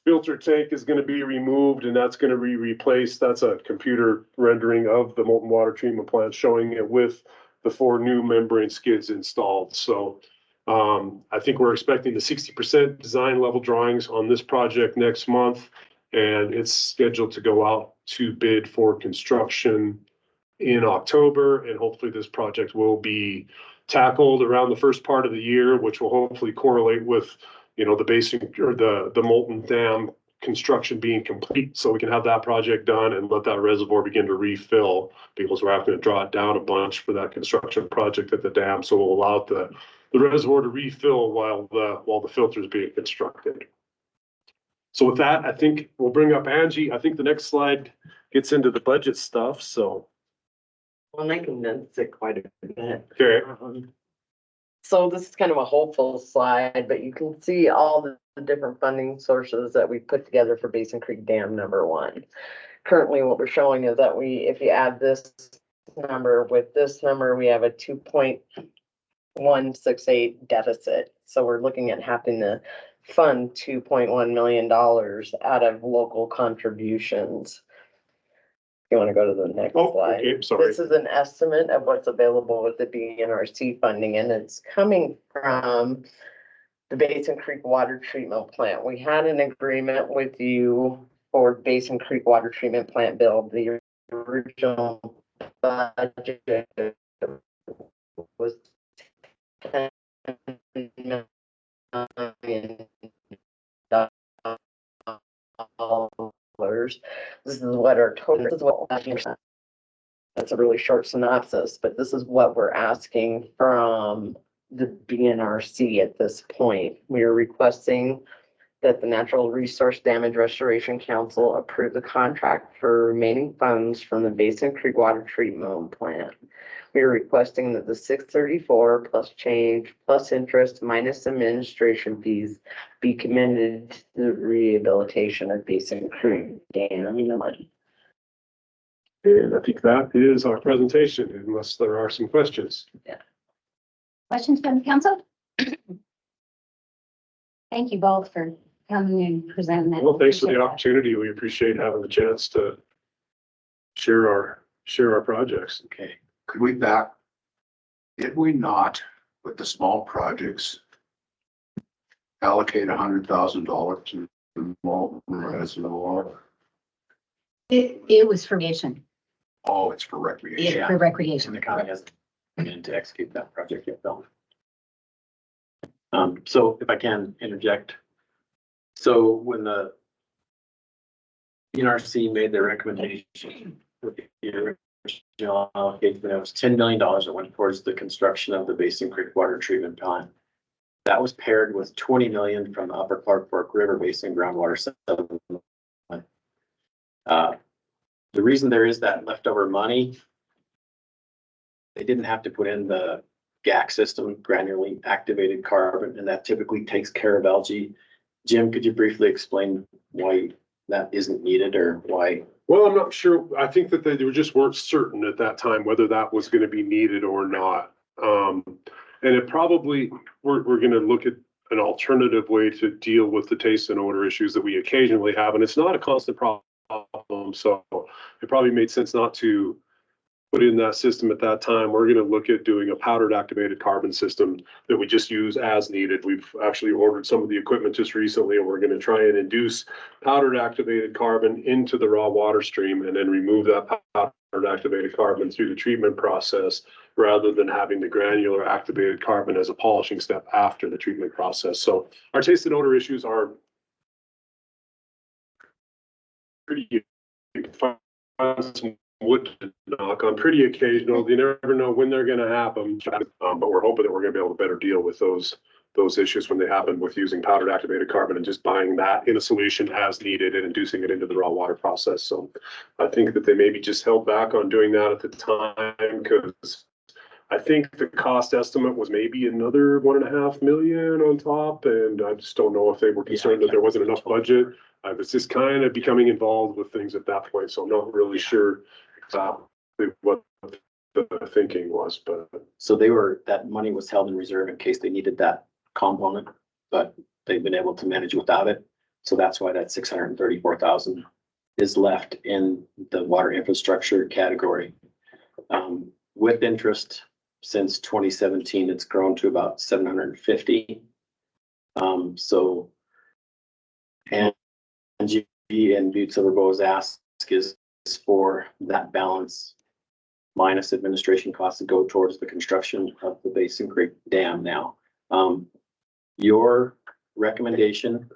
[SPEAKER 11] filter tank is going to be removed and that's going to be replaced. That's a computer rendering of the molten water treatment plant showing it with the 4 new membrane skids installed. So I think we're expecting the 60% design level drawings on this project next month, and it's scheduled to go out to bid for construction in October. And hopefully this project will be tackled around the first part of the year, which will hopefully correlate with, the basic or the molten dam construction being complete, so we can have that project done and let that reservoir begin to refill, because we're having to draw it down a bunch for that construction project at the dam. So we'll allow the reservoir to refill while the filter is being constructed. So with that, I think we'll bring up Angie. I think the next slide gets into the budget stuff. So.
[SPEAKER 12] Well, I condensed it quite a bit.
[SPEAKER 11] Okay.
[SPEAKER 12] So this is kind of a hopeful slide, but you can see all the different funding sources that we put together for Basin Creek Dam number 1. Currently, what we're showing is that if you add this number with this number, we have a 2.168 deficit. So we're looking at having to fund $2.1 million out of local contributions. You want to go to the next slide?
[SPEAKER 11] Okay, sorry.
[SPEAKER 12] This is an estimate of what's available with the BNRC funding, and it's coming from the Basin Creek Water Treatment Plant. We had an agreement with you for Basin Creek Water Treatment Plant build. The original budget was $10 million. This is what our total, this is what, that's a really short synopsis, but this is what we're asking from the BNRC at this point. We are requesting that the Natural Resource Damage Restoration Council approve the contract for remaining funds from the Basin Creek Water Treatment Plant. We are requesting that the 634 plus change plus interest minus administration fees be committed to the rehabilitation of Basin Creek Dam.
[SPEAKER 11] And I think that is our presentation, unless there are some questions.
[SPEAKER 1] Questions from the council? Thank you both for coming and presenting that.
[SPEAKER 11] Well, thanks for the
[SPEAKER 1] Appreciate that.
[SPEAKER 11] opportunity. We appreciate having the chance to share our projects.
[SPEAKER 2] Okay.
[SPEAKER 9] Could we did we not, with the small projects, allocate $100,000 to the Molten Reservoir?
[SPEAKER 1] It was for recreation.
[SPEAKER 9] Oh, it's for recreation.
[SPEAKER 1] It's for recreation.
[SPEAKER 2] And the county hasn't come in to execute that project yet, though. So if I can interject. So when the BNRC made their recommendation with the original allocation, it was $10 million that went towards the construction of the Basin Creek Water Treatment Plant. That was paired with $20 million from the Upper Clark Fork River Basin groundwater settlement. The reason there is that leftover money, they didn't have to put in the GAC system, granularly activated carbon, and that typically takes care of algae. Jim, could you briefly explain why that isn't needed or why?
[SPEAKER 11] Well, I'm not sure. I think that they just weren't certain at that time whether that was going to be needed or not. And it probably, we're going to look at an alternative way to deal with the taste and odor issues that we occasionally have. And it's not a constant problem. So it probably made sense not to put in that system at that time. We're going to look at doing a powdered activated carbon system that we just use as needed. We've actually ordered some of the equipment just recently, and we're going to try and induce powdered activated carbon into the raw water stream and then remove that powdered activated carbon through the treatment process, rather than having the granular activated carbon as a polishing step after the treatment process. So our taste and odor issues are pretty wood to knock on, pretty occasional. You never know when they're going to happen, but we're hoping that we're going to be able to better deal with those issues when they happen with using powdered activated carbon and just buying that in a solution as needed and inducing it into the raw water process. So I think that they maybe just held back on doing that at the time because I think the cost estimate was maybe another $1.5 million on top, and I just don't know if they were concerned that there wasn't enough budget. I was just kind of becoming involved with things at that point, so I'm not really sure exactly what the thinking was, but.
[SPEAKER 2] So that money was held in reserve in case they needed that component, but they've been able to manage without it. So that's why that $634,000 is left in the water infrastructure category. With interest since 2017, it's grown to about 750. So, and GP and Butte Silverbo's ask is for that balance minus administration costs to go towards the construction of the Basin Creek Dam now. Your recommendation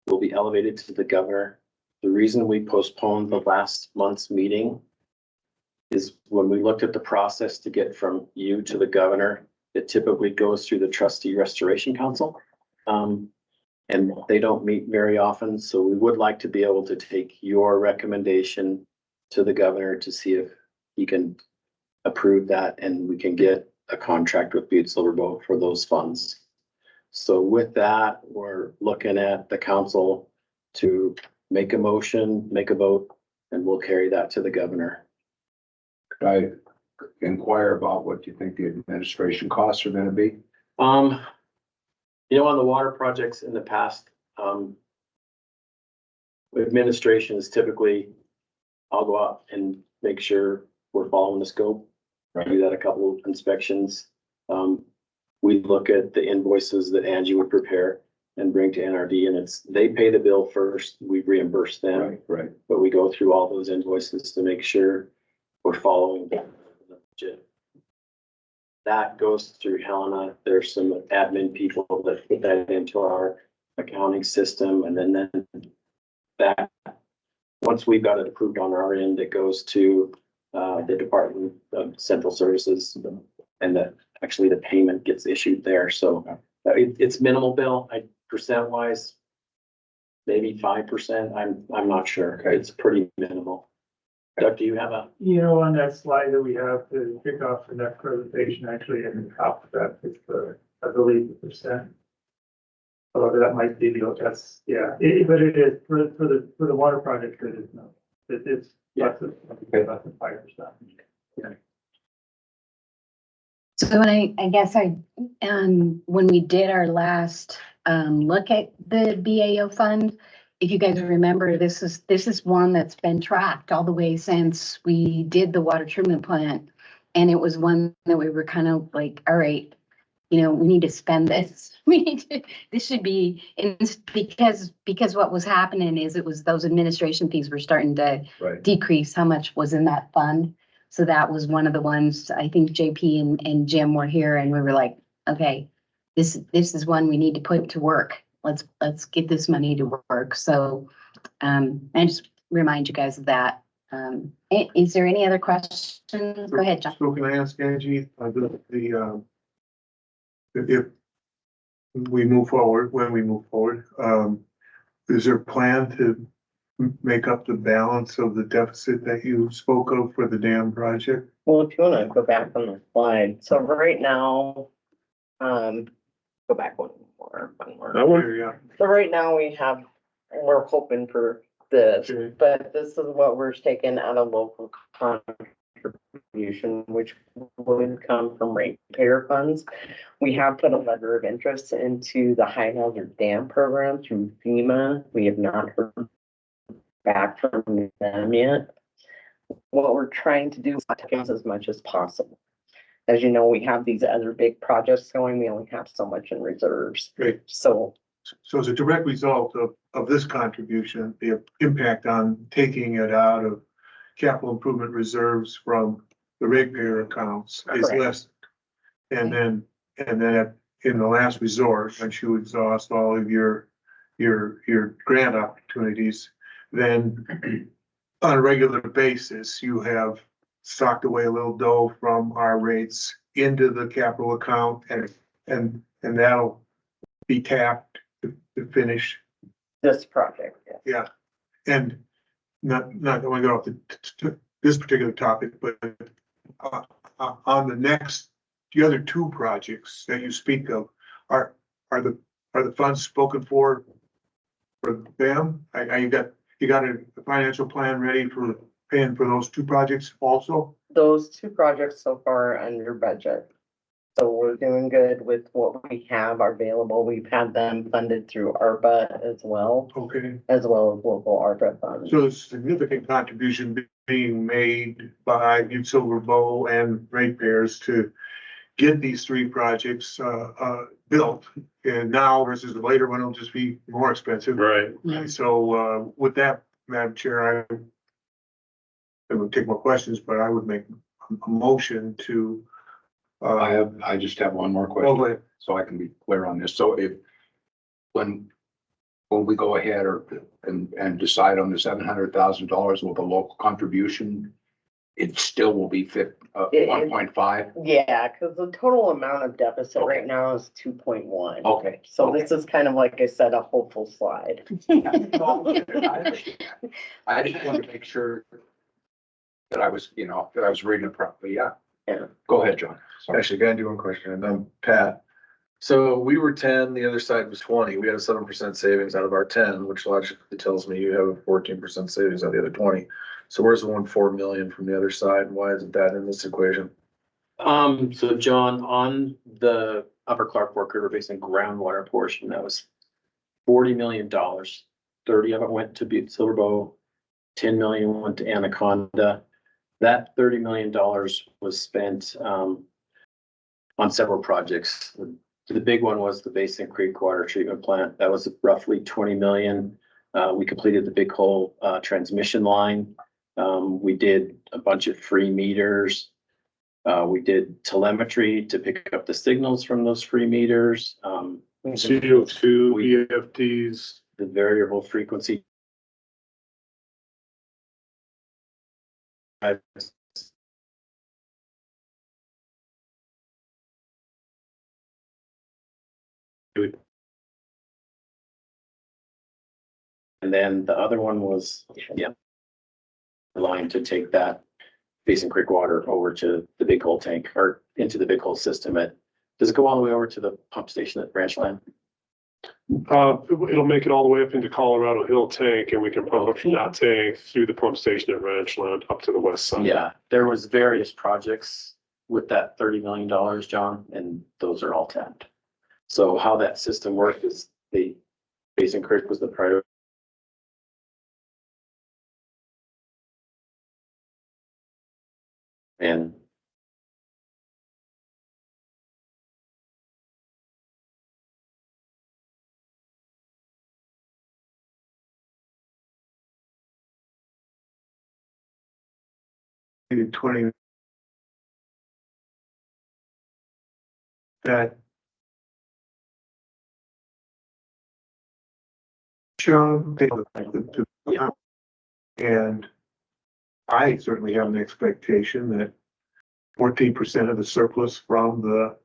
[SPEAKER 2] will be elevated to the governor. The reason we postponed the last month's meeting is when we looked at the process to get from you to the governor, it typically goes through the Trustee Restoration Council. And they don't meet very often, so we would like to be able to take your recommendation to the governor to see if he can approve that and we can get a contract with Butte Silverbow for those funds. So with that, we're looking at the council to make a motion, make a vote, and we'll carry that to the governor.
[SPEAKER 9] Could I inquire about what you think the administration costs are going to be?
[SPEAKER 2] You know, on the water projects in the past, administration is typically, I'll go out and make sure we're following the scope. I do that a couple of inspections. We look at the invoices that Angie would prepare and bring to NRD, and they pay the bill first, we reimburse them.
[SPEAKER 9] Right.
[SPEAKER 2] But we go through all those invoices to make sure we're following the budget. That goes through Helena. There's some admin people that put that into our accounting system, and then that, once we've got it approved on our end, it goes to the Department of Central Services, and that actually the payment gets issued there. So it's minimal, Bill. Percent wise, maybe 5%. I'm not sure. It's pretty minimal. Doug, do you have a?
[SPEAKER 3] You know, on that slide that we have to kick off the next presentation, actually, in the top of that is the, I believe, the percent. However, that might be, that's, yeah, but it is, for the water project, it is no, it's less than 5%.
[SPEAKER 1] So I guess when we did our last look at the BAO fund, if you guys remember, this is one that's been tracked all the way since we did the water treatment plant. And it was one that we were kind of like, all right, you know, we need to spend this. This should be, because what was happening is it was those administration fees were starting to decrease how much was in that fund. So that was one of the ones, I think JP and Jim were here and we were like, okay, this is one we need to put to work. Let's get this money to work. So I just remind you guys of that. Is there any other questions? Go ahead, John.
[SPEAKER 5] So can I ask Angie, if we move forward, when we move forward, is there a plan to make up the balance of the deficit that you spoke of for the dam project?
[SPEAKER 12] Well, if you wanna go back on the slide, so right now, go back one more.
[SPEAKER 5] Yeah.
[SPEAKER 12] So right now we're hoping for this,
[SPEAKER 5] Okay.
[SPEAKER 12] but this is what we're taking out of local contribution, which would come from ratepayer funds. We have put a letter of interest into the high hazard dam program through FEMA. We have not heard back from them yet. What we're trying to do is take as much as possible. As you know, we have these other big projects going. We only have so much in reserves.
[SPEAKER 5] Great.
[SPEAKER 12] So
[SPEAKER 5] as a direct result of this contribution, the impact on taking it out of capital improvement reserves from the ratepayer accounts is
[SPEAKER 12] Correct.
[SPEAKER 5] less. And then in the last resort, once you exhaust all of your grant opportunities, then on a regular basis, you have stocked away a little dough from our rates into the capital account, and that'll be tapped to finish.
[SPEAKER 12] this project, yeah.
[SPEAKER 5] Yeah, and not going to go off this particular topic, but on the other two projects that you speak of, are the funds spoken for them? You got a financial plan ready for paying for those two projects also?
[SPEAKER 12] Those two projects so far are under budget. So we're doing good with what we have available. We've had them funded through ARPA as well,
[SPEAKER 5] Okay,
[SPEAKER 12] as well as local ARPA funds.
[SPEAKER 5] so there's significant contribution being made by Butte Silver Bow and ratepayers to get these three projects built. And now versus later when it'll just be more expensive.
[SPEAKER 11] Right.
[SPEAKER 5] So with that, Madam Chair, I would take more questions, but I would make a motion to.
[SPEAKER 9] I just have one more
[SPEAKER 5] Oh,
[SPEAKER 9] question,
[SPEAKER 5] go ahead.
[SPEAKER 9] so I can be clear on this. So when we go ahead and decide on the $700,000 with a local contribution, it still will be 1.5?
[SPEAKER 12] Yeah, because the total amount of deficit
[SPEAKER 9] Okay.
[SPEAKER 12] right now is 2.1.
[SPEAKER 9] Okay.
[SPEAKER 12] So this is kind of like I said, a hopeful slide.
[SPEAKER 9] I just wanted to make sure that I was reading it properly. Yeah.
[SPEAKER 12] Yeah.
[SPEAKER 9] Go ahead, John. Sorry.
[SPEAKER 13] Actually, can I do one question? And I'm Pat. So we were 10, the other side was 20. We had a 7% savings out of our 10, which logically tells me you have a 14% savings out of the other 20. So where's the 1.4 million from the other side? And why isn't that in this equation?
[SPEAKER 2] So John, on the Upper Clark Fork River Basin groundwater portion, that was $40 million. 30 of it went to Butte Silver Bow, 10 million went to Anaconda. That $30 million was spent on several projects. The big one was the Basin Creek Water Treatment Plant. That was roughly 20 million. We completed the Big Hole transmission line. We did a bunch of free meters. We did telemetry to pick up the signals from those free meters.
[SPEAKER 11] CO2,
[SPEAKER 2] We-
[SPEAKER 11] EFTs.
[SPEAKER 2] The variable frequency. And then the other one was, yeah, line to take that Basin Creek water over to the big hole tank or into the big hole system does it go all the way over to the pump station at Branchland?
[SPEAKER 11] It'll make it all the way up into Colorado Hill tank, and we can pump from that tank through the pump station at Ranchland up to the west side.
[SPEAKER 2] Yeah, there was various projects with that $30 million, John, and those are all tapped. So how that system worked is Basin Creek was the priority. And
[SPEAKER 5] maybe 20. That. John, and I certainly have an expectation that 14% of the surplus from the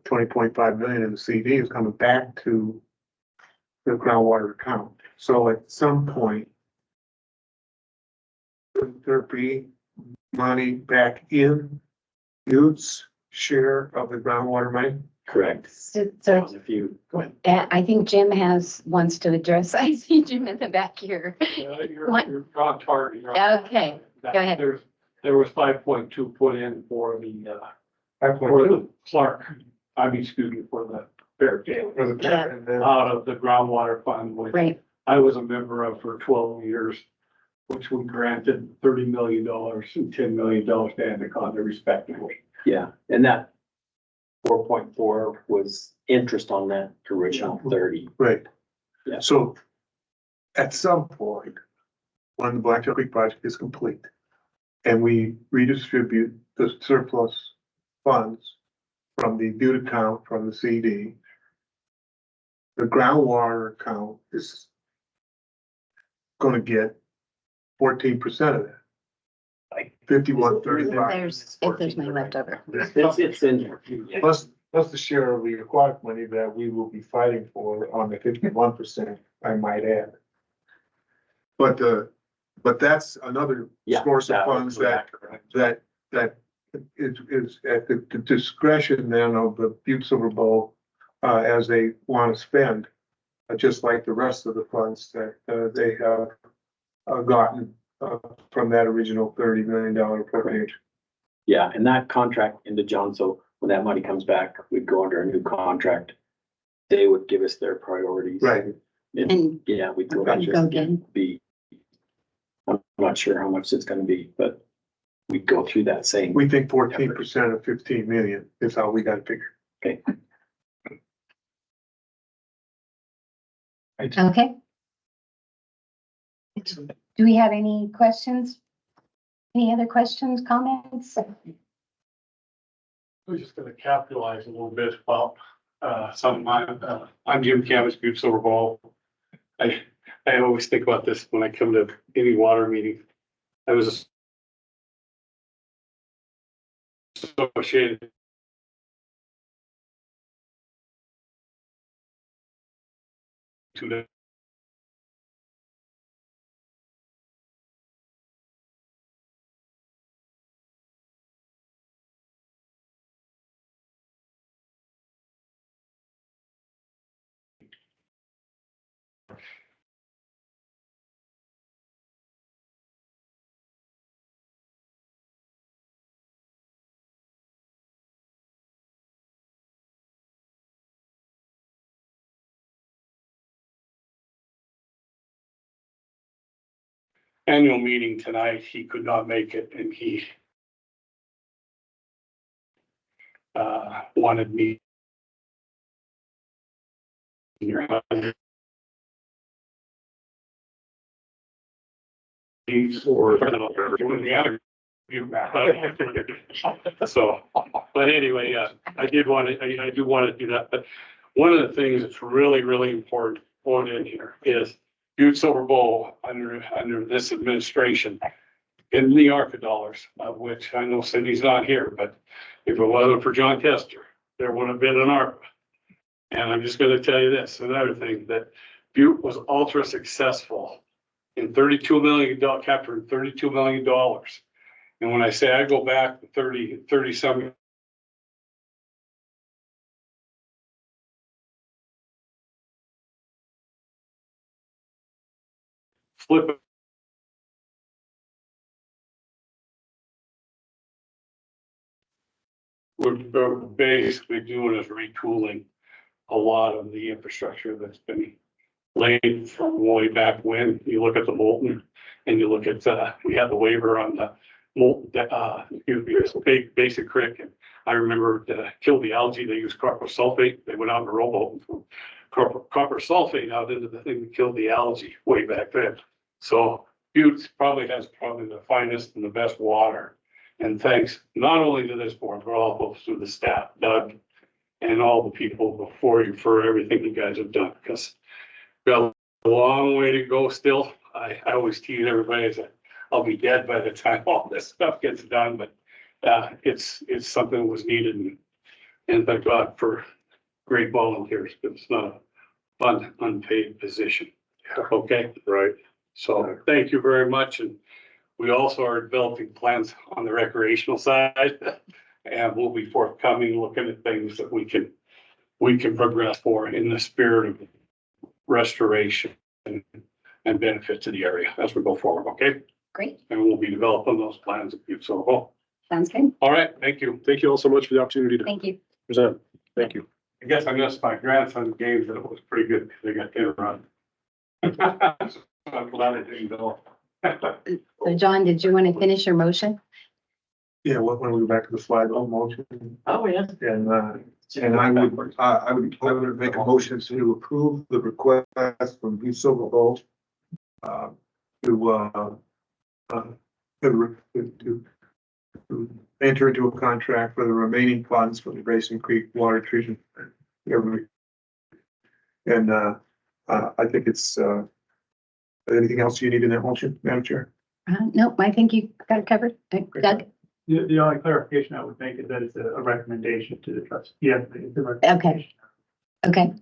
[SPEAKER 5] 20.5 million in the CD is coming back to the groundwater account. So at some point, would there be money back in Butte's share of the groundwater money?
[SPEAKER 2] correct.
[SPEAKER 1] So
[SPEAKER 2] If you go ahead.
[SPEAKER 1] I think Jim wants to address, I see Jim in the back here. What?
[SPEAKER 14] You're on target.
[SPEAKER 1] Okay, go ahead.
[SPEAKER 14] There was 5.2 put in for the Clark, for the Bear Dam,
[SPEAKER 5] For the parent, and then
[SPEAKER 14] out of the groundwater fund, which
[SPEAKER 1] Right,
[SPEAKER 14] I was a member of for 12 years, which we granted $30 million and $10 million to Anaconda respectively.
[SPEAKER 2] Yeah, and that 4.4 was interest on that original 30.
[SPEAKER 5] right.
[SPEAKER 2] Yeah.
[SPEAKER 5] So at some point, when the Blacktail Creek project is complete and we redistribute the surplus funds from the Butte account from the CD, the groundwater account is going to get 14% of that.
[SPEAKER 2] Like
[SPEAKER 5] 51.35.
[SPEAKER 1] if there's money left over.
[SPEAKER 2] It's in there.
[SPEAKER 5] Plus the share of the aquatic money that we will be fighting for on the 51%, I might add. But that's another
[SPEAKER 2] Yeah,
[SPEAKER 5] source of
[SPEAKER 2] that
[SPEAKER 5] funds
[SPEAKER 2] was
[SPEAKER 5] that is at the discretion then of the Butte Silver Bowl, as they want to spend, just like the rest of the funds that, they have, gotten, from that original $30 million appropriation.
[SPEAKER 2] Yeah, and that contract into John, so when that money comes back, we'd go under a new contract. They would give us their priorities.
[SPEAKER 5] Right.
[SPEAKER 1] And
[SPEAKER 2] Yeah, we'd go.
[SPEAKER 1] go again.
[SPEAKER 2] I'm not sure how much it's gonna be, but we go through that same.
[SPEAKER 5] We think 14% of 15 million is how we got to figure.
[SPEAKER 2] Okay.
[SPEAKER 1] Okay. Do we have any questions? Any other questions, comments?
[SPEAKER 14] We're just gonna capitalize a little bit about, something, I'm Jim Camus, Butte Silver Bowl. I always think about this when I come to any water meeting. I was associated to the annual meeting tonight. He could not make it, and he wanted me or. So, but anyway, I do want to do that, but one of the things that's really, really important going in here is Butte Silver Bowl under this administration in the ARPA dollars, of which I know Cindy's not here, but if it wasn't for John Kester, there would have been an ARPA. And I'm just gonna tell you this, another thing, that Butte was ultra successful in $32 million, capturing $32 million. And when I say I go back to 30 some. Flip it. We're basically doing is retooling a lot of the infrastructure that's been laid from way back when. You look at the Molten and you look at, we had the waiver on the Molten, basic creek. And I remember to kill the algae, they used copper sulfate. They went out in a rowboat and threw copper sulfate out into the thing to kill the algae way back then. So Butte probably has the finest and the best water. And thanks not only to this board, but also to the staff, Doug, and all the people before you for everything you guys have done, because we've got a long way to go still. I always tease everybody that I'll be dead by the time all this stuff gets done, but it's something that was needed, and thank God for great volunteers, because it's not a fun, unpaid position. Okay, right. So thank you very much. And we also are developing plans on the recreational side, and we'll be forthcoming, looking at things that we can progress for in the spirit of restoration and benefit to the area as we go forward. Okay.
[SPEAKER 1] Great.
[SPEAKER 14] And we'll be developing those plans at Butte Silver Bowl.
[SPEAKER 1] Sounds good.
[SPEAKER 14] All right. Thank you.
[SPEAKER 11] Thank you all so much for the opportunity to
[SPEAKER 1] Thank you.
[SPEAKER 11] present. Thank you.
[SPEAKER 14] I guess I missed my grandson's games, and it was pretty good. They got to run. I'm glad I didn't go.
[SPEAKER 1] So John, did you want to finish your motion?
[SPEAKER 5] Yeah, when we go back to the slide on motion,
[SPEAKER 12] Oh, yeah.
[SPEAKER 5] and I would make a motion to approve the request from Butte Silver Bowl to enter into a contract for the remaining funds for the Basin Creek Water Treatment. And I think it's anything else you need in that motion, Madam Chair?
[SPEAKER 1] Nope, I think you got it covered. Doug?
[SPEAKER 15] The only clarification I would make is that it's a recommendation to the trust. Yeah.
[SPEAKER 1] Okay. Okay.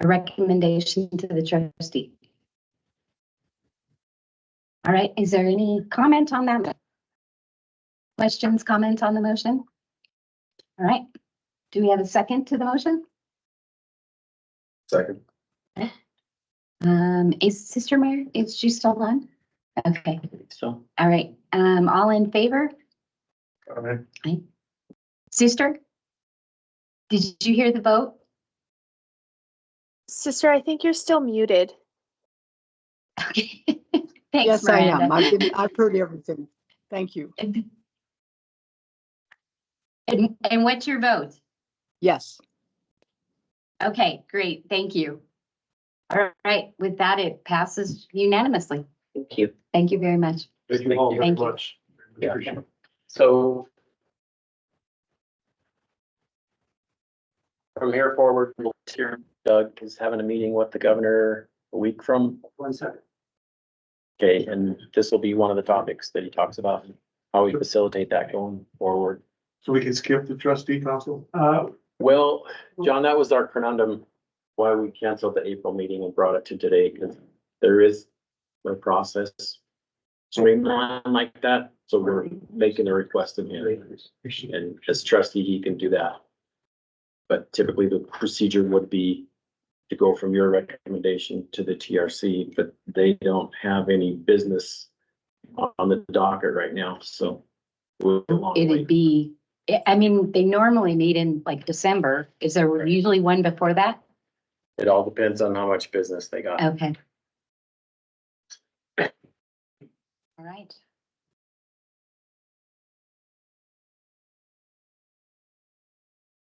[SPEAKER 1] A recommendation to the trustee. All right, is there any comment on that? Questions, comments on the motion? All right, do we have a second to the motion?
[SPEAKER 13] Second.
[SPEAKER 1] Is Sister Mary, is she still on? Okay,
[SPEAKER 2] So,
[SPEAKER 1] all right, all in favor? Aye. Sister? Did you hear the vote?
[SPEAKER 10] Sister, I think you're still muted.
[SPEAKER 1] Okay. Thanks,
[SPEAKER 6] Yes, I am.
[SPEAKER 1] Miranda.
[SPEAKER 6] I've heard everything. Thank you.
[SPEAKER 1] And what's your vote?
[SPEAKER 6] Yes.
[SPEAKER 1] Okay, great, thank you. All right, with that, it passes unanimously.
[SPEAKER 12] Thank you.
[SPEAKER 1] Thank you very much.
[SPEAKER 11] Thank you all very
[SPEAKER 1] Thank you.
[SPEAKER 11] much.
[SPEAKER 12] Yeah. So
[SPEAKER 2] from here forward, Doug is having a meeting with the governor a week from.
[SPEAKER 15] 1 second.
[SPEAKER 2] Okay, and this will be one of the topics that he talks about, how we facilitate that going forward.
[SPEAKER 5] So we can skip the trustee council?
[SPEAKER 2] Well, John, that was our conundrum, why we canceled the April meeting and brought it to today, because there is a process streamline like that, so we're making a request of him. And as trustee, he can do that. But typically the procedure would be to go from your recommendation to the TRC, but they don't have any business on the docket right now, so.
[SPEAKER 1] It'd be, I mean, they normally meet in like December. Is there usually one before that?
[SPEAKER 2] It all depends on how much business they got.
[SPEAKER 1] Okay. All right.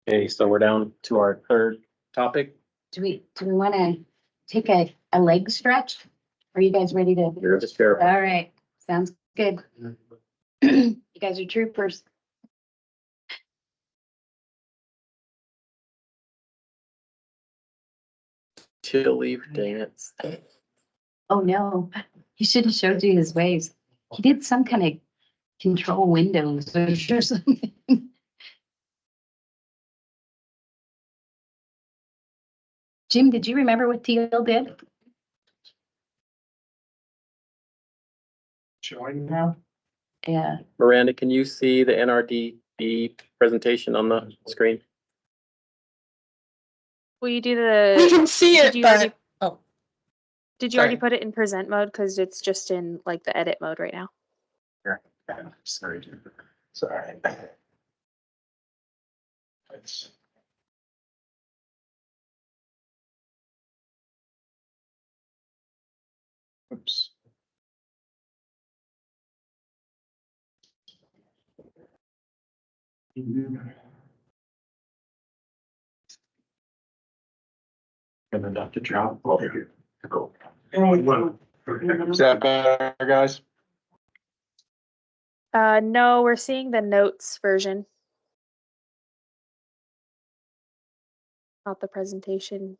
[SPEAKER 2] Okay, so we're down to our third topic.
[SPEAKER 1] Do we want to take a leg stretch? Are you guys ready to?
[SPEAKER 2] You're the sheriff.
[SPEAKER 1] All right, sounds good. You guys are troopers.
[SPEAKER 2] Chill leave dance.
[SPEAKER 1] Oh, no, he should have showed you his waves. He did some kind of control windows or something. Jim, did you remember what Teal did?
[SPEAKER 5] Showing now?
[SPEAKER 1] Yeah.
[SPEAKER 2] Miranda, can you see the NRDP presentation on the screen?
[SPEAKER 10] Will you do the?
[SPEAKER 6] We can see
[SPEAKER 10] did
[SPEAKER 6] it,
[SPEAKER 10] you
[SPEAKER 6] but,
[SPEAKER 10] already-
[SPEAKER 6] oh,
[SPEAKER 10] Did you already
[SPEAKER 6] sorry.
[SPEAKER 10] put it in present mode? Cause it's just in like the edit mode right now.
[SPEAKER 9] Sorry. Sorry. It's. Oops.
[SPEAKER 3] And then Dr. Trout. Well, here. Go.
[SPEAKER 9] Is that better, guys?
[SPEAKER 10] No, we're seeing the notes version. Not the presentation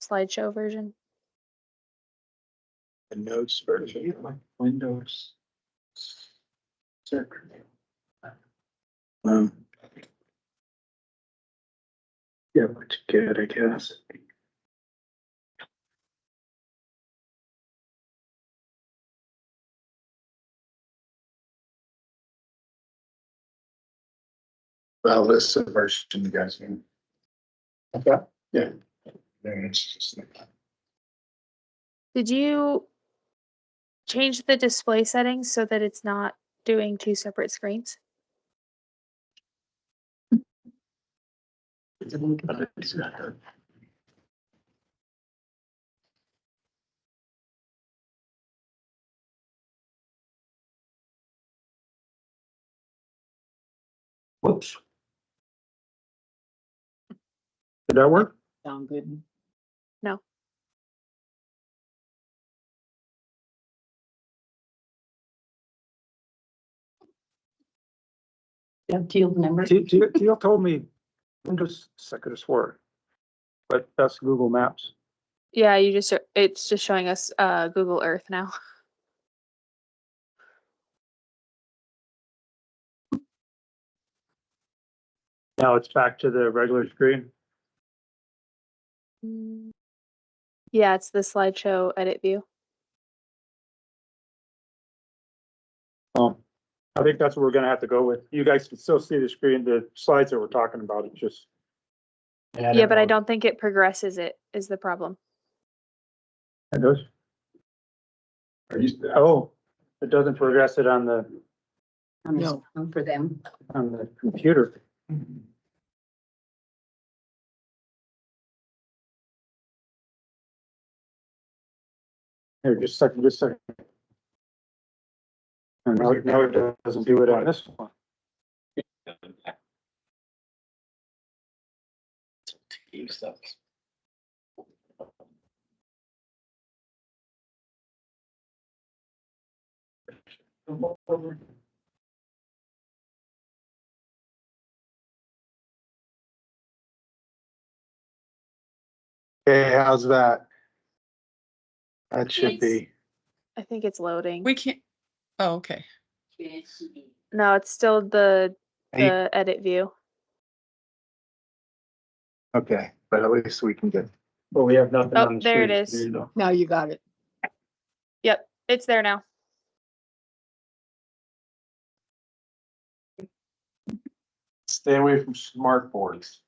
[SPEAKER 10] slideshow version.
[SPEAKER 9] The notes version.
[SPEAKER 3] Windows.
[SPEAKER 9] Yeah, which good, I guess. Well, this is the version you guys can. Okay. Yeah. Then it's just like.
[SPEAKER 10] Did you change the display settings so that it's not doing two separate screens?
[SPEAKER 9] Whoops. Did that work?
[SPEAKER 6] Sound good.
[SPEAKER 10] No.
[SPEAKER 1] You have Teal's number?
[SPEAKER 9] Teal told me, I'm just, I could have swore, but that's Google Maps.
[SPEAKER 10] Yeah, it's just showing us Google Earth now.
[SPEAKER 9] Now it's back to the regular screen.
[SPEAKER 10] Yeah, it's the slideshow edit view.
[SPEAKER 9] Oh, I think that's what we're gonna have to go with. You guys can still see the screen, the slides that we're talking about, it's just.
[SPEAKER 10] Yeah, but I don't think it progresses it is the problem.
[SPEAKER 9] It does. Oh, it doesn't progress it on the
[SPEAKER 1] No, for them.
[SPEAKER 9] computer. Here, just a second, just a second. And now it doesn't do it on this one. Okay, how's that? That should be.
[SPEAKER 10] I think it's loading.
[SPEAKER 6] We can't, oh, okay.
[SPEAKER 10] No, it's still the edit view.
[SPEAKER 9] Okay, but at least we can get. Well, we have nothing
[SPEAKER 10] Oh, there it is.
[SPEAKER 6] Now you got it.
[SPEAKER 10] Yep, it's there now.
[SPEAKER 9] Stay away from smart boards.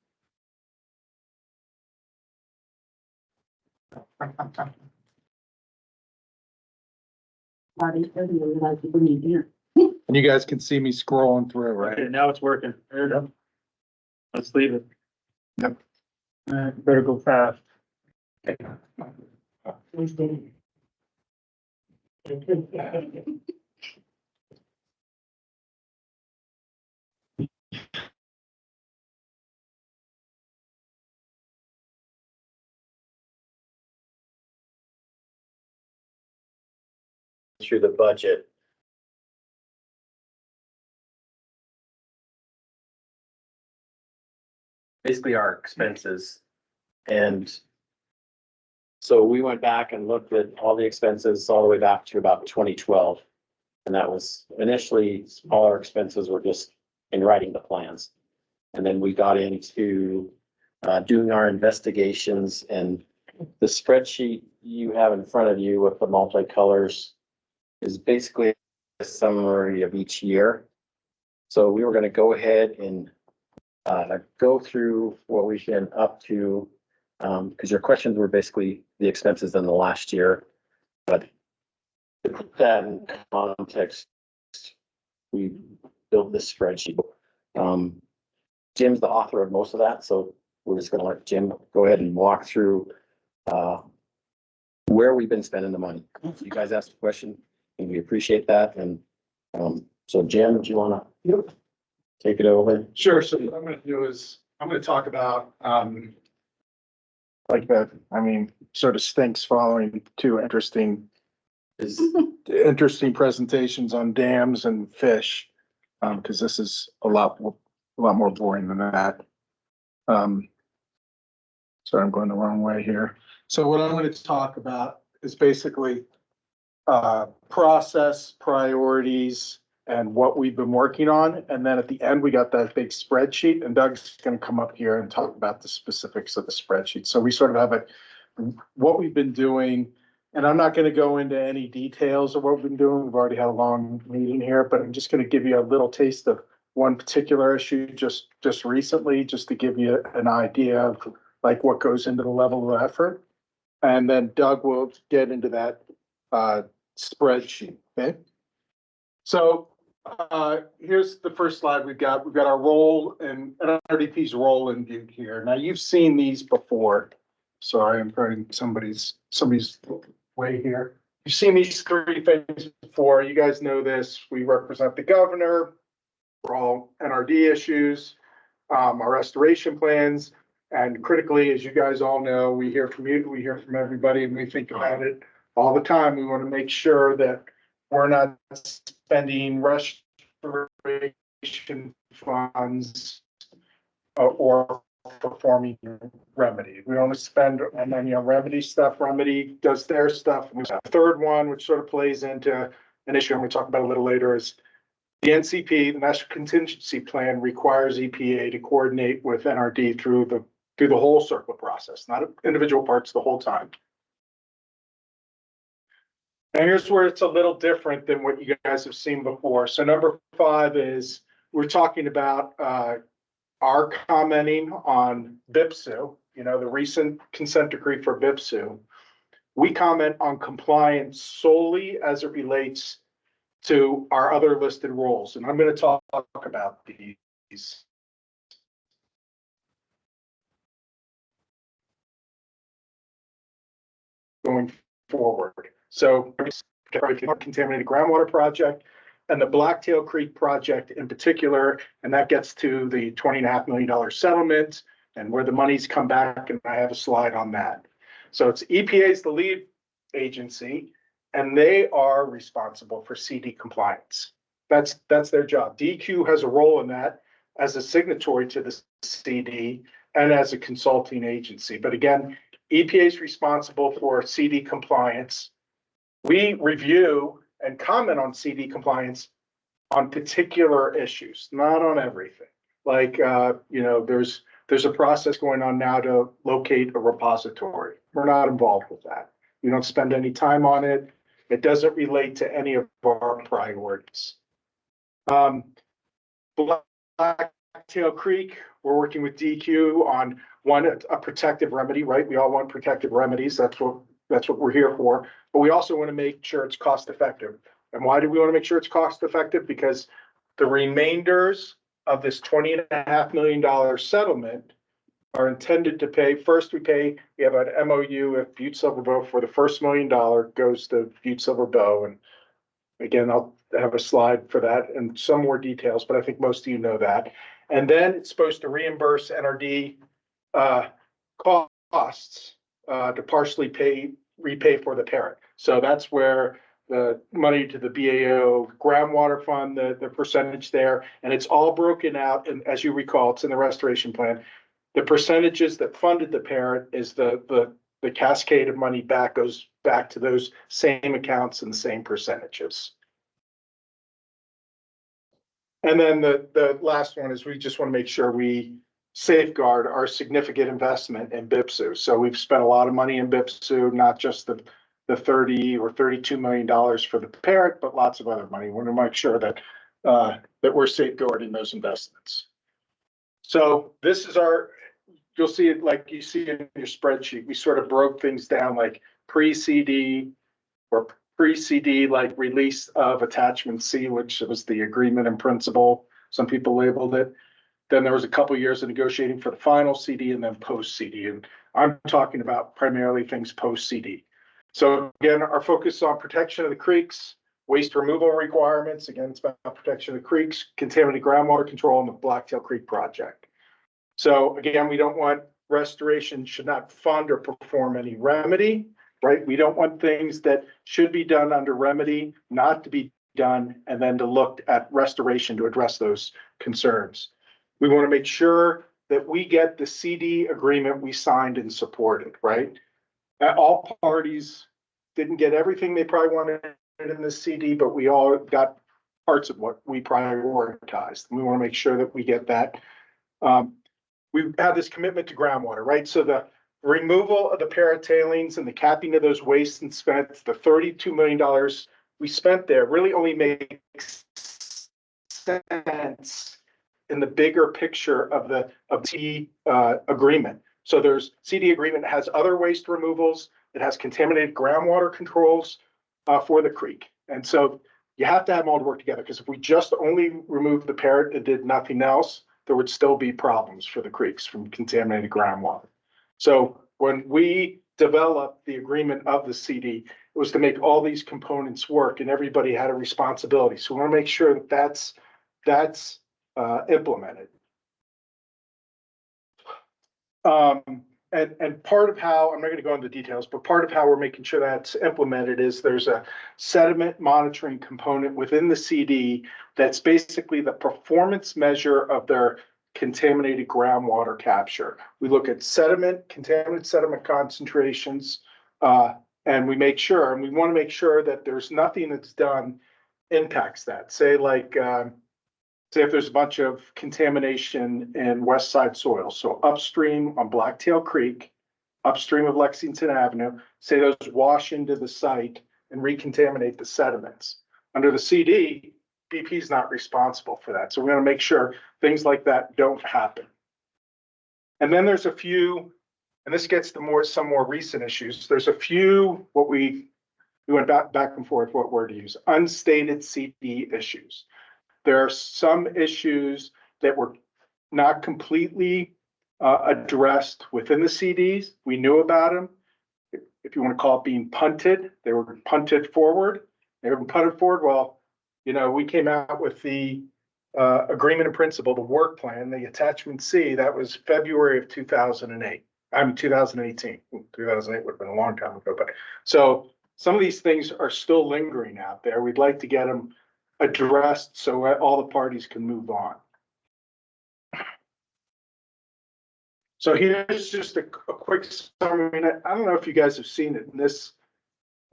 [SPEAKER 9] And you guys can see me scrolling through, right?
[SPEAKER 11] Okay, now it's working. There you go. Let's leave it.
[SPEAKER 9] Yep.
[SPEAKER 11] Better go fast.
[SPEAKER 2] through the budget. Basically our expenses. And so we went back and looked at all the expenses all the way back to about 2012. And that was initially, all our expenses were just in writing the plans. And then we got into doing our investigations, and the spreadsheet you have in front of you with the multicolors is basically a summary of each year. So we were going to go ahead and go through what we've been up to, because your questions were basically the expenses in the last year. But to put that in context, we built this spreadsheet. Jim's the author of most of that, so we're just going to let Jim go ahead and walk through where we've been spending the money. You guys asked a question, and we appreciate that. And so Jim, do you want to take it over?
[SPEAKER 16] Sure. So what I'm going to do is I'm going to talk about like that. I mean, sort of stinks following two interesting presentations on dams and fish, because this is a lot more boring than that. Sorry, I'm going the wrong way here. So what I'm going to talk about is basically process, priorities, and what we've been working on. And then at the end, we got that big spreadsheet, and Doug's going to come up here and talk about the specifics of the spreadsheet. So we sort of have what we've been doing, and I'm not going to go into any details of what we've been doing. We've already had a long meeting here, but I'm just going to give you a little taste of one particular issue just recently, just to give you an idea of like what goes into the level of effort. And then Doug will get into that spreadsheet. Okay. So here's the first slide we've got. We've got our role and NRDP's role in Butte here. Now you've seen these before. Sorry, I'm putting somebody's way here. You've seen these three things before. You guys know this. We represent the governor for all NRD issues, our restoration plans, and critically, as you guys all know, we hear from you, we hear from everybody, and we think about it all the time. We want to make sure that we're not spending restoration funds or performing remedy. We only spend money on remedy stuff. Remedy does their stuff. The third one, which sort of plays into an issue I'm going to talk about a little later, is the NCP, the National Contingency Plan, requires EPA to coordinate with NRD through the whole CERCLA process, not individual parts the whole time. And here's where it's a little different than what you guys have seen before. So number 5 is we're talking about our commenting on BPSU, you know, the recent consent decree for BPSU. We comment on compliance solely as it relates to our other listed roles. And I'm going to talk about these. Going forward. So contaminated groundwater project and the Blacktail Creek project in particular, and that gets to the $20.5 million settlement and where the money's come back, and I have a slide on that. So it's EPA's the lead agency, and they are responsible for CD compliance. That's their job. DEQ has a role in that as a signatory to the CD and as a consulting agency. But again, EPA is responsible for CD compliance. We review and comment on CD compliance on particular issues, not on everything. Like, you know, there's a process going on now to locate a repository. We're not involved with that. We don't spend any time on it. It doesn't relate to any of our priorities. Blacktail Creek, we're working with DEQ on a protective remedy, right? We all want protective remedies. That's what we're here for. But we also want to make sure it's cost effective. And why do we want to make sure it's cost effective? Because the remainders of this $20.5 million settlement are intended to pay. First, we have an MOU with Butte Silver Bow for the first $1 million goes to Butte Silver Bow. And again, I'll have a slide for that and some more details, but I think most of you know that. And then it's supposed to reimburse NRD costs to partially repay for the parent. So that's where the money to the BAO groundwater fund, the percentage there, and it's all broken out. And as you recall, it's in the restoration plan. The percentages that funded the parent is the cascade of money goes back to those same accounts and the same percentages. And then the last one is we just want to make sure we safeguard our significant investment in BIPSU. So we've spent a lot of money in BIPSU, not just the $30 or $32 million for the parent, but lots of other money. We want to make sure that that we're safeguarding those investments. So this is you'll see it like you see in your spreadsheet. We sort of broke things down like pre-CD or pre-CD, like release of attachment C, which was the agreement in principle. Some people labeled it. Then there was a couple of years of negotiating for the final CD and then post-CD. And I'm talking about primarily things post-CD. So again, our focus is on protection of the creeks, waste removal requirements. Again, it's about protection of the creeks, contaminated groundwater control, and the Blacktail Creek project. So again, we don't want restoration should not fund or perform any remedy, right? We don't want things that should be done under remedy not to be done and then to look at restoration to address those concerns. We want to make sure that we get the CD agreement we signed and supported, right? All parties didn't get everything they probably wanted in the CD, but we all got parts of what we prioritized. We want to make sure that we get that. We've had this commitment to groundwater, right? So the removal of the paratailings and the capping of those wastes and spent, the $32 million we spent there really only makes sense in the bigger picture of the CD agreement. So there's CD agreement has other waste removals. It has contaminated groundwater controls for the creek. And so you have to have them all to work together, because if we just only removed the parrot and did nothing else, there would still be problems for the creeks from contaminated groundwater. So when we developed the agreement of the CD, it was to make all these components work, and everybody had a responsibility. So we want to make sure that that's implemented. And part of how, I'm not going to go into details, but part of how we're making sure that's implemented is there's a sediment monitoring component within the CD that's basically the performance measure of their contaminated groundwater capture. We look at contaminated sediment concentrations, and we make sure, and we want to make sure that there's nothing that's done impacts that. Say if there's a bunch of contamination in west side soil, so upstream on Blacktail Creek, upstream of Lexington Avenue, say those wash into the site and recontaminate the sediments. Under the CD, BP is not responsible for that. So we want to make sure things like that don't happen. And then there's a few, and this gets to some more recent issues. There's a few, we went back and forth what word to use, unstated CD issues. There are some issues that were not completely addressed within the CDs. We knew about them. If you want to call it being punted, they were punted forward. They were punted forward. Well, we came out with the agreement in principle, the work plan, the attachment C. That was February of 2008. 2018. 2008 would have been a long time ago. But so some of these things are still lingering out there. We'd like to get them addressed so all the parties can move on. So here's just a quick summary. I don't know if you guys have seen it in this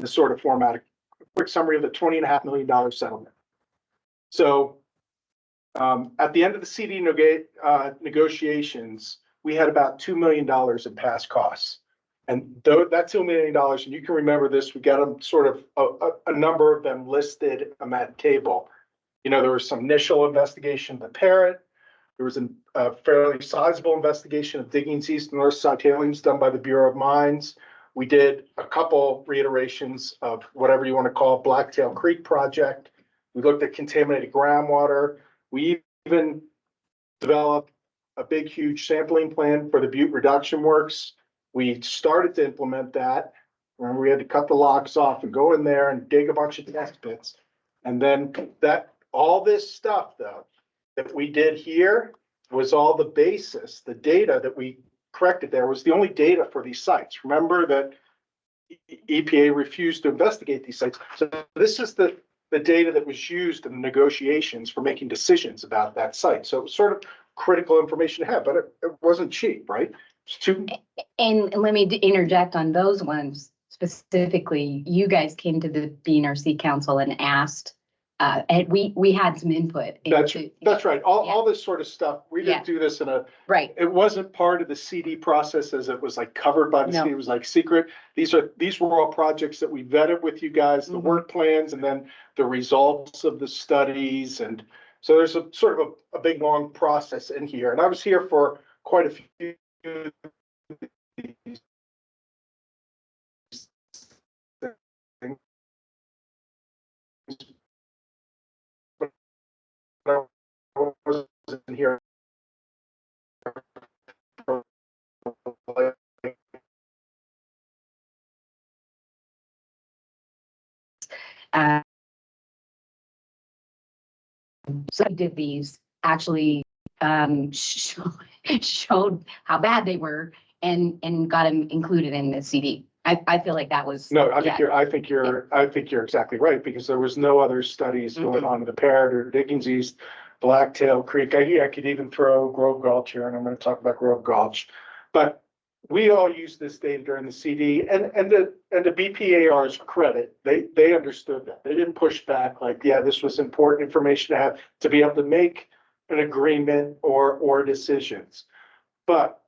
[SPEAKER 16] sort of format. A quick summary of the $20.5 million settlement. So at the end of the CD negotiations, we had about $2 million in past costs. And that $2 million, and you can remember this, we got them sort of a number of them listed on that table. There was some initial investigation of the parrot. There was a fairly sizable investigation of diggings east and north side tailings done by the Bureau of Mines. We did a couple reiterations of whatever you want to call Blacktail Creek project. We looked at contaminated groundwater. We even developed a big, huge sampling plan for the Butte reduction works. We started to implement that. Remember, we had to cut the locks off and go in there and dig a bunch of test pits. And then all this stuff, though, that we did here was all the basis, the data that we corrected there was the only data for these sites. Remember that EPA refused to investigate these sites. So this is the data that was used in the negotiations for making decisions about that site. So it was sort of critical information to have, but it wasn't cheap, right? It's too,
[SPEAKER 1] And let me interject on those ones specifically. You guys came to the BNRC council and asked, and we had some input.
[SPEAKER 16] that's right. All this sort of stuff, we
[SPEAKER 1] Yeah.
[SPEAKER 16] didn't do this in a,
[SPEAKER 1] Right.
[SPEAKER 16] it wasn't part of the CD process as it was like covered by the
[SPEAKER 1] No.
[SPEAKER 16] CD. It was like secret. These were all projects that we vetted with you guys, the work plans, and then the results of the studies. And so there's a sort of a big, long process in here. And I was here for quite a few. I wasn't here.
[SPEAKER 1] So I did these actually showed how bad they were and got them included in the CD. I feel like that was.
[SPEAKER 16] No, I think you're exactly right, because there was no other studies going on in the Parrot or Dickens East, Blacktail Creek. I could even throw Grove Gulch here, and I'm going to talk about Grove Gulch. But we all used this data during the CD, and the BPAR's credit, they understood that. They didn't push back like, yeah, this was important information to have to be able to make an agreement or decisions. But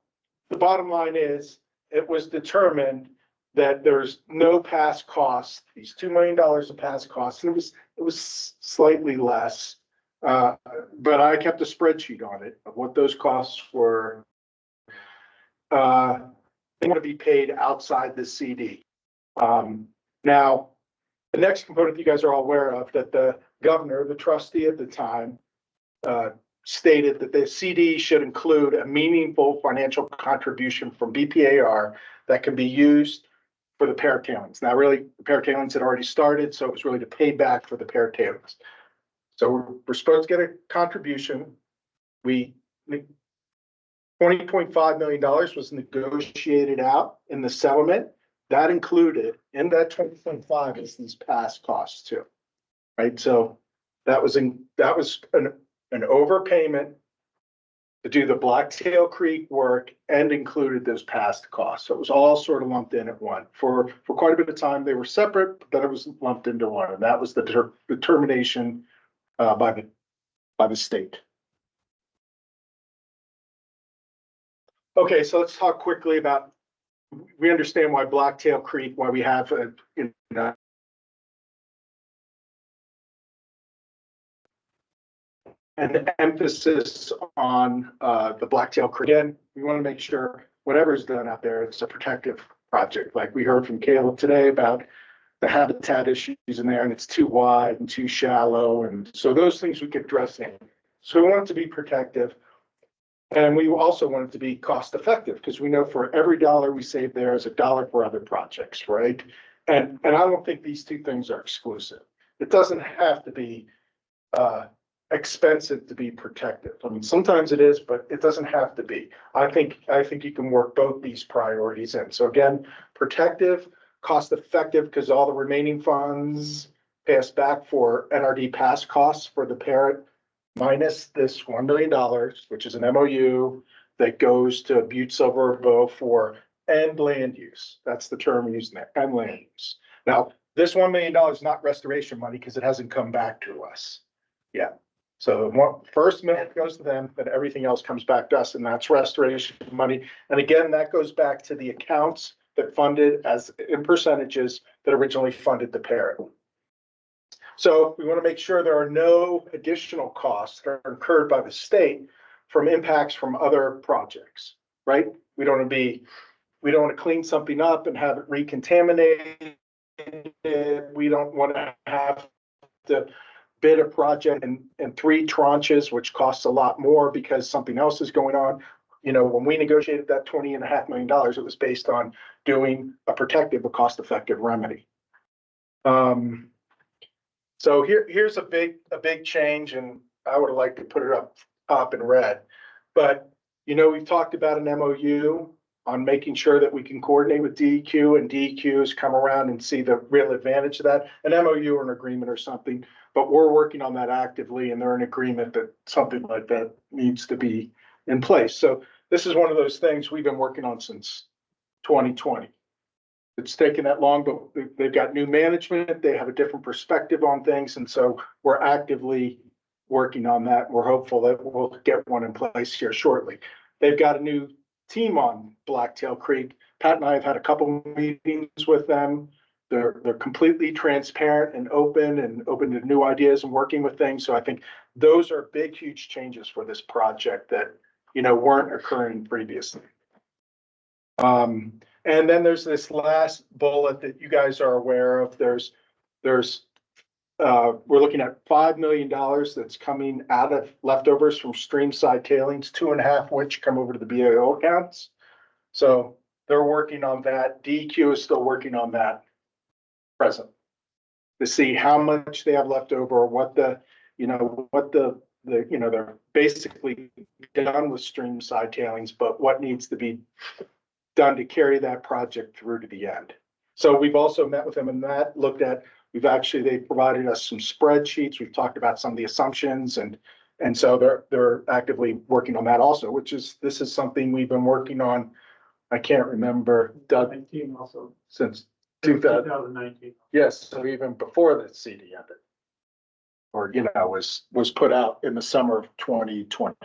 [SPEAKER 16] the bottom line is, it was determined that there's no past costs, these $2 million of past costs, and it was slightly less. But I kept a spreadsheet on it of what those costs were. They want to be paid outside the CD. Now, the next component you guys are all aware of, that the governor, the trustee at the time, stated that the CD should include a meaningful financial contribution from BPAR that can be used for the Parrot tailings. Now, really, the Parrot tailings had already started, so it was really to pay back for the Parrot tailings. So we're supposed to get a contribution. $20.5 million was negotiated out in the settlement. That included in that 20.5 is these past costs too, right? So that was an overpayment to do the Blacktail Creek work and included those past costs. So it was all sort of lumped in at one. For quite a bit of time, they were separate, but then it was lumped into one. And that was the determination by the state. Okay, so let's talk quickly about, we understand why Blacktail Creek, why we have an emphasis on the Blacktail Creek. Again, we want to make sure whatever's done out there, it's a protective project. Like we heard from Caleb today about the habitat issues in there, and it's too wide and too shallow. And so those things we could address in. So we want it to be protective. And we also want it to be cost effective, because we know for every dollar we save there is a dollar for other projects, right? And I don't think these two things are exclusive. It doesn't have to be expensive to be protective. I mean, sometimes it is, but it doesn't have to be. I think you can work both these priorities in. So again, protective, cost effective, because all the remaining funds pass back for NRD past costs for the Parrot, minus this $1 million, which is an MOU that goes to Butte Silver Bow for end land use. That's the term used there, end land use. Now, this $1 million is not restoration money because it hasn't come back to us yet. So first million goes to them, but everything else comes back to us, and that's restoration money. And again, that goes back to the accounts that funded as in percentages that originally funded the Parrot. So we want to make sure there are no additional costs that are incurred by the state from impacts from other projects, right? We don't want to clean something up and have it recontaminated. We don't want to have to bid a project in 3 tranches, which costs a lot more because something else is going on. You know, when we negotiated that $20.5 million, it was based on doing a protective, a cost-effective remedy. So here's a big change, and I would like to put it up top in red. But, you know, we've talked about an MOU on making sure that we can coordinate with DEQ, and DEQ has come around and see the real advantage of that, an MOU or an agreement or something. But we're working on that actively, and they're in agreement that something like that needs to be in place. So this is one of those things we've been working on since 2020. It's taken that long, but they've got new management. They have a different perspective on things. And so we're actively working on that. We're hopeful that we'll get one in place here shortly. They've got a new team on Blacktail Creek. Pat and I have had a couple meetings with them. They're completely transparent and open to new ideas and working with things. So I think those are big, huge changes for this project that, you know, weren't occurring previously. And then there's this last bullet that you guys are aware of. We're looking at $5 million that's coming out of leftovers from streamside tailings, 2.5 which come over to the BAO accounts. So they're working on that. DEQ is still working on that present to see how much they have left over, what the, you know, they're basically done with streamside tailings, but what needs to be done to carry that project through to the end. So we've also met with them and that looked at, they provided us some spreadsheets. We've talked about some of the assumptions and so they're actively working on that also, this is something we've been working on. I can't remember, Doug,
[SPEAKER 15] Also,
[SPEAKER 16] since
[SPEAKER 15] 2019.
[SPEAKER 16] Yes, so even before the CD ended. Or, you know, was put out in the summer of 2020.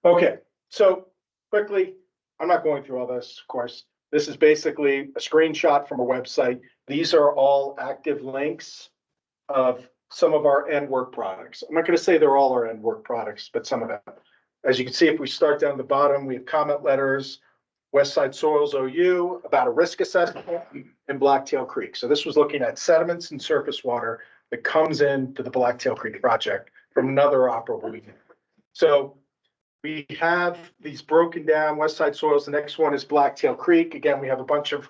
[SPEAKER 16] Okay, so quickly, I'm not going through all this, of course. This is basically a screenshot from a website. These are all active links of some of our end work products. I'm not going to say they're all our end work products, but some of them. As you can see, if we start down the bottom, we have comment letters, Westside Soils OU about a risk assessment in Blacktail Creek. So this was looking at sediments and surface water that comes into the Blacktail Creek project from another operable unit. So we have these broken down Westside Soils. The next one is Blacktail Creek. Again, we have a bunch of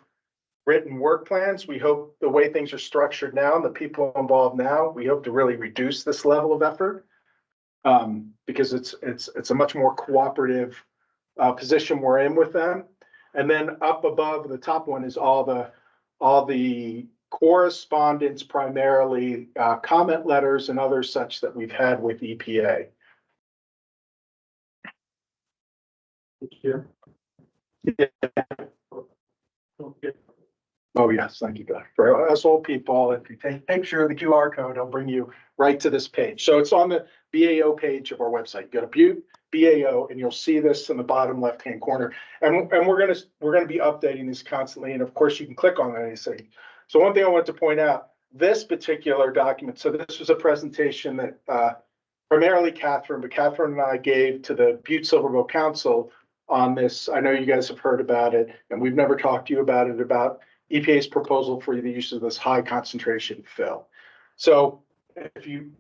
[SPEAKER 16] written work plans. We hope the way things are structured now and the people involved now, we hope to really reduce this level of effort because it's a much more cooperative position we're in with them. And then up above the top one is all the correspondence, primarily comment letters and others such that we've had with EPA.
[SPEAKER 15] Yeah.
[SPEAKER 16] Oh, yes, thank you, Doug. For us old people, if you take a picture of the QR code, it'll bring you right to this page. So it's on the BAO page of our website. Go to Butte, BAO, and you'll see this in the bottom left-hand corner. And we're gonna be updating this constantly. And of course, you can click on anything. So one thing I want to point out, this particular document, so this was a presentation that primarily Catherine and I gave to the Butte Silverbow Council on this. I know you guys have heard about it, and we've never talked to you about it, about EPA's proposal for the use of this high concentration fill. So if you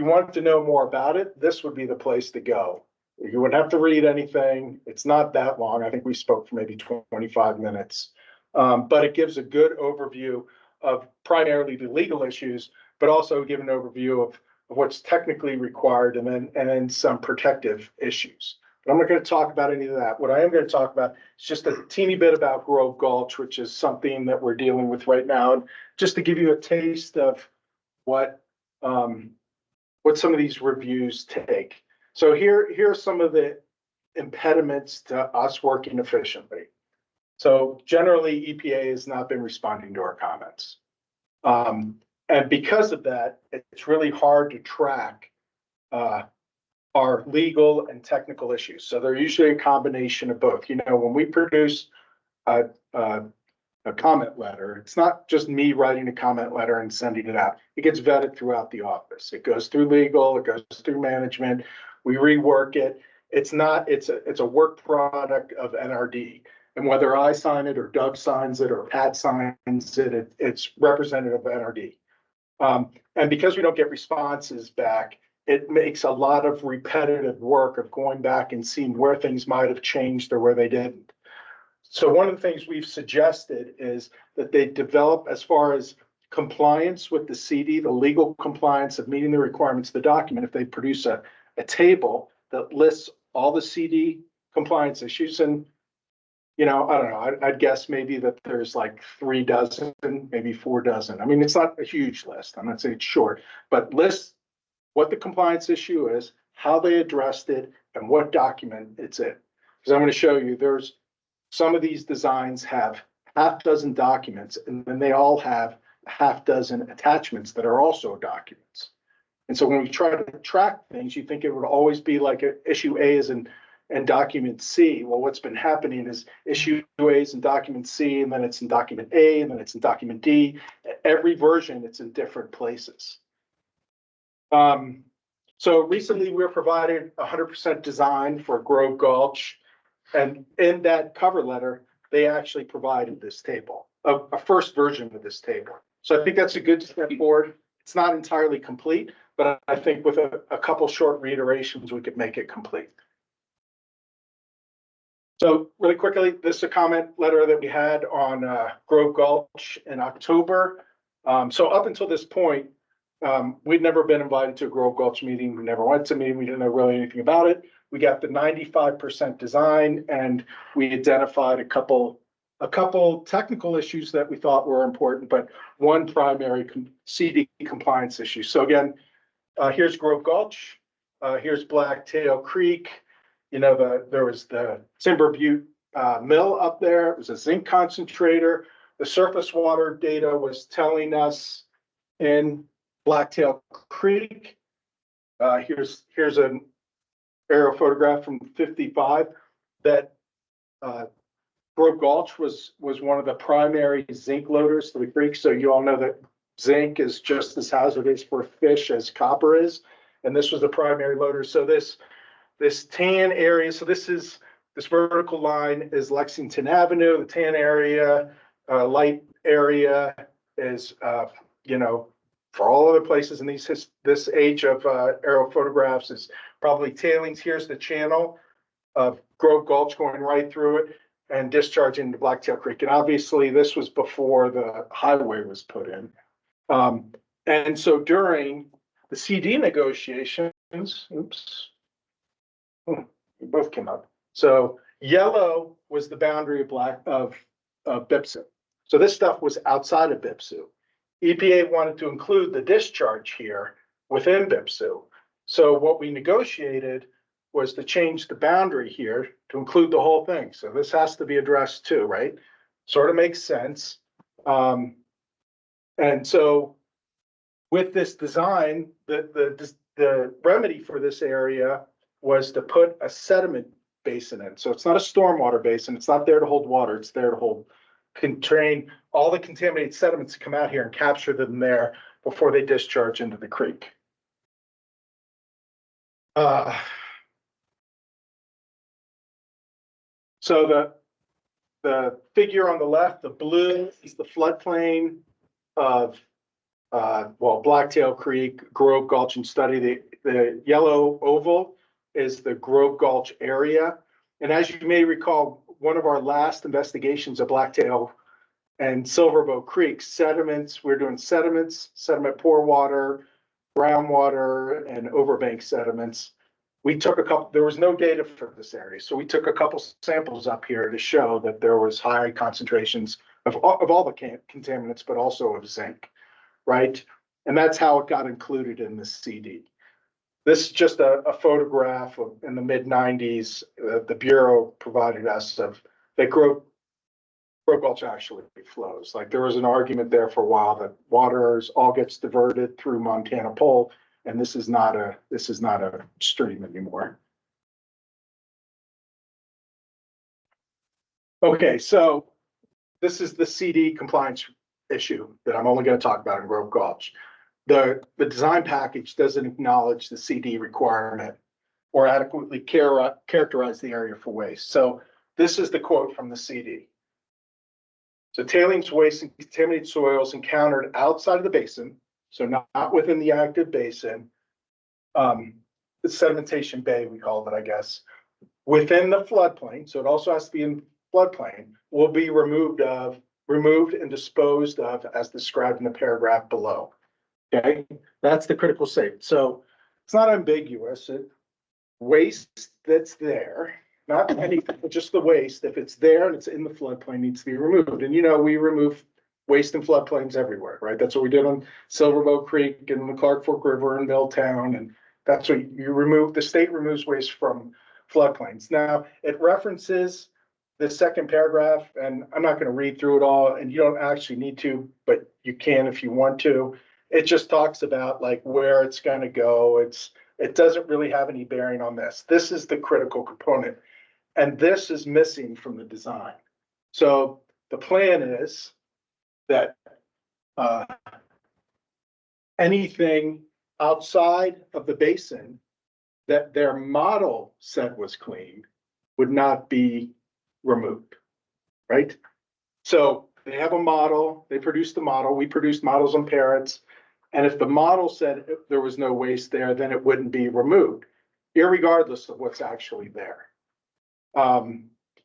[SPEAKER 16] want to know more about it, this would be the place to go. You wouldn't have to read anything. It's not that long. I think we spoke for maybe 25 minutes. But it gives a good overview of primarily the legal issues, but also give an overview of what's technically required and then some protective issues. But I'm not going to talk about any of that. What I am going to talk about is just a teeny bit about Grove Gulch, which is something that we're dealing with right now. And just to give you a taste of what some of these reviews take. So here are some of the impediments to us working efficiently. So generally, EPA has not been responding to our comments. And because of that, it's really hard to track our legal and technical issues. So they're usually a combination of both. You know, when we produce a comment letter, it's not just me writing a comment letter and sending it out. It gets vetted throughout the office. It goes through legal, it goes through management. We rework it. It's a work product of NRD. And whether I sign it or Doug signs it or Pat signs it, it's representative of NRD. And because we don't get responses back, it makes a lot of repetitive work of going back and seeing where things might have changed or where they didn't. So one of the things we've suggested is that they develop, as far as compliance with the CD, the legal compliance of meeting the requirements of the document, if they produce a table that lists all the CD compliance issues, and you know, I don't know, I'd guess maybe that there's like 3 dozen, maybe 4 dozen. I mean, it's not a huge list. I'm not saying it's short, but list what the compliance issue is, how they addressed it, and what document it's in. Because I'm going to show you, there's some of these designs have half dozen documents, and then they all have a half dozen attachments that are also documents. And so when we try to track things, you think it would always be like issue A is in document C. Well, what's been happening is issue A is in document C, and then it's in document A, and then it's in document D. Every version, it's in different places. So recently we were provided 100% design for Grove Gulch. And in that cover letter, they actually provided this table, a first version of this table. So I think that's a good step forward. It's not entirely complete, but I think with a couple short reiterations, we could make it complete. So really quickly, this is a comment letter that we had on Grove Gulch in October. So up until this point, we'd never been invited to a Grove Gulch meeting. We never went to a meeting. We didn't know really anything about it. We got the 95% design, and we identified a couple technical issues that we thought were important, but one primary CD compliance issue. So again, here's Grove Gulch. Here's Blacktail Creek. You know, there was the Timber Butte mill up there. It was a zinc concentrator. The surface water data was telling us in Blacktail Creek. Here's an aerial photograph from 55 that Grove Gulch was one of the primary zinc loaders to the creek. So you all know that zinc is just as hazardous for fish as copper is, and this was the primary loader. So this tan area, so this vertical line is Lexington Avenue. The tan area, light area is you know, for all other places in this age of aerial photographs is probably tailings. Here's the channel of Grove Gulch going right through it and discharging into Blacktail Creek. And obviously this was before the highway was put in. And so during the CD negotiations, we both came up. So yellow was the boundary of BIPSU. So this stuff was outside of BIPSU. EPA wanted to include the discharge here within BIPSU. So what we negotiated was to change the boundary here to include the whole thing. So this has to be addressed too, right? Sort of makes sense. And so with this design, the remedy for this area was to put a sediment basin in. So it's not a stormwater basin. It's not there to hold water. It's there to contain all the contaminated sediments to come out here and capture them there before they discharge into the creek. So the figure on the left, the blue is the floodplain of Blacktail Creek, Grove Gulch and Study. The yellow oval is the Grove Gulch area. And as you may recall, one of our last investigations of Blacktail and Silverbow Creek sediments, we're doing sediments, sediment pore water, groundwater, and overbank sediments. We took there was no data for this area. So we took a couple samples up here to show that there was high concentrations of all the contaminants, but also of zinc, right? And that's how it got included in the CD. This is just a photograph of in the mid-90s, the Bureau provided us of that Grove Gulch actually flows. Like there was an argument there for a while that water all gets diverted through Montana Pole, and this is not a stream anymore. Okay, so this is the CD compliance issue that I'm only going to talk about in Grove Gulch. The design package doesn't acknowledge the CD requirement or adequately characterize the area for waste. So this is the quote from the CD. So tailings, waste, and contaminated soils encountered outside of the basin, so not within the active basin, the sedimentation bay, we call it, I guess, within the floodplain, so it also has to be in floodplain, will be removed and disposed of as described in the paragraph below. Okay, that's the critical statement. So it's not ambiguous. Waste that's there not anything, just the waste. If it's there and it's in the floodplain, needs to be removed. And you know, we remove waste in floodplains everywhere, right? That's what we did on Silverboat Creek and the Clark Fork River and Milltown. And that's what you remove. The state removes waste from floodplains. Now, it references the second paragraph, and I'm not going to read through it all, and you don't actually need to, but you can if you want to. It just talks about like where it's going to go. It doesn't really have any bearing on this. This is the critical component, and this is missing from the design. So the plan is that anything outside of the basin that their model said was clean would not be removed, right? So they have a model, they produced the model, we produced models on parrots, and if the model said there was no waste there, then it wouldn't be removed, irregardless of what's actually there.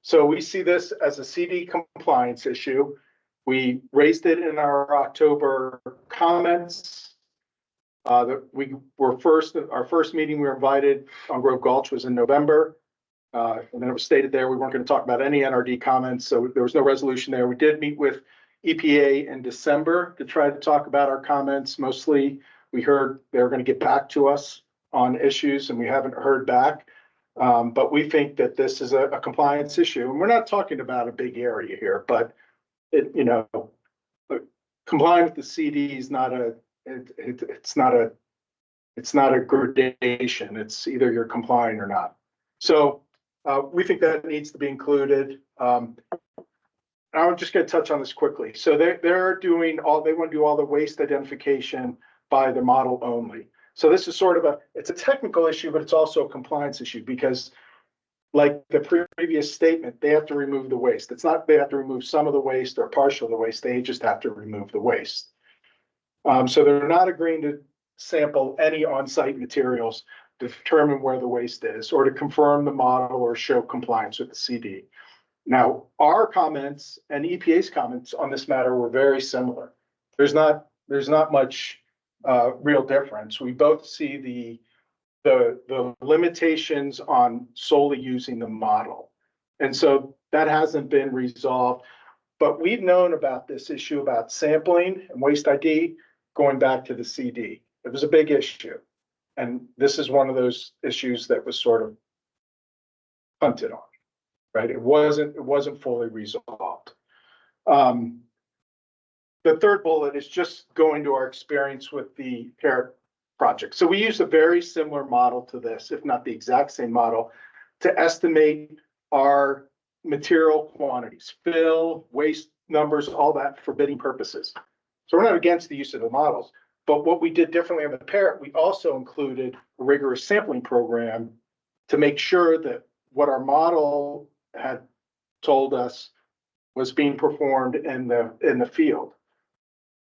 [SPEAKER 16] So we see this as a CD compliance issue. We raised it in our October comments. Our first meeting we were invited on Grove Gulch was in November. And then it was stated there we weren't going to talk about any NRD comments, so there was no resolution there. We did meet with EPA in December to try to talk about our comments. Mostly, we heard they were going to get back to us on issues, and we haven't heard back. But we think that this is a compliance issue, and we're not talking about a big area here, but complying with the CD is not it's not a gradation. It's either you're complying or not. So we think that needs to be included. I'm just going to touch on this quickly. So they're doing they want to do all the waste identification by the model only. So this is sort of it's a technical issue, but it's also a compliance issue because like the previous statement, they have to remove the waste. It's not they have to remove some of the waste or partial of the waste. They just have to remove the waste. So they're not agreeing to sample any on-site materials to determine where the waste is or to confirm the model or show compliance with the CD. Now, our comments and EPA's comments on this matter were very similar. There's not much real difference. We both see the limitations on solely using the model. And so that hasn't been resolved, but we've known about this issue about sampling and waste ID going back to the CD. It was a big issue. And this is one of those issues that was sort of punted on, right? It wasn't fully resolved. The third bullet is just going to our experience with the parrot project. So we used a very similar model to this, if not the exact same model, to estimate our material quantities, fill, waste numbers, all that for bidding purposes. So we're not against the use of the models, but what we did differently on the parrot, we also included a rigorous sampling program to make sure that what our model had told us was being performed in the field.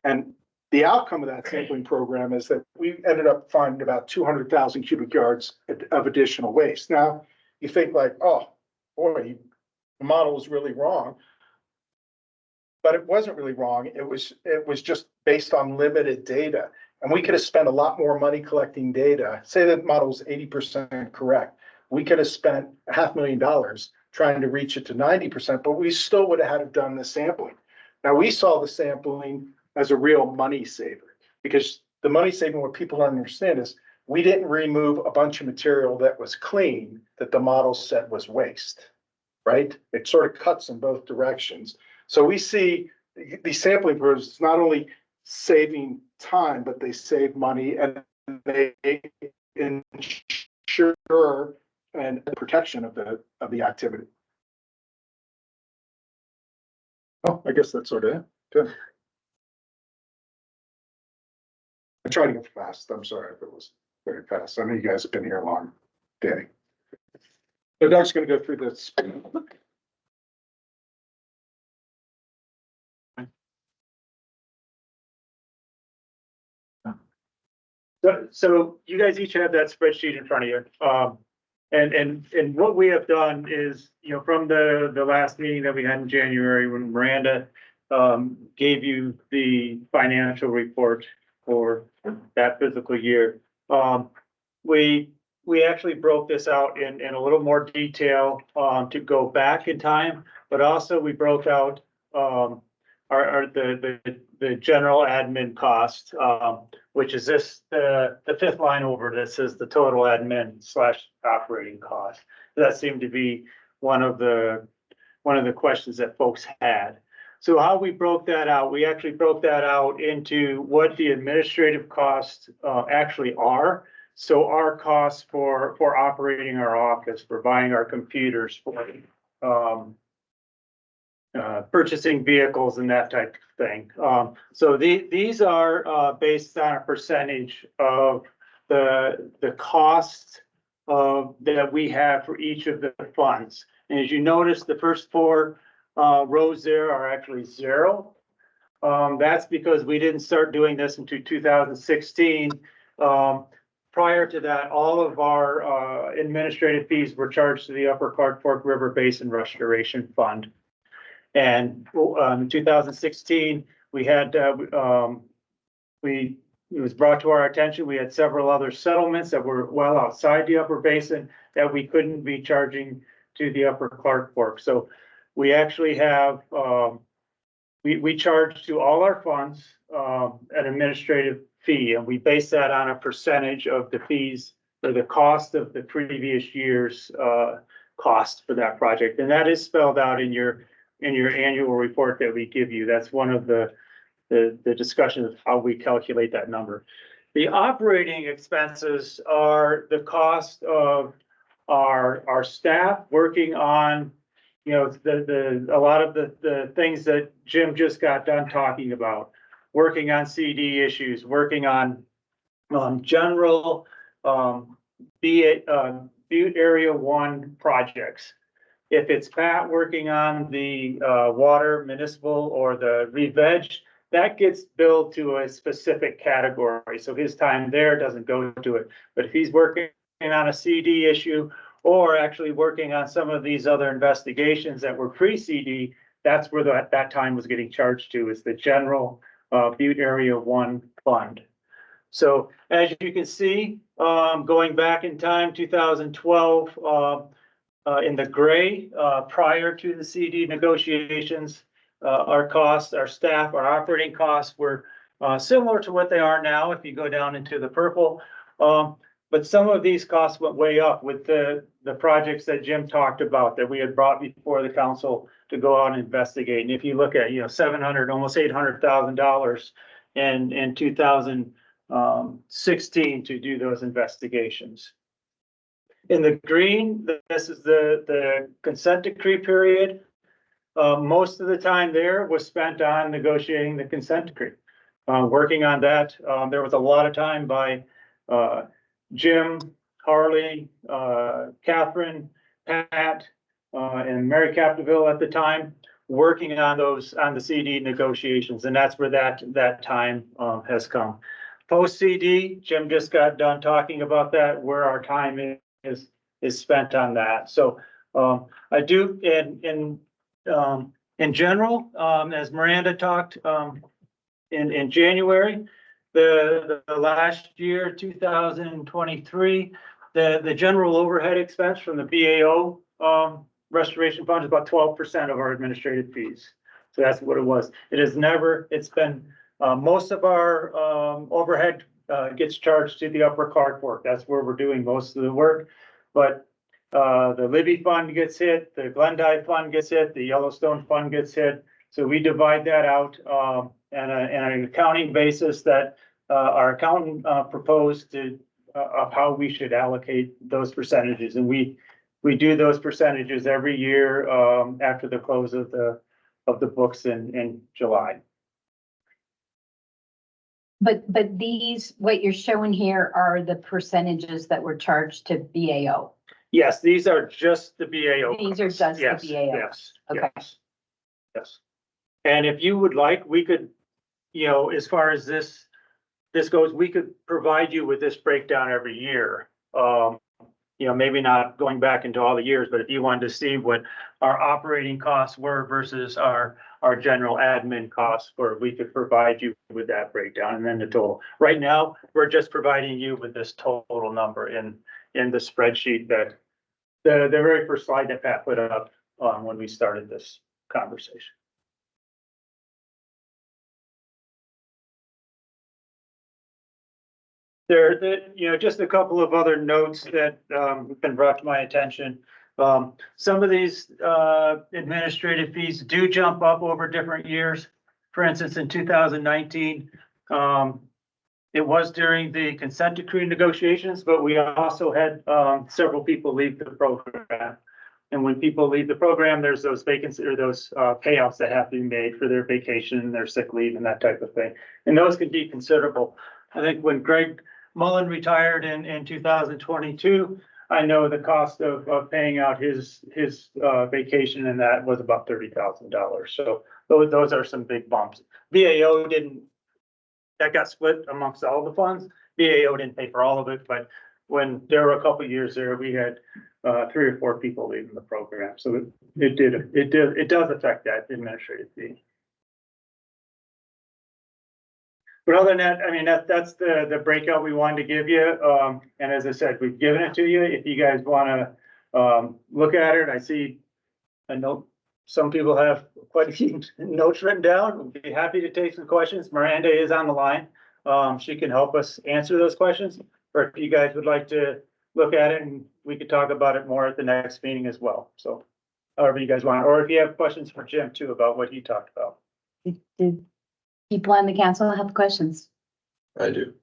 [SPEAKER 16] And the outcome of that sampling program is that we ended up finding about 200,000 cubic yards of additional waste. Now, you think like, oh, boy, the model was really wrong. But it wasn't really wrong. It was just based on limited data. And we could have spent a lot more money collecting data. Say the model was 80% correct. We could have spent $500,000 trying to reach it to 90%, but we still would have had to have done the sampling. Now, we saw the sampling as a real money saver because the money saving, what people don't understand is we didn't remove a bunch of material that was clean that the model said was waste, right? It sort of cuts in both directions. So we see these sampling programs not only saving time, but they save money and they ensure and protection of the activity. Oh, I guess that's sort of it. Good. I tried to go fast. I'm sorry if it was very fast. I know you guys have been here long, Danny. So Doug's going to go through this.
[SPEAKER 15] So you guys each have that spreadsheet in front of you. And what we have done is, from the last meeting that we had in January when Miranda gave you the financial report for that fiscal year, we we actually broke this out in a little more detail, to go back in time, but also we broke out, the general admin cost, which is this, the fifth line over. This is the total admin / operating cost. That seemed to be one of the questions that folks had. So how we broke that out, we actually broke that out into what the administrative costs actually are. So our costs for operating our office, for buying our computers, for purchasing vehicles and that type of thing. So these are based on a percentage of the cost that we have for each of the funds. And as you notice, the first four rows there are actually zero. That's because we didn't start doing this until 2016. Prior to that, all of our administrative fees were charged to the Upper Clark Fork River Basin Restoration Fund. And in 2016, we had, it was brought to our attention, we had several other settlements that were well outside the Upper Basin that we couldn't be charging to the Upper Clark Fork. So we actually have, we charge to all our funds an administrative fee, and we base that on a percentage of the fees or the cost of the previous year's cost for that project. And that is spelled out in your annual report that we give you. That's one of the discussions of how we calculate that number. The operating expenses are the cost of our staff working on, you know, a lot of the things that Jim just got done talking about, working on CD issues, working on general Butte Area 1 projects. If it's Pat working on the water, municipal, or the re-veg, that gets billed to a specific category. So his time there doesn't go to it. But if he's working on a CD issue or actually working on some of these other investigations that were pre-CD, that's where that time was getting charged to, is the general Butte Area 1 fund. So as you can see, going back in time, 2012, in the gray, prior to the CD negotiations, our costs, our staff, our operating costs were similar to what they are now if you go down into the purple. But some of these costs went way up with the projects that Jim talked about that we had brought before the council to go out and investigate. And if you look at, you know, $700, almost $800,000 in 2016 to do those investigations. In the green, this is the consent decree period. Most of the time there was spent on negotiating the consent decree, working on that. There was a lot of time by Jim, Harley, Catherine, Pat, and Mary Capdeville at the time, working on the CD negotiations, and that's where that time has come. Post CD, Jim just got done talking about that, where our time is spent on that. So I do in general, as Miranda talked in January, the last year, 2023, the general overhead expense from the BAO restoration fund is about 12% of our administrative fees. So that's what it was. It's been most of our overhead gets charged to the Upper Clark Fork. That's where we're doing most of the work. But the Libby fund gets hit, the Glendive fund gets hit, the Yellowstone fund gets hit. So we divide that out on an accounting basis that our accountant proposed of how we should allocate those percentages. And we do those percentages every year after the close of the books in July.
[SPEAKER 1] But these, what you're showing here are the percentages that were charged to BAO.
[SPEAKER 15] Yes, these are just the BAO.
[SPEAKER 1] These are just the BAO.
[SPEAKER 15] Yes.
[SPEAKER 1] Okay.
[SPEAKER 15] Yes. And if you would like, we could, you know, as far as this goes, we could provide you with this breakdown every year. You know, maybe not going back into all the years, but if you wanted to see what our operating costs were versus our general admin costs, were, we could provide you with that breakdown and then the total. Right now, we're just providing you with this total number in in the spreadsheet that, the very first slide that Pat put up, when we started this conversation. Just a couple of other notes that, have been brought to my attention. Some of these, administrative fees do jump up over different years. For instance, in 2019, it was during the consent decree negotiations, but we also had, several people leave the program. And when people leave the program, there's those vacancies or those, payouts that have to be made for their vacation, their sick leave and that type of thing. And those can be considerable. I think when Greg Mullen retired in 2022, I know the cost of paying out his vacation and that was about $30,000. So those are some big bumps. VAO that got split amongst all the funds. VAO didn't pay for all of it, but when there were a couple of years there, we had 3 or 4 people leaving the program. So it does affect that administrative fee. But other than that, I mean, that's the breakout we wanted to give you. And as I said, we've given it to you. If you guys want to look at it, I see a note. Some people have quite a few notes written down. We'd be happy to take some questions. Miranda is on the line. She can help us answer those questions. Or if you guys would like to look at it, and we could talk about it more at the next meeting as well. So however you guys want, or if you have questions for Jim too about what he talked about.
[SPEAKER 1] Did people on the council have questions?
[SPEAKER 13] I do.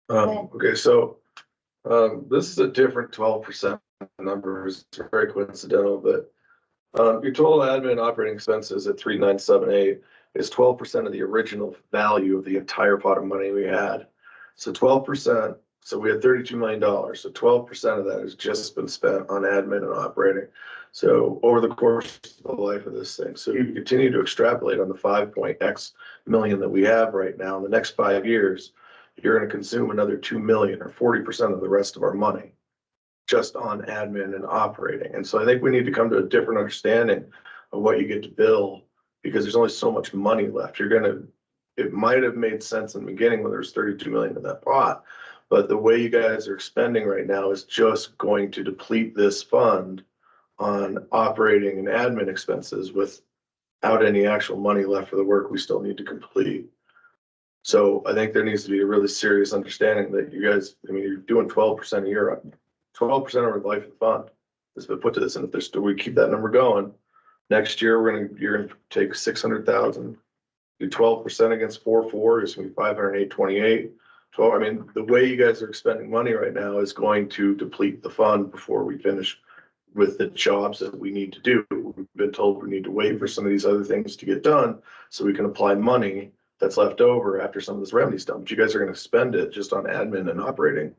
[SPEAKER 13] Okay, so, this is a different 12% number. It's very coincidental, but, your total admin and operating expenses at 3,978 is 12% of the original value of the entire pot of money we had. So 12%, so we had $32 million. So 12% of that has just been spent on admin and operating. So over the course of the life of this thing, so you continue to extrapolate on the 5.x million that we have right now. In the next 5 years, you're going to consume another 2 million or 40% of the rest of our money just on admin and operating. And so I think we need to come to a different understanding of what you get to bill, because there's only so much money left. It might have made sense in the beginning when there was 32 million in that pot, but the way you guys are expending right now is just going to deplete this fund on operating and admin expenses without any actual money left for the work we still need to complete. So I think there needs to be a really serious understanding that you guys, I mean, you're doing 12% a year, 12% over the life of the fund has been put to this. And if we keep that number going, next year, you're gonna take 600,000, do 12% against 4.4, it's gonna be 508.28. 12, I mean, the way you guys are expending money right now is going to deplete the fund before we finish with the jobs that we need to do. We've been told we need to wait for some of these other things to get done so we can apply money that's left over after some of this remedy's done. But you guys are gonna spend it just on admin and operating,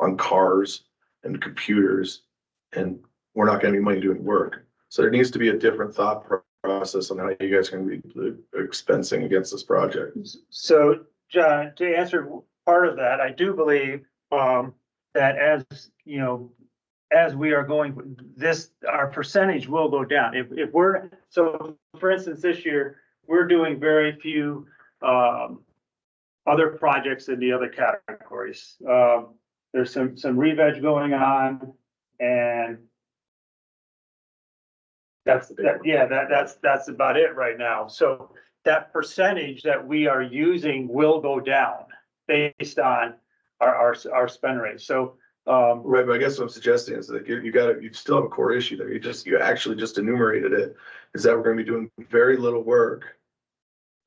[SPEAKER 13] on cars and computers, and we're not getting any money doing work. So there needs to be a different thought process on how you guys can be expensing against this project.
[SPEAKER 15] So, John, to answer part of that, I do believe that as you know, as we are going, our percentage will go down. If we're, so for instance, this year, we're doing very few other projects in the other categories. There's some re-veg going on, and that's about it right now. So that percentage that we are using will go down based on our spend rate. So
[SPEAKER 13] right, but I guess what I'm suggesting is that you still have a core issue there. You actually just enumerated it, is that we're going to be doing very little work,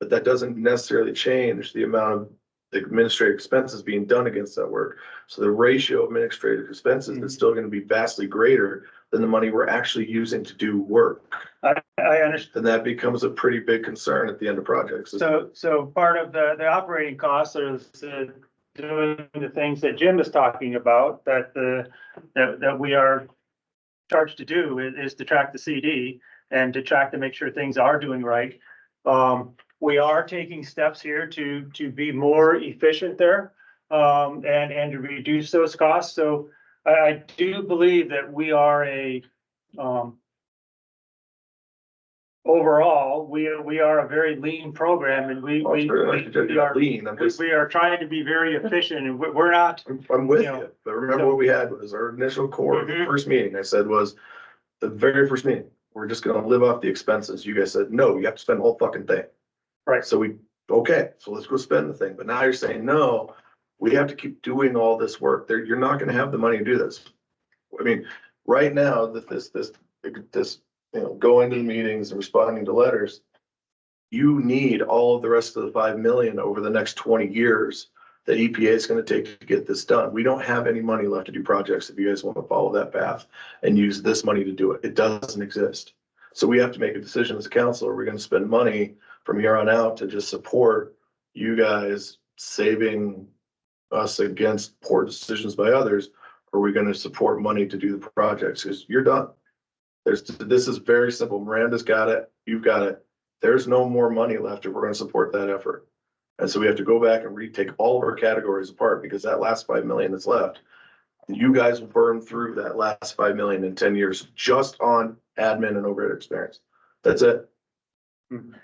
[SPEAKER 13] but that doesn't necessarily change the amount of administrative expenses being done against that work. So the ratio of administrative expenses is still going to be vastly greater than the money we're actually using to do work.
[SPEAKER 15] I understand.
[SPEAKER 13] And that becomes a pretty big concern at the end of projects.
[SPEAKER 15] So part of the operating costs are doing the things that Jim is talking about, that we are charged to do is to track the CD and to track to make sure things are doing right. We are taking steps here to be more efficient there, and to reduce those costs. So I do believe that we are overall, we are a very lean program and we are,
[SPEAKER 13] Lean, I'm just,
[SPEAKER 15] we are trying to be very efficient and we're not.
[SPEAKER 13] I'm with
[SPEAKER 15] You know,
[SPEAKER 13] you, but remember what we had was our initial core, of the
[SPEAKER 15] Mhm.
[SPEAKER 13] first meeting, I said was, the very first meeting, we're just gonna live off the expenses. You guys said, no, you have to spend the whole fucking thing.
[SPEAKER 15] Right.
[SPEAKER 13] So okay, so let's go spend the thing, but now you're saying, no, we have to keep doing all this work. You're not gonna have the money to do this. I mean, right now, that this, going to the meetings and responding to letters, you need all of the rest of the 5 million over the next 20 years that EPA is gonna take to get this done. We don't have any money left to do projects if you guys want to follow that path and use this money to do it. It doesn't exist. So we have to make a decision as a council. Are we gonna spend money from here on out to just support you guys saving us against poor decisions by others? Or are we gonna support money to do the projects? Because you're done. This is very simple. Miranda's got it. You've got it. There's no more money left if we're gonna support that effort. And so we have to go back and retake all of our categories apart because that last 5 million that's left, you guys will burn through that last 5 million in 10 years just on admin and overhead experience. That's it.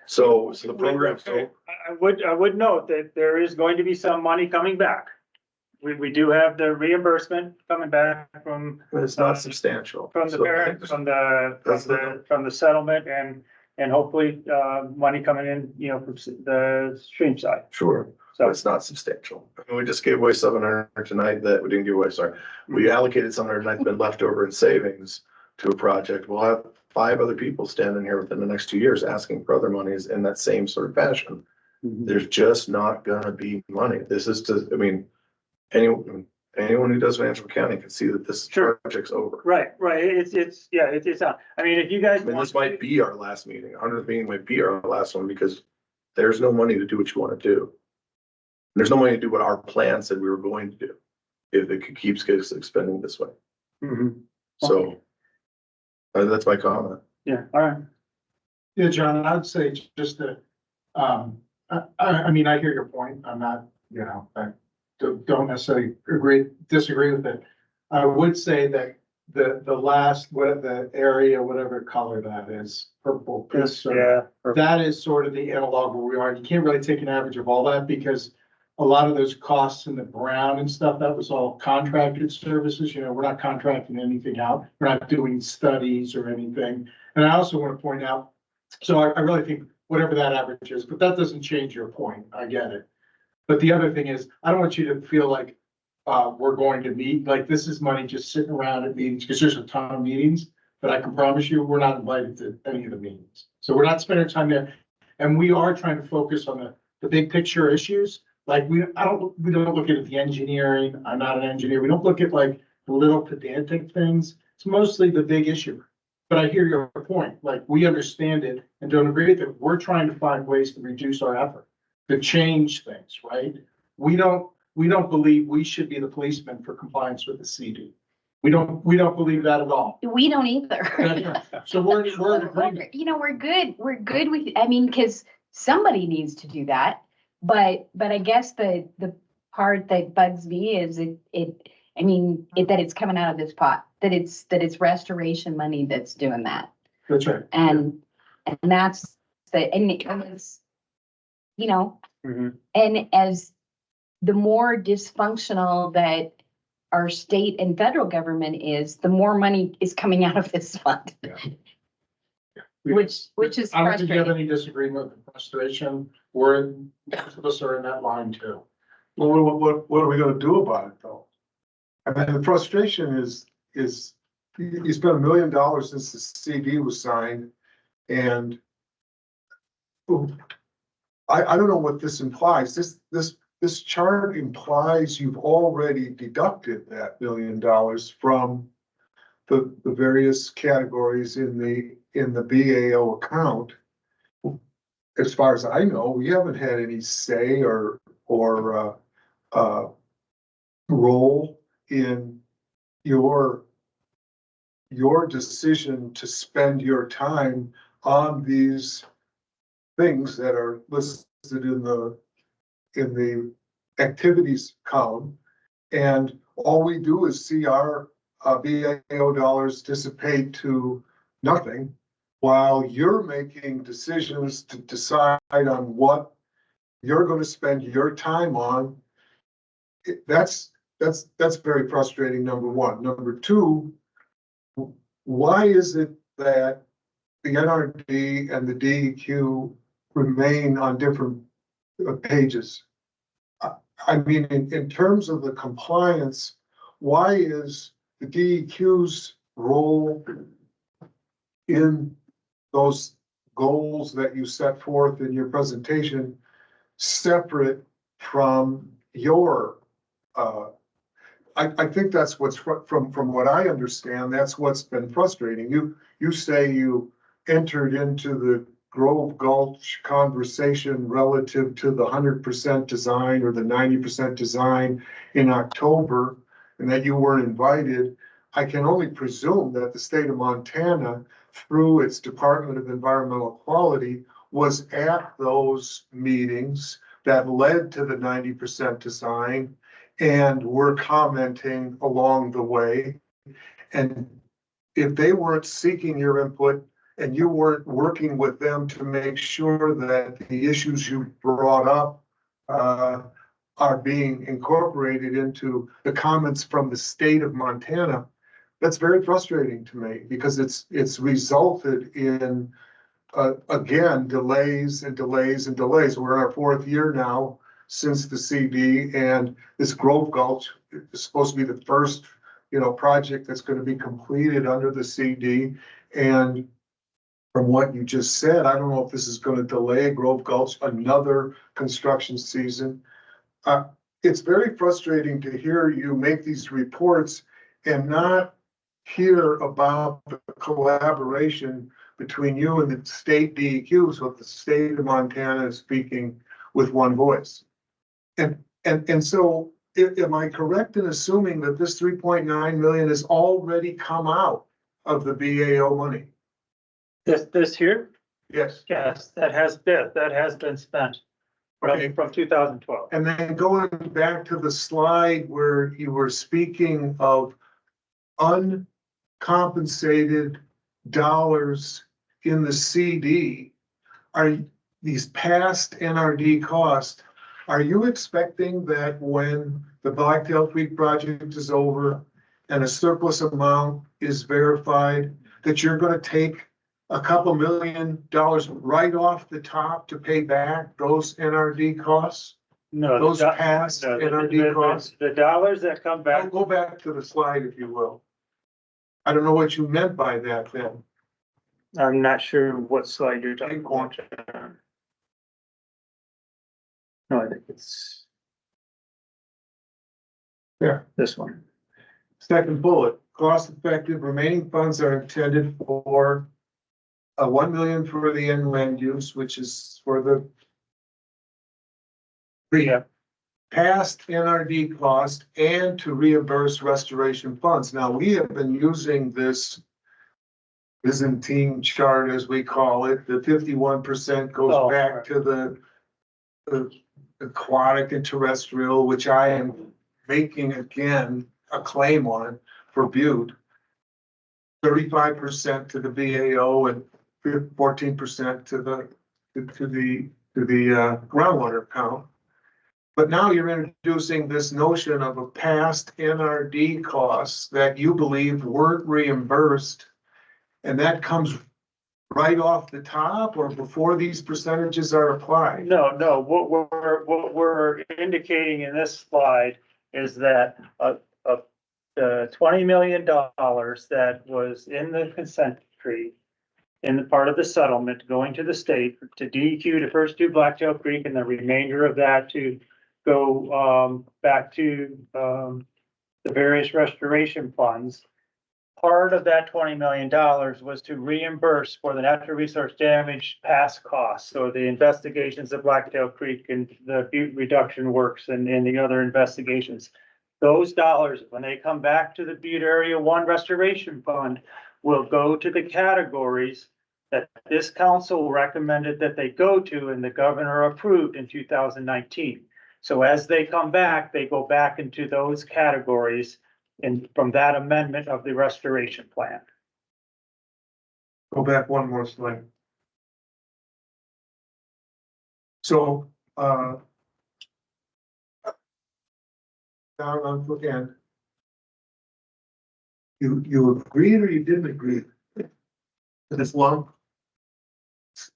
[SPEAKER 13] So the program, so
[SPEAKER 15] I would note that there is going to be some money coming back. We do have the reimbursement coming back from.
[SPEAKER 13] it's not substantial.
[SPEAKER 15] From the
[SPEAKER 13] So I
[SPEAKER 15] parent,
[SPEAKER 13] think
[SPEAKER 15] from the settlement and hopefully, money coming in, from the stream side.
[SPEAKER 13] Sure,
[SPEAKER 15] So
[SPEAKER 13] but it's not substantial. I mean, we just gave away 700 tonight that we didn't give away, sorry. We allocated 700 tonight, been left over in savings to a project. We'll have 5 other people standing here within the next 2 years asking for other monies in that same sort of fashion. There's just not gonna be money. This is I mean, anyone who does financial accounting can see that this project's over.
[SPEAKER 15] Right, it's not. I mean, if you guys.
[SPEAKER 13] I mean, this might be our last meeting. 100th meeting might be our last one because there's no money to do what you want to do. There's no money to do what our plan said we were going to do if it keeps expending this way. So that's my comment.
[SPEAKER 15] Yeah, all right.
[SPEAKER 16] Yeah, John, I'd say just that, I mean, I hear your point. I'm not, I don't necessarily disagree with it. I would say that the last, the area, whatever color that is, purple piece.
[SPEAKER 15] Yeah.
[SPEAKER 16] That is sort of the analog where we are. You can't really take an average of all that because a lot of those costs in the brown and stuff, that was all contracted services. We're not contracting anything out. We're not doing studies or anything. And I also want to point out, so I really think whatever that average is, but that doesn't change your point. I get it. But the other thing is, I don't want you to feel like we're going to meet, like this is money just sitting around at meetings, because there's a ton of meetings, but I can promise you, we're not invited to any of the meetings. So we're not spending time there. And we are trying to focus on the big picture issues. Like we don't look at the engineering. I'm not an engineer. We don't look at like the little pedantic things. It's mostly the big issue. But I hear your point. Like we understand it and don't agree with it. We're trying to find ways to reduce our effort, to change things, right? We don't believe we should be the policeman for compliance with the CD. We don't believe that at all.
[SPEAKER 1] We don't either.
[SPEAKER 16] So we're in agreement.
[SPEAKER 1] We're good with, I mean, because somebody needs to do that. But I guess the part that bugs me is that it's coming out of this pot, that it's restoration money that's doing that.
[SPEAKER 16] That's right.
[SPEAKER 1] And that's and it's, and as the more dysfunctional that our state and federal government is, the more money is coming out of this fund.
[SPEAKER 16] Yeah.
[SPEAKER 1] Which is
[SPEAKER 16] I don't think you have
[SPEAKER 1] frustrating.
[SPEAKER 16] any disagreement with the frustration. Most of us are in that line too.
[SPEAKER 5] Well, what are we gonna do about it though? I mean, the frustration is you spent $1 million since the CD was signed, and I don't know what this implies. This chart implies you've already deducted that $1 million from the various categories in the BAO account. As far as I know, we haven't had any say or role in your decision to spend your time on these things that are listed in the activities column. And all we do is see our BAO dollars dissipate to nothing. while you're making decisions to decide on what you're gonna spend your time on, that's very frustrating, number one. Number two, why is it that the NRD and the DEQ remain on different pages? I mean, in terms of the compliance, why is the DEQ's role in those goals that you set forth in your presentation separate from your, I think that's what's from what I understand, that's what's been frustrating. You say you entered into the Grove Gulch conversation relative to the 100% design or the 90% design in October, and that you weren't invited. I can only presume that the state of Montana, through its Department of Environmental Quality, was at those meetings that led to the 90% design and were commenting along the way. And if they weren't seeking your input and you weren't working with them to make sure that the issues you brought up are being incorporated into the comments from the state of Montana, that's very frustrating to me, because it's resulted in, again, delays and delays and delays. We're in our fourth year now since the CD, and this Grove Gulch is supposed to be the first, project that's going to be completed under the CD. And from what you just said, I don't know if this is going to delay Grove Gulch another construction season. It's very frustrating to hear you make these reports and not hear about the collaboration between you and the state DEQ, so the state of Montana is speaking with one voice. And so, am I correct in assuming that this 3.9 million has already come out of the BAO money?
[SPEAKER 15] This here?
[SPEAKER 5] Yes.
[SPEAKER 15] Yes, that has been spent
[SPEAKER 5] Okay.
[SPEAKER 15] from 2012.
[SPEAKER 5] And then going back to the slide where you were speaking of uncompensated dollars in the CD, are these past NRD costs, are you expecting that when the Blacktail Creek project is over and a surplus amount is verified, that you're going to take a couple $1 million right off the top to pay back those NRD costs?
[SPEAKER 15] No.
[SPEAKER 5] Those past NRD costs?
[SPEAKER 15] The dollars that come back.
[SPEAKER 5] Go back to the slide if you will. I don't know what you meant by that then.
[SPEAKER 15] I'm not sure what slide you're talking about. No, I think it's.
[SPEAKER 5] Yeah.
[SPEAKER 15] This one.
[SPEAKER 5] Second bullet, cost effective remaining funds are intended for 1 million for the inland use, which is for the past NRD cost and to reimburse restoration funds. Now, we have been using this Byzantine chart, as we call it. The 51% goes back to the aquatic and terrestrial, which I am making again a claim on for Butte. 35% to the BAO and 14% to the groundwater account. But now you're introducing this notion of a past NRD costs that you believe weren't reimbursed, and that comes right off the top or before these percentages are applied?
[SPEAKER 15] No, what we're indicating in this slide is that the $20 million that was in the consent decree in the part of the settlement going to the state to DEQ to first do Blacktail Creek, and the remainder of that to go back to the various restoration funds. Part of that $20 million was to reimburse for the natural resource damage past costs. So the investigations of Blacktail Creek and the Butte reduction works and the other investigations. Those dollars, when they come back to the Butte Area 1 Restoration Fund, will go to the categories that this council recommended that they go to and the governor approved in 2019. So as they come back, they go back into those categories and from that amendment of the restoration plan.
[SPEAKER 5] Go back one more slide. So, down on the end. You agreed or you didn't agree? To this lump?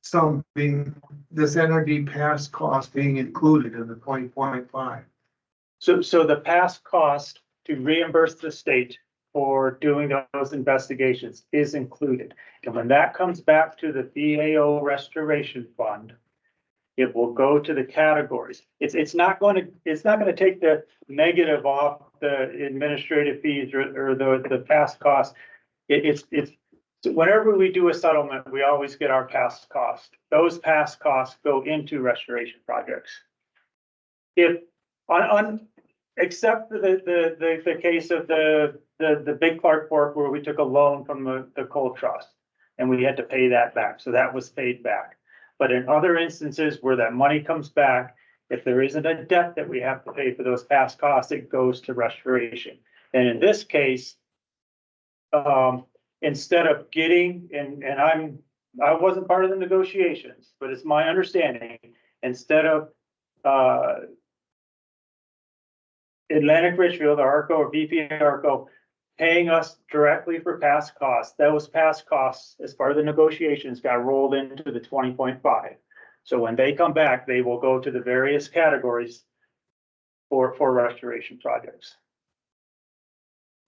[SPEAKER 5] Some being, this NRD pass cost being included in the 20.5.
[SPEAKER 15] So the past cost to reimburse the state for doing those investigations is included. And when that comes back to the BAO Restoration Fund, it will go to the categories. It's not gonna take the negative off the administrative fees or the past costs. It's whenever we do a settlement, we always get our past cost. Those past costs go into restoration projects. If except for the case of the big Clark Fork where we took a loan from the coal trust and we had to pay that back. So that was paid back. But in other instances where that money comes back, if there isn't a debt that we have to pay for those past costs, it goes to restoration. And in this case, instead of getting, and I wasn't part of the negotiations, but it's my understanding, instead of Atlantic Richfield, ARCO or BP ARCO, paying us directly for past costs, those past costs, as part of the negotiations, got rolled into the 20.5. So when they come back, they will go to the various categories for restoration projects.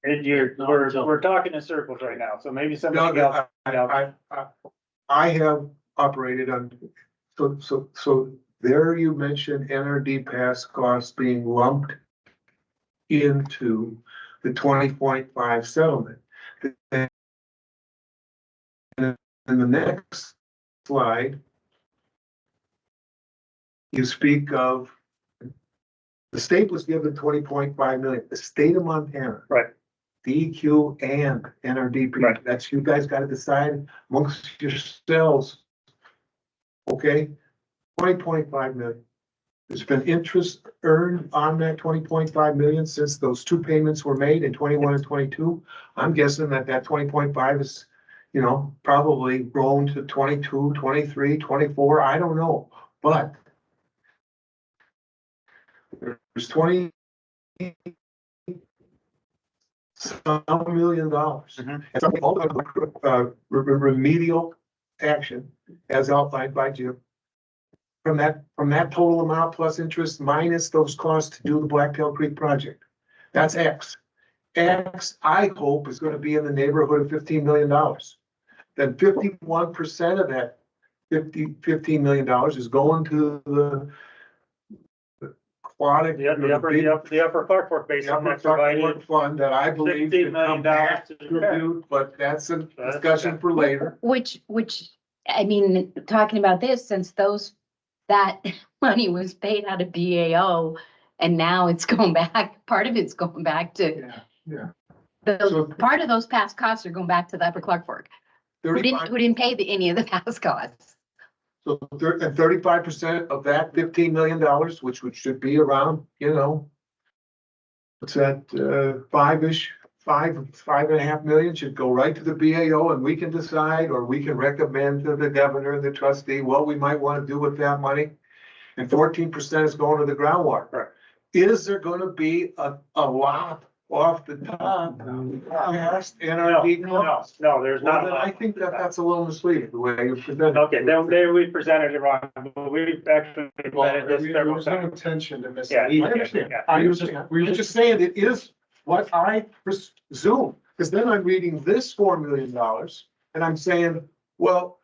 [SPEAKER 15] And we're talking in circles right now, so maybe somebody else.
[SPEAKER 5] I have operated on, so there you mentioned NRD pass costs being lumped into the 20.5 settlement. And in the next slide, you speak of the state was given 20.5 million, the state of Montana.
[SPEAKER 15] Right.
[SPEAKER 5] DEQ and NRDP.
[SPEAKER 15] Right.
[SPEAKER 5] That's, you guys got to decide amongst yourselves. Okay, 20.5 million. There's been interest earned on that 20.5 million since those two payments were made in 21 and 22. I'm guessing that 20.5 is, you know, probably grown to 22, 23, 24. I don't know, but there's 20 some $1 million. And some remedial action as outlined by Jim. From that total amount plus interest minus those costs to do the Blacktail Creek project. That's X. X, I hope, is going to be in the neighborhood of $15 million. Then 51% of that $15 million is going to the aquatic.
[SPEAKER 15] The upper Clark Fork basin that provided
[SPEAKER 5] fund that I believe
[SPEAKER 15] $16
[SPEAKER 5] should
[SPEAKER 15] million
[SPEAKER 5] come back
[SPEAKER 15] to
[SPEAKER 5] to
[SPEAKER 15] repair.
[SPEAKER 5] Butte, but that's a discussion for later.
[SPEAKER 1] Which, I mean, talking about this, since that money was paid out of BAO and now it's going back, part of it's going back to.
[SPEAKER 5] Yeah.
[SPEAKER 1] Part of those past costs are going back to the upper Clark Fork. Who didn't pay any of the past costs.
[SPEAKER 5] So 35% of that $15 million, which should be around, you know, what's that, 5.5 million should go right to the BAO, and we can decide, or we can recommend to the governor and the trustee what we might want to do with that money. And 14% is going to the groundwater.
[SPEAKER 15] Right.
[SPEAKER 5] Is there going to be a lot off the top past NRD?
[SPEAKER 15] No, there's not.
[SPEAKER 5] I think that's a little misleading the way you presented.
[SPEAKER 15] Okay, then we presented it wrong, but we've actually presented this several
[SPEAKER 16] There's no
[SPEAKER 15] times.
[SPEAKER 16] intention to miss.
[SPEAKER 15] Yeah,
[SPEAKER 5] I understand. I understand. We're just saying it is what I presume, because then I'm reading this $4 million and I'm saying, well,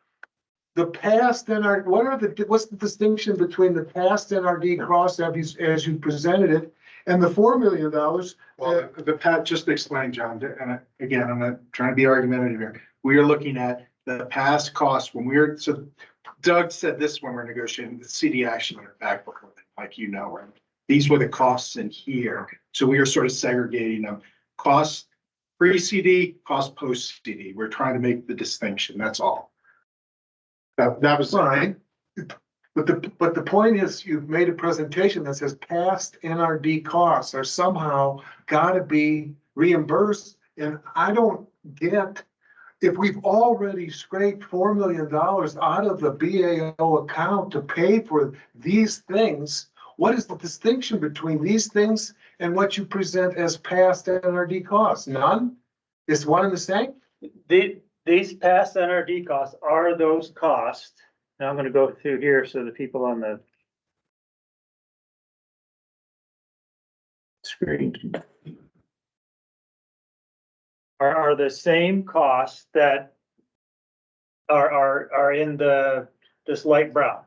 [SPEAKER 5] the past NRD, what's the distinction between the past NRD cross as you presented it and the $4 million?
[SPEAKER 16] Well, the Pat just explained, John, and again, I'm not trying to be argumentative here. We are looking at the past costs so Doug said this when we're negotiating the CD action on our back book, like, you know, right? These were the costs in here. So we are sort of segregating them. Cost pre-CD, cost post-CD. We're trying to make the distinction. That's all. That was
[SPEAKER 5] fine. But the point is, you've made a presentation that says past NRD costs are somehow gotta be reimbursed. And I don't get if we've already scraped $4 million out of the BAO account to pay for these things, what is the distinction between these things and what you present as past NRD costs? None? Is one and the same?
[SPEAKER 15] These past NRD costs are those costs. Now I'm gonna go through here so the people on the screen are the same costs that are in this light brown.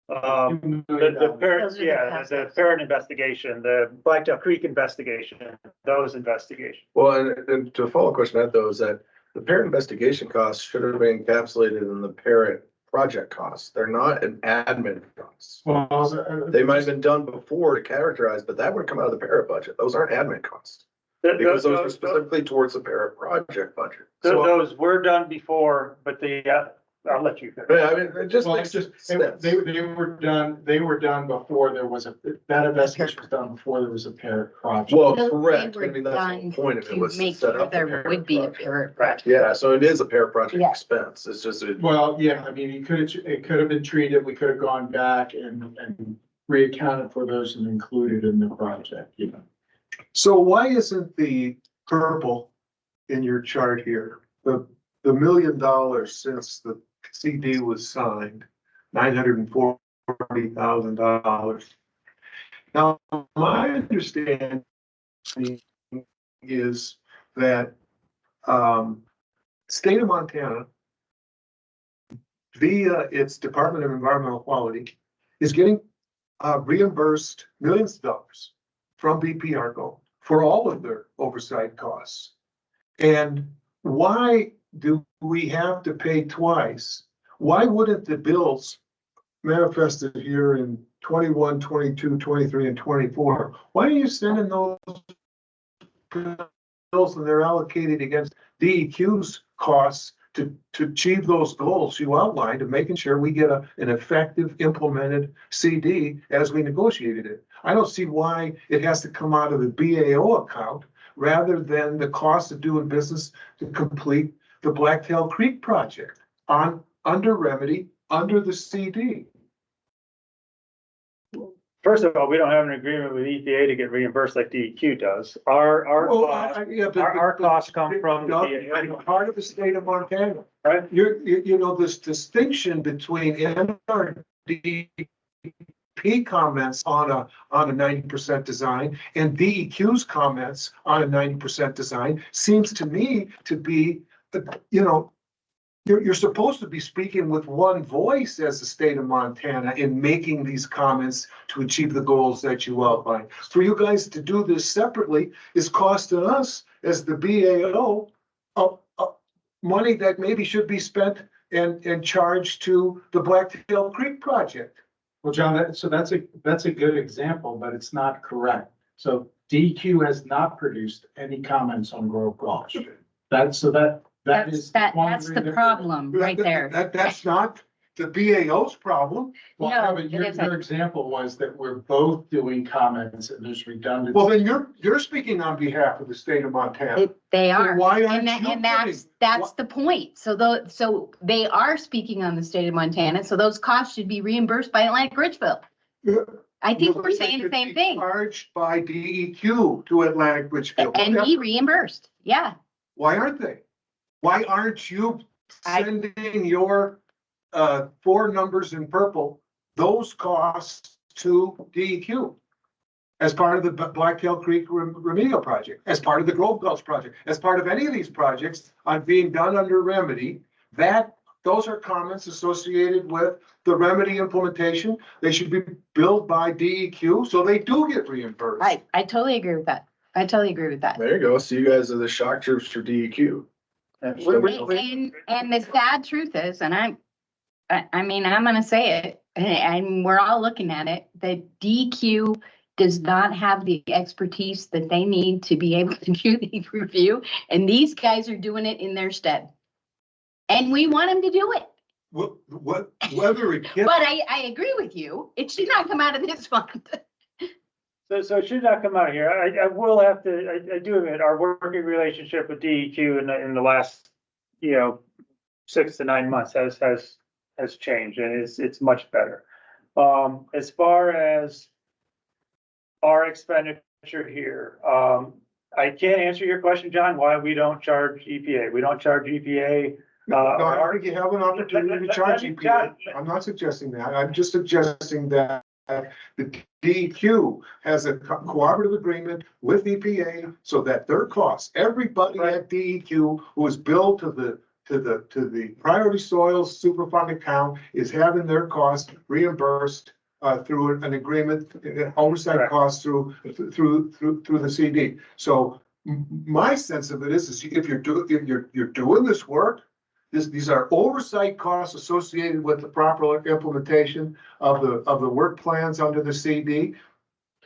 [SPEAKER 15] The parent, yeah, the parent investigation, the Blacktail Creek investigation, those investigations.
[SPEAKER 13] Well, and to follow question at those, that the parent investigation costs should have been encapsulated in the parent project costs. They're not an admin costs.
[SPEAKER 16] Well,
[SPEAKER 13] They might have been done before to characterize, but that would come out of the parent budget. Those aren't admin costs. Because those are specifically towards the parent project budget. So,
[SPEAKER 15] Those were done before, but I'll let you.
[SPEAKER 13] yeah, I mean, it just
[SPEAKER 16] Well,
[SPEAKER 13] makes
[SPEAKER 16] it's just,
[SPEAKER 13] sense.
[SPEAKER 16] they were done before there was that investigation was done before there was a parent project.
[SPEAKER 13] Well,
[SPEAKER 1] They
[SPEAKER 13] correct. I
[SPEAKER 1] were
[SPEAKER 13] mean, that's the
[SPEAKER 1] done
[SPEAKER 13] whole point of it
[SPEAKER 1] to
[SPEAKER 13] was to
[SPEAKER 1] make
[SPEAKER 13] set
[SPEAKER 1] sure
[SPEAKER 13] up the
[SPEAKER 1] there
[SPEAKER 13] parent
[SPEAKER 1] would be a
[SPEAKER 13] project.
[SPEAKER 1] parent project.
[SPEAKER 13] Yeah, so it is a parent project
[SPEAKER 1] Yeah.
[SPEAKER 13] expense. It's just,
[SPEAKER 16] Well, yeah, I mean, it could have been treated, we could have gone back and reaccounted for those and included in the project, you know.
[SPEAKER 5] So why isn't the purple in your chart here, the $1 million since the CD was signed, $940,000? Now, my understanding is that state of Montana, via its Department of Environmental Quality, is getting reimbursed millions of dollars from BP Arco for all of their oversight costs. And why do we have to pay twice? Why wouldn't the bills manifested here in 21, 22, 23, and 24? Why are you sending those bills and they're allocated against DEQ's costs to achieve those goals you outlined of making sure we get an effective implemented CD as we negotiated it? I don't see why it has to come out of the BAO account rather than the cost of doing business to complete the Blacktail Creek project under remedy, under the CD.
[SPEAKER 15] First of all, we don't have an agreement with EPA to get reimbursed like DEQ does. Our costs come from the
[SPEAKER 5] Part of the state of Montana.
[SPEAKER 15] right?
[SPEAKER 5] You know, this distinction between NRDP comments on a 90% design and DEQ's comments on a 90% design seems to me to be, you know, you're supposed to be speaking with one voice as the state of Montana in making these comments to achieve the goals that you outlined. For you guys to do this separately is costing us as the BAO money that maybe should be spent and charged to the Blacktail Creek project.
[SPEAKER 16] Well, John, that's a good example, but it's not correct. So DEQ has not produced any comments on Grove Gulch. That's
[SPEAKER 1] the problem right there.
[SPEAKER 5] That's not the BAO's problem.
[SPEAKER 16] Well,
[SPEAKER 1] No,
[SPEAKER 16] but
[SPEAKER 1] it
[SPEAKER 16] your
[SPEAKER 1] isn't.
[SPEAKER 16] example was that we're both doing comments and there's redundancy.
[SPEAKER 5] Well, then you're speaking on behalf of the state of Montana.
[SPEAKER 1] They
[SPEAKER 5] So
[SPEAKER 1] are.
[SPEAKER 5] why aren't
[SPEAKER 1] And
[SPEAKER 5] you
[SPEAKER 1] and that's
[SPEAKER 5] putting-
[SPEAKER 1] the point. So they are speaking on the state of Montana, so those costs should be reimbursed by Atlantic Bridgeville. I think we're saying the same thing.
[SPEAKER 5] Charged by DEQ to Atlantic Bridgeville.
[SPEAKER 1] And be reimbursed, yeah.
[SPEAKER 5] Why aren't they? Why aren't you
[SPEAKER 1] I-
[SPEAKER 5] sending your four numbers in purple, those costs to DEQ? As part of the Blacktail Creek remedial project, as part of the Grove Gulch project, as part of any of these projects on being done under remedy, those are comments associated with the remedy implementation. They should be billed by DEQ, so they do get reimbursed.
[SPEAKER 1] I totally agree with that. I totally agree with that.
[SPEAKER 13] there you go. So you guys are the shock troops for DEQ.
[SPEAKER 1] And the sad truth is, and I mean, I'm gonna say it, and we're all looking at it, that DEQ does not have the expertise that they need to be able to do the review, and these guys are doing it in their stead. And we want them to do it.
[SPEAKER 5] Whether it gets.
[SPEAKER 1] But I agree with you. It should not come out of this fund.
[SPEAKER 15] So it should not come out of here. I will have to, I do admit, our working relationship with DEQ in the last, 6 to 9 months has changed, and it's much better. As far as our expenditure here, I can't answer your question, John, why we don't charge EPA. We don't charge EPA.
[SPEAKER 5] No, I think you have an opportunity to charge EPA. I'm not suggesting that. I'm just suggesting that the DEQ has a cooperative agreement with EPA so that their costs, everybody at DEQ who is billed to the priority soils superfund account is having their costs reimbursed through an agreement, oversight costs through the CD. So my sense of it is if you're doing this work, these are oversight costs associated with the proper implementation of the work plans under the CD.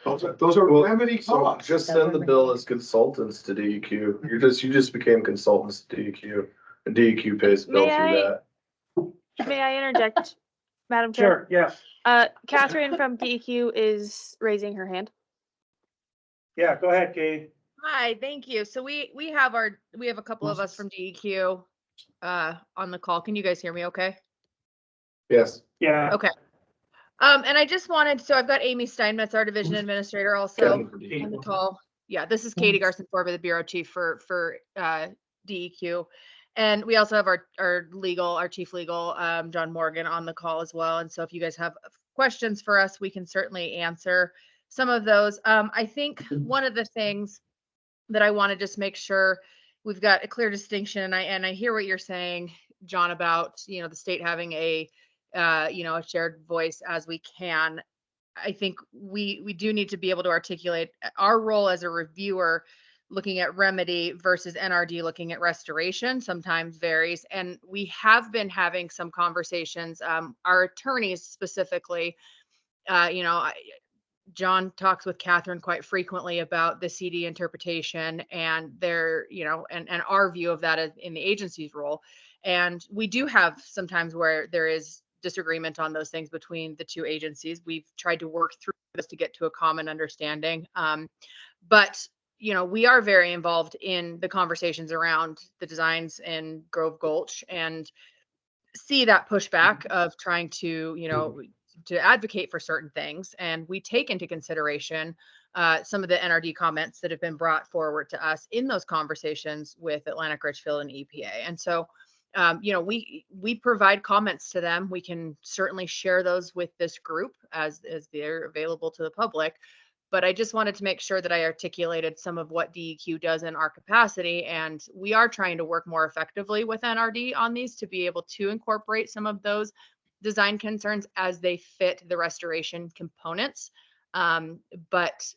[SPEAKER 5] Those are remedy costs.
[SPEAKER 13] Just send the bill as consultants to DEQ. You just became consultants to DEQ, and DEQ pays the bill through that.
[SPEAKER 10] May I interject, Madam Chair?
[SPEAKER 15] Sure, yes.
[SPEAKER 10] Catherine from DEQ is raising her hand.
[SPEAKER 15] Yeah, go ahead, Katie.
[SPEAKER 17] Hi, thank you. So we have a couple of us from DEQ on the call. Can you guys hear me okay?
[SPEAKER 13] Yes.
[SPEAKER 15] Yeah.
[SPEAKER 17] Okay. And I just wanted, so I've got Amy Steinmetz, our division administrator, also on the call. Yeah, this is Katie Garson-Forba, the bureau chief for DEQ. And we also have our chief legal, John Morgan, on the call as well. And so if you guys have questions for us, we can certainly answer some of those. I think one of the things that I want to just make sure we've got a clear distinction, and I hear what you're saying, John, about, the state having a shared voice as we can. I think we do need to be able to articulate our role as a reviewer looking at remedy versus NRD looking at restoration sometimes varies. And we have been having some conversations, our attorneys specifically, John talks with Catherine quite frequently about the CD interpretation and their, and our view of that in the agency's role. And we do have sometimes where there is disagreement on those things between the two agencies. We've tried to work through this to get to a common understanding. But we are very involved in the conversations around the designs in Grove Gulch and see that pushback of trying to, to advocate for certain things. And we take into consideration some of the NRD comments that have been brought forward to us in those conversations with Atlantic Richfield and EPA. And so, we provide comments to them. We can certainly share those with this group as they're available to the public. But I just wanted to make sure that I articulated some of what DEQ does in our capacity. And we are trying to work more effectively with NRD on these to be able to incorporate some of those design concerns as they fit the restoration components. But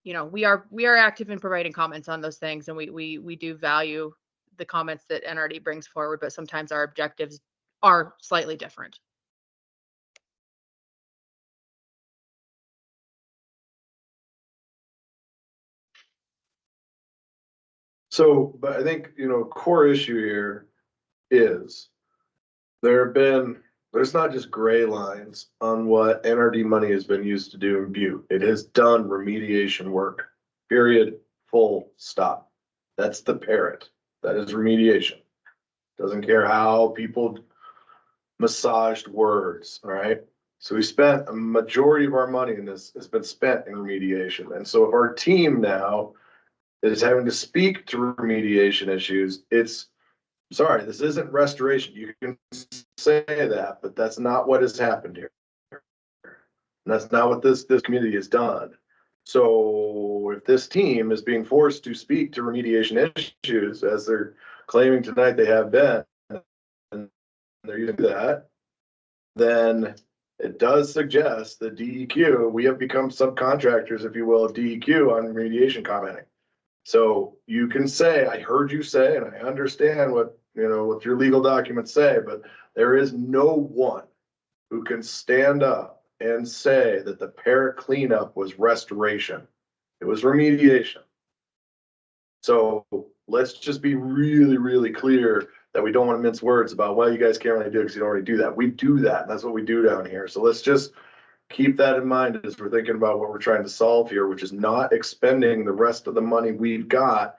[SPEAKER 17] we are active in providing comments on those things, and we do value the comments that NRD brings forward, but sometimes our objectives are slightly different.
[SPEAKER 13] So, but I think, core issue here is there's not just gray lines on what NRD money has been used to do in Butte. It has done remediation work, period, full stop. That's the parrot. That is remediation. Doesn't care how people massaged words, all right? So we spent a majority of our money in this has been spent in remediation. And so if our team now is having to speak to remediation issues, sorry, this isn't restoration. You can say that, but that's not what has happened here. And that's not what this community has done. So if this team is being forced to speak to remediation issues, as they're claiming tonight they have been, and they're using that, then it does suggest that DEQ, we have become subcontractors, if you will, of DEQ on remediation commenting. So you can say, I heard you say, and I understand what your legal documents say, but there is no one who can stand up and say that the parrot cleanup was restoration. It was remediation. So let's just be really, really clear that we don't want to mince words about, well, you guys can't really do it because you don't already do that. We do that. And that's what we do down here. So let's just keep that in mind as we're thinking about what we're trying to solve here, which is not expending the rest of the money we've got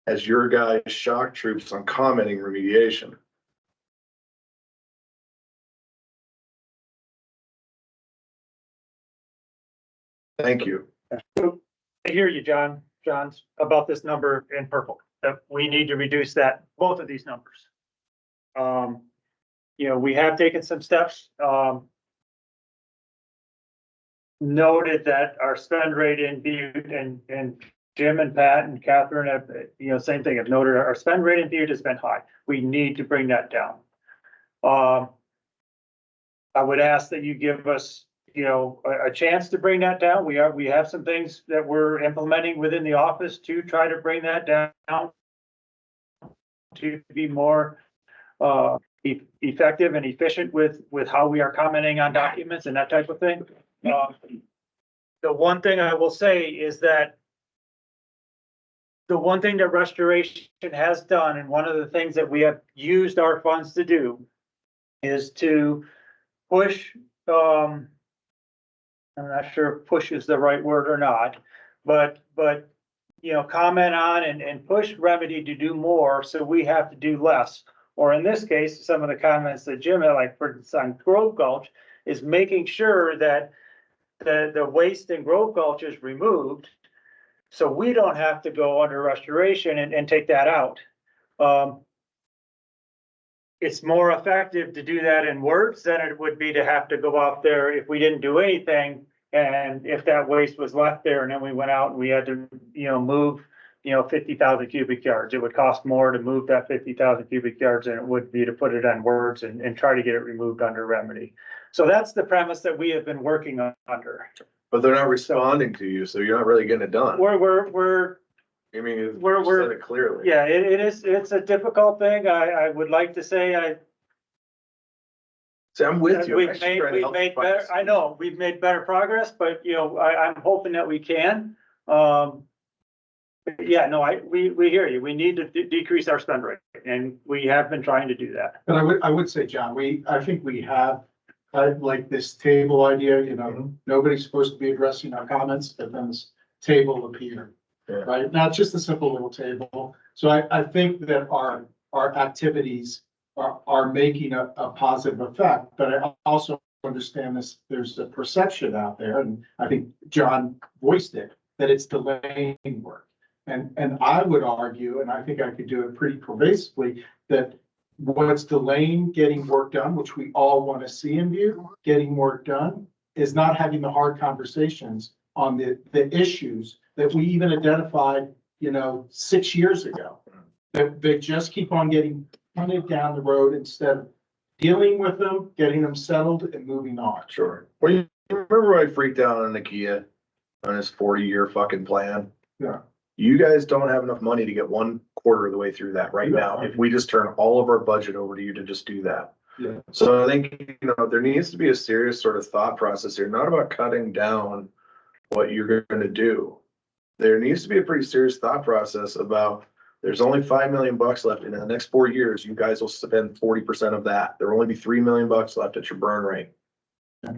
[SPEAKER 13] as your guys' shock troops on commenting remediation. Thank you.
[SPEAKER 15] I hear you, John's about this number in purple, that we need to reduce that, both of these numbers. You know, we have taken some steps, noted that our spend rate in Butte and Jim and Pat and Catherine have, you know, same thing, have noted our spend rate in Butte has been high. We need to bring that down. I would ask that you give us, you know, a chance to bring that down. We have some things that we're implementing within the office to try to bring that down to be more effective and efficient with how we are commenting on documents and that type of thing. The one thing I will say is that the one thing that restoration has done, and one of the things that we have used our funds to do, is to push, I'm not sure if push is the right word or not, but you know, comment on and push Remedy to do more, so we have to do less. Or in this case, some of the comments that Jim had, like for instance on Grove Gulch, is making sure that the waste in Grove Gulch is removed, so we don't have to go under restoration and take that out. It's more effective to do that in words than it would be to have to go out there if we didn't do anything. And if that waste was left there and then we went out and we had to, you know, move, you know, 50,000 cubic yards, it would cost more to move that 50,000 cubic yards than it would be to put it on words and try to get it removed under Remedy. So that's the premise that we have been working under.
[SPEAKER 13] But they're not responding to you, so you're not really getting it done.
[SPEAKER 15] We're
[SPEAKER 13] I mean, you said it clearly.
[SPEAKER 15] yeah, it's a difficult thing. I would like to say
[SPEAKER 13] See, I'm with you.
[SPEAKER 15] we've made better, I know, we've made better progress, but you know, I'm hoping that we can. Yeah, no, we hear you. We need to decrease our spend rate, and we have been trying to do that.
[SPEAKER 16] But I would say, John, I think we have, like this table idea, you know, nobody's supposed to be addressing our comments, but then this table appeared.
[SPEAKER 13] Yeah.
[SPEAKER 16] Right, not just a simple little table. So I think that our activities are making a positive effect, but I also understand this, there's a perception out there, and I think John voiced it, that it's delaying work. And I would argue, and I think I could do it pretty pervasively, that what's delaying getting work done, which we all want to see in view, getting work done, is not having the hard conversations on the issues that we even identified, you know, 6 years ago. That they just keep on getting punted down the road instead of dealing with them, getting them settled and moving on.
[SPEAKER 13] Sure. Well, you remember I freaked out on Nakia on his 40-year fucking plan?
[SPEAKER 16] Yeah.
[SPEAKER 13] You guys don't have enough money to get 1/4 of the way through that right now. If we just turn all of our budget over to you to just do that.
[SPEAKER 16] Yeah.
[SPEAKER 13] So I think, you know, there needs to be a serious sort of thought process here, not about cutting down what you're going to do. There needs to be a pretty serious thought process about, there's only $5 million left, and in the next 4 years, you guys will spend 40% of that. There will only be $3 million left at your burn rate.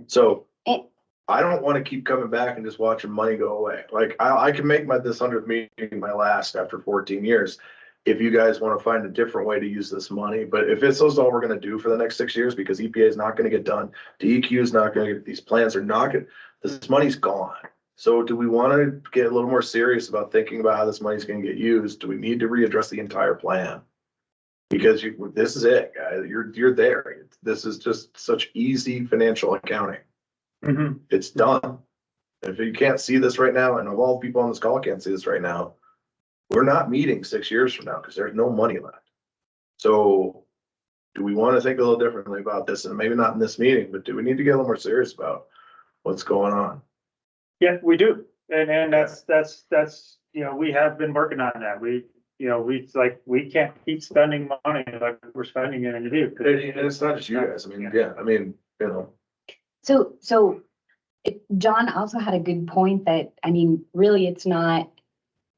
[SPEAKER 13] So I don't want to keep coming back and just watching money go away. Like I can make this 100th meeting my last after 14 years. If you guys want to find a different way to use this money, but if it's all we're going to do for the next 6 years, because EPA is not going to get done, DEQ is not going to get, these plans are not going, this money's gone. So do we want to get a little more serious about thinking about how this money's going to get used? Do we need to readdress the entire plan? Because this is it, guys. You're there. This is just such easy financial accounting.
[SPEAKER 15] Mm-hmm.
[SPEAKER 13] It's done. If you can't see this right now, and of all people on this call can't see this right now, we're not meeting 6 years from now because there's no money left. So do we want to think a little differently about this? And maybe not in this meeting, but do we need to get a little more serious about what's going on?
[SPEAKER 15] Yeah, we do. And that's, you know, we have been working on that. We can't keep spending money like we're spending it in the view.
[SPEAKER 13] And it's not just you guys. I mean, yeah, I mean, you know.
[SPEAKER 1] So John also had a good point that, I mean, really, it's not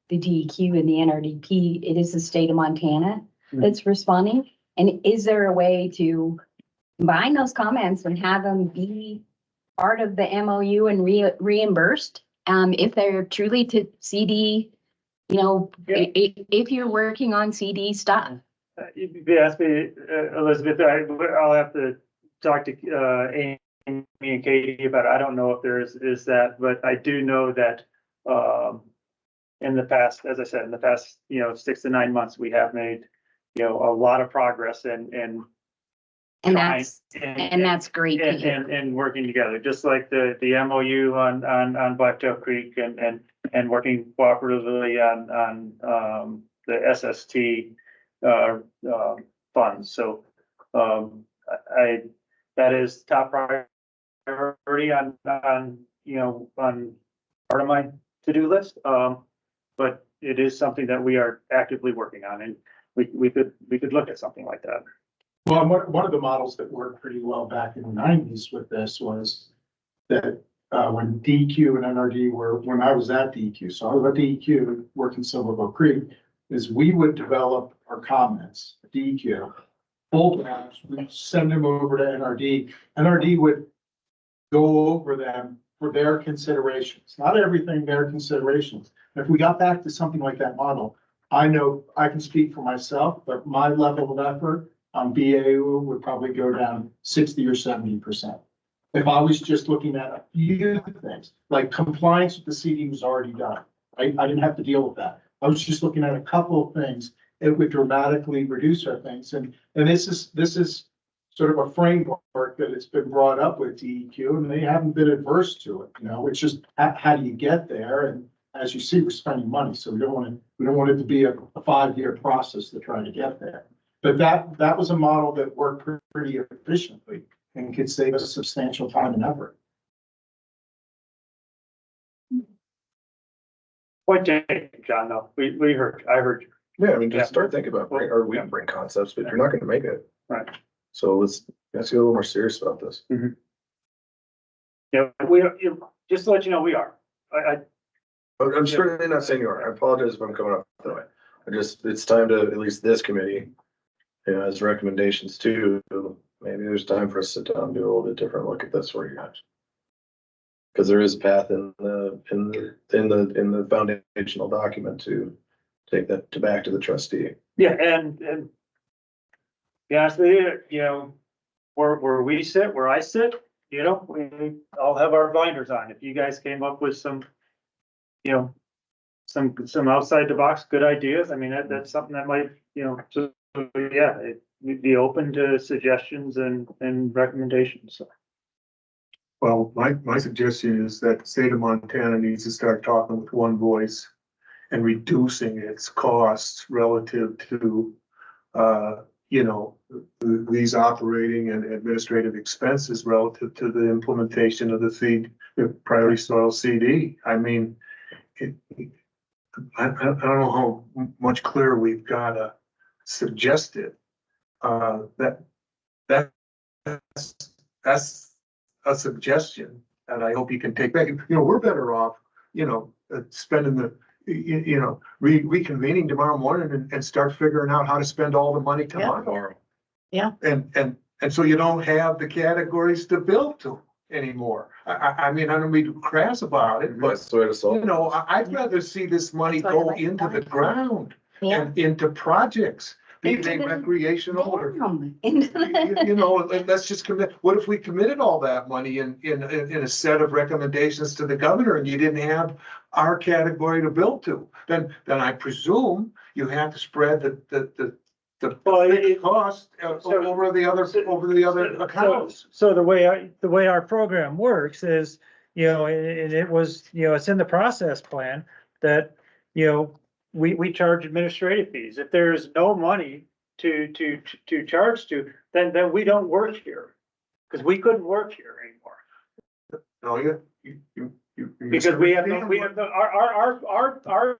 [SPEAKER 1] the DEQ and the NRDP, it is the state of Montana that's responding. And is there a way to combine those comments and have them be part of the MOU and reimbursed if they're truly to CD, you know,
[SPEAKER 15] Yeah.
[SPEAKER 1] if you're working on CD stuff.
[SPEAKER 15] If you ask me, Elizabeth, I'll have to talk to, Amy and Katie about it. I don't know if there is that, but I do know that, in the past, as I said, in the past, 6 to 9 months, we have made, a lot of progress and
[SPEAKER 1] And that's great to hear.
[SPEAKER 15] and working together, just like the MOU on Blacktail Creek and working cooperatively on the SST funds. So that is top priority on part of my to-do list. But it is something that we are actively working on, and we could look at something like that.
[SPEAKER 16] Well, one of the models that worked pretty well back in the nineties with this was that when DEQ and NRD when I was at DEQ, so I was at DEQ working Silverbow Creek, is we would develop our comments, DEQ, full drafts, we'd send them over to NRD. NRD would go over them for their considerations, not everything, their considerations. If we got back to something like that model, I know I can speak for myself, but my level of effort on BAU would probably go down 60 or 70%. If I was just looking at a few things, like compliance with the CD was already done, right? I didn't have to deal with that. I was just looking at a couple of things. It would dramatically reduce our things. And this is sort of a framework that it's been brought up with DEQ, and they haven't been adverse to it. It's just how do you get there? And as you see, we're spending money, so we don't want it to be a 5-year process to try to get there. But that was a model that worked pretty efficiently and could save us substantial time and effort.
[SPEAKER 15] Point taken, John, though. I heard you.
[SPEAKER 13] Yeah, I mean, just start thinking about, or we can bring concepts, but you're not gonna make it.
[SPEAKER 15] Right.
[SPEAKER 13] So let's get a little more serious about this.
[SPEAKER 15] Yeah, just to let you know, we are.
[SPEAKER 13] I'm certainly not saying you are. I apologize if I'm coming up that way. It's time to, at least this committee, as recommendations too, maybe there's time for us to sit down and do a little bit different look at this for you guys. Because there is a path in the foundational document to take that back to the trustee.
[SPEAKER 15] Yeah, and be honest with you, where we sit, where I sit, we all have our blinders on. If you guys came up with some outside the box good ideas, I mean, that's something that might, so yeah, we'd be open to suggestions and recommendations. So.
[SPEAKER 5] Well, my suggestion is that the state of Montana needs to start talking with one voice and reducing its costs relative to, these operating and administrative expenses relative to the implementation of the priority soil CD. I mean, I don't know how much clearer we've got to suggest it. That's a suggestion, and I hope you can take back. We're better off, spending reconvening tomorrow morning and start figuring out how to spend all the money tomorrow.
[SPEAKER 6] Yeah.
[SPEAKER 5] And so you don't have the categories to build to anymore. I mean, I don't mean to be crass about it, but I'd rather see this money go into the ground and into projects. Be they recreational or, let's just commit. What if we committed all that money in a set of recommendations to the governor and you didn't have our category to build to? Then I presume you have to spread the cost over the other accounts.
[SPEAKER 15] So the way our program works is, and it was, it's in the process plan that, we charge administrative fees. If there's no money to charge to, then we don't work here. Because we couldn't work here anymore.
[SPEAKER 5] No,
[SPEAKER 15] Because our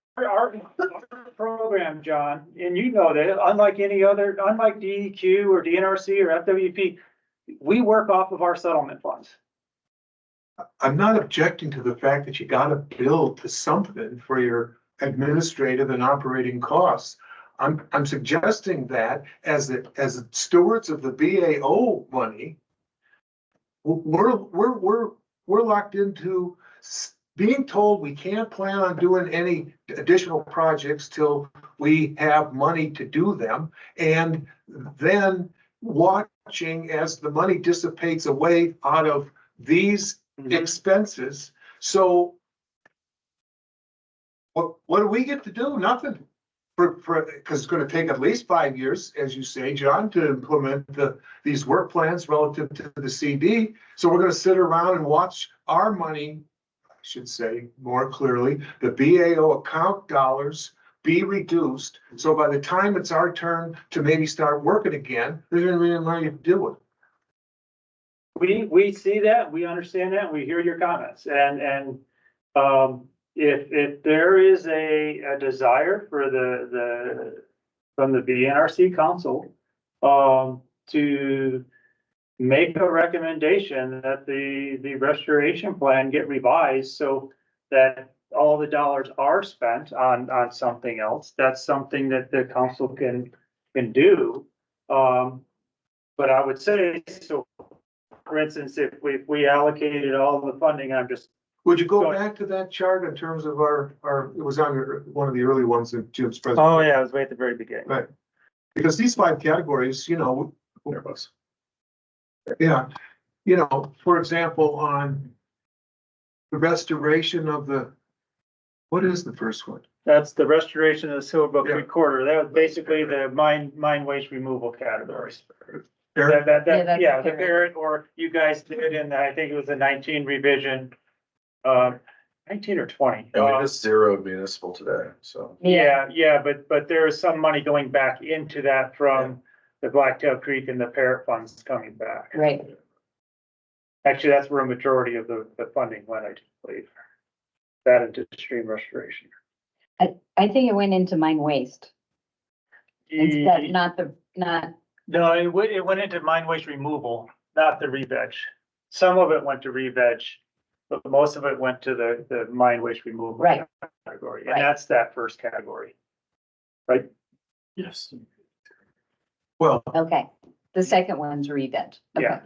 [SPEAKER 15] program, John, and that, unlike DEQ or DNRC or FWP, we work off of our settlement funds.
[SPEAKER 5] I'm not objecting to the fact that you gotta build to something for your administrative and operating costs. I'm suggesting that as stewards of the BAO money, we're locked into being told we can't plan on doing any additional projects till we have money to do them. And then watching as the money dissipates away out of these expenses. So what do we get to do? Nothing. Because it's gonna take at least 5 years, as you say, John, to implement these work plans relative to the CD. So we're gonna sit around and watch our money, I should say more clearly, the BAO account dollars be reduced. So by the time it's our turn to maybe start working again, there's gonna be money to do it.
[SPEAKER 15] We see that, we understand that, we hear your comments, and if there is a desire for from the BNRC council, to make a recommendation that the restoration plan get revised so that all the dollars are spent on something else, that's something that the council can do. But I would say, so for instance, if we allocated all the funding,
[SPEAKER 5] Would you go back to that chart in terms of our, it was on one of the early ones in Jim's presentation?
[SPEAKER 15] Oh, yeah, it was way at the very beginning.
[SPEAKER 5] Right. Because these 5 categories, you know, yeah, you know, for example, on the restoration of what is the first one?
[SPEAKER 15] That's the restoration of the Silverbrook
[SPEAKER 5] Yeah.
[SPEAKER 15] Creek corridor. That was basically the mine waste removal categories.
[SPEAKER 5] Eric?
[SPEAKER 15] Yeah, the parent, or you guys did in, I think it was a 19 revision, 19 or 20.
[SPEAKER 13] And we just zeroed municipal today, so.
[SPEAKER 15] Yeah, but there is some money going back into that from the Blacktail Creek and the parrot funds coming back.
[SPEAKER 1] Right.
[SPEAKER 15] Actually, that's where a majority of the funding went, I believe. That into stream restoration.
[SPEAKER 1] I think it went into mine waste. Instead, not.
[SPEAKER 15] No, it went into mine waste removal, not the re-veg. Some of it went to re-veg, but most of it went to the mine waste removal.
[SPEAKER 1] Right.
[SPEAKER 15] Category,
[SPEAKER 1] Right.
[SPEAKER 15] and that's that first category. Right?
[SPEAKER 13] Yes.
[SPEAKER 5] Well,
[SPEAKER 1] Okay, the second one's re-veg. Okay.
[SPEAKER 15] Yeah.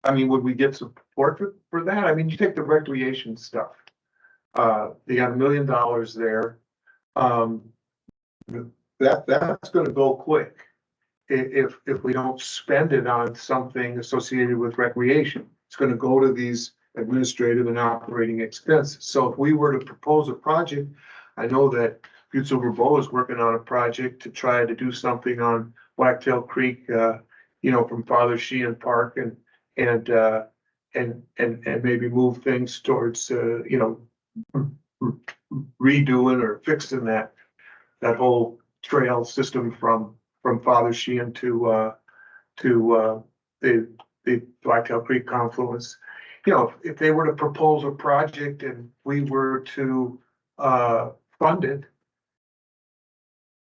[SPEAKER 5] I mean, would we get support for that? I mean, you take the recreation stuff. They got $1 million there. That's gonna go quick. If we don't spend it on something associated with recreation, it's gonna go to these administrative and operating expenses. So if we were to propose a project, I know that Butte Silver Bow is working on a project to try to do something on Blacktail Creek, you know, from Father Sheehan Park and maybe move things towards, you know, redoing or fixing that whole trail system from Father Sheehan to the Blacktail Creek confluence. You know, if they were to propose a project and we were to fund it,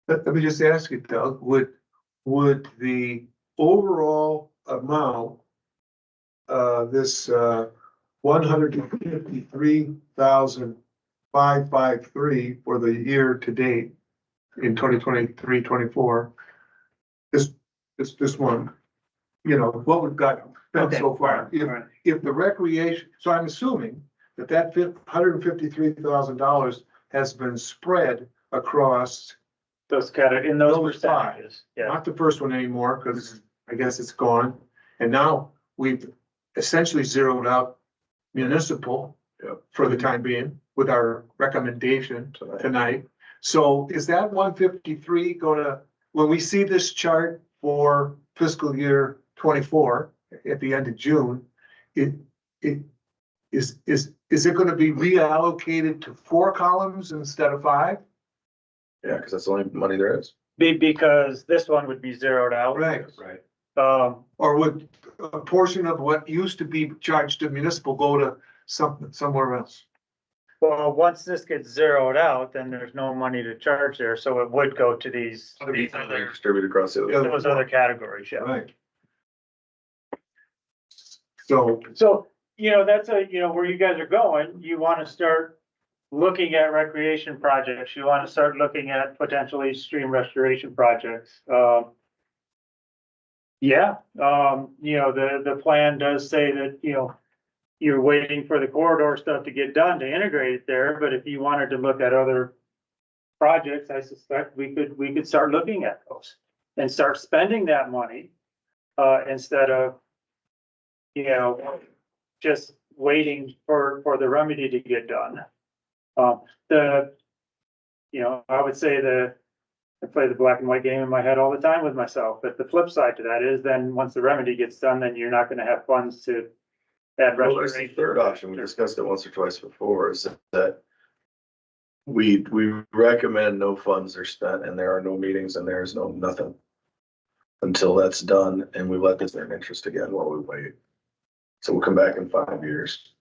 [SPEAKER 5] let me just ask you, Doug, would the overall amount, this $153,553 for the year to date in 2023-24, this one, you know, what we've got spent so far. If the recreation, so I'm assuming that $153,000 has been spread across
[SPEAKER 15] Those in those
[SPEAKER 5] those
[SPEAKER 15] percentages. Yeah.
[SPEAKER 5] not the first one anymore, because I guess it's gone. And now we've essentially zeroed out municipal for the time being with our recommendation tonight. So is that 153 gonna, when we see this chart for fiscal year 24 at the end of June, is it gonna be reallocated to 4 columns instead of 5?
[SPEAKER 13] Yeah, because that's the only money there is.
[SPEAKER 15] Because this one would be zeroed out.
[SPEAKER 5] Right.
[SPEAKER 15] Or
[SPEAKER 5] would a portion of what used to be charged to municipal go to somewhere else?
[SPEAKER 15] Well, once this gets zeroed out, then there's no money to charge there, so it would go to these other,
[SPEAKER 13] Distributed across the other.
[SPEAKER 15] those other categories, yeah.
[SPEAKER 5] Right. So,
[SPEAKER 15] you know, that's where you guys are going, you wanna start looking at recreation projects, you wanna start looking at potentially stream restoration projects. You know, the plan does say that, you know, you're waiting for the corridor stuff to get done to integrate it there, but if you wanted to look at other projects, I suspect we could start looking at those and start spending that money, instead of, you know, just waiting for the remedy to get done. I would say I play the black and white game in my head all the time with myself, but the flip side to that is then once the remedy gets done, then you're not gonna have funds to add
[SPEAKER 13] Well, there's the
[SPEAKER 15] restoration.
[SPEAKER 13] third option, we discussed it once or twice before, is that we recommend no funds are spent and there are no meetings and there's no nothing until that's done, and we let this earn interest again while we wait. So we'll come back in 5 years.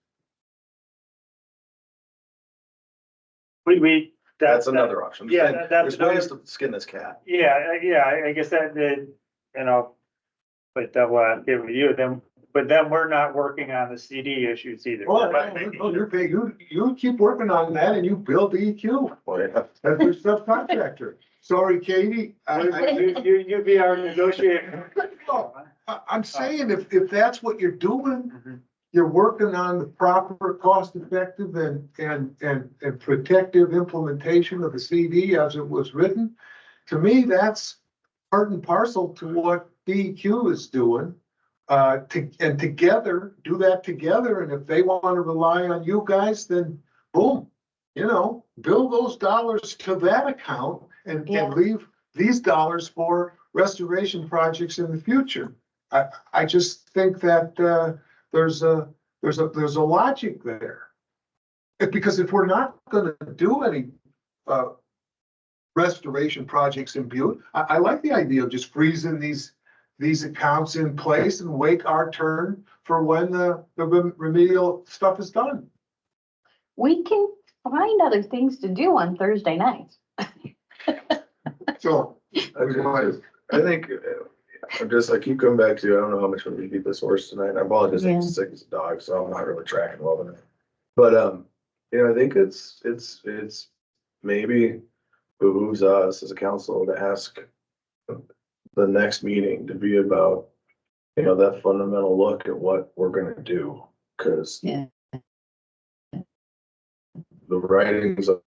[SPEAKER 13] That's another option.
[SPEAKER 15] Yeah, that's
[SPEAKER 13] There's ways to skin this cat.
[SPEAKER 15] Yeah, I guess that, but that what I'm giving you, but then we're not working on the CD issues either.
[SPEAKER 5] Well, you keep working on that and you build the EQ.
[SPEAKER 13] Well, yeah.
[SPEAKER 5] That's your subcontractor. Sorry, Katie.
[SPEAKER 15] You be our negotiator.
[SPEAKER 5] I'm saying if that's what you're doing, you're working on the proper cost effective and protective implementation of the CD as it was written. To me, that's part and parcel to what DEQ is doing. And together, do that together. And if they want to rely on you guys, then boom, build those dollars to that account and leave these dollars for restoration projects in the future. I just think that there's a logic there. Because if we're not going to do any restoration projects in Butte, I like the idea of just freezing these accounts in place and wait our turn for when the remedial stuff is done.
[SPEAKER 1] We can find other things to do on Thursday nights.
[SPEAKER 5] So
[SPEAKER 13] I think I keep coming back to, I don't know how much we beat this horse tonight. I apologize, I'm sick as a dog, so I'm not really tracking well enough. But, I think it's maybe behooves us as a council to ask the next meeting to be about, that fundamental look at what we're gonna do. Cause the writings on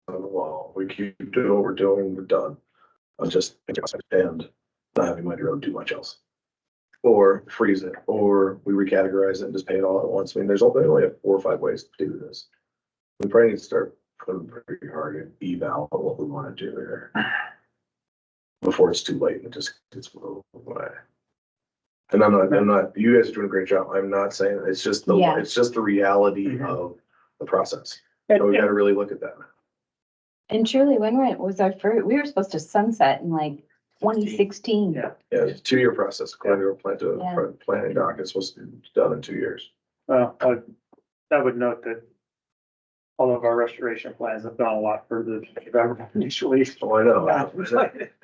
[SPEAKER 13] the wall, we keep doing what we're doing, we're done. I'm just, and not having money to really do much else. Or freeze it, or we recategorize it and just pay it all at once. I mean, there's only 4 or 5 ways to do this. We probably need to start putting pretty hard at eval of what we want to do here before it's too late and it just gets blown away. And I'm not, you guys are doing a great job. I'm not saying, it's just the reality of the process. So we got to really look at that.
[SPEAKER 1] And truly, when was our first, we were supposed to sunset in like 2016.
[SPEAKER 15] Yeah.
[SPEAKER 13] Yeah, it's a 2-year process. According to our planning doc, it's supposed to be done in 2 years.
[SPEAKER 15] Well, I would note that all of our restoration plans have gone a lot further than we've ever initially.
[SPEAKER 13] Oh, I know.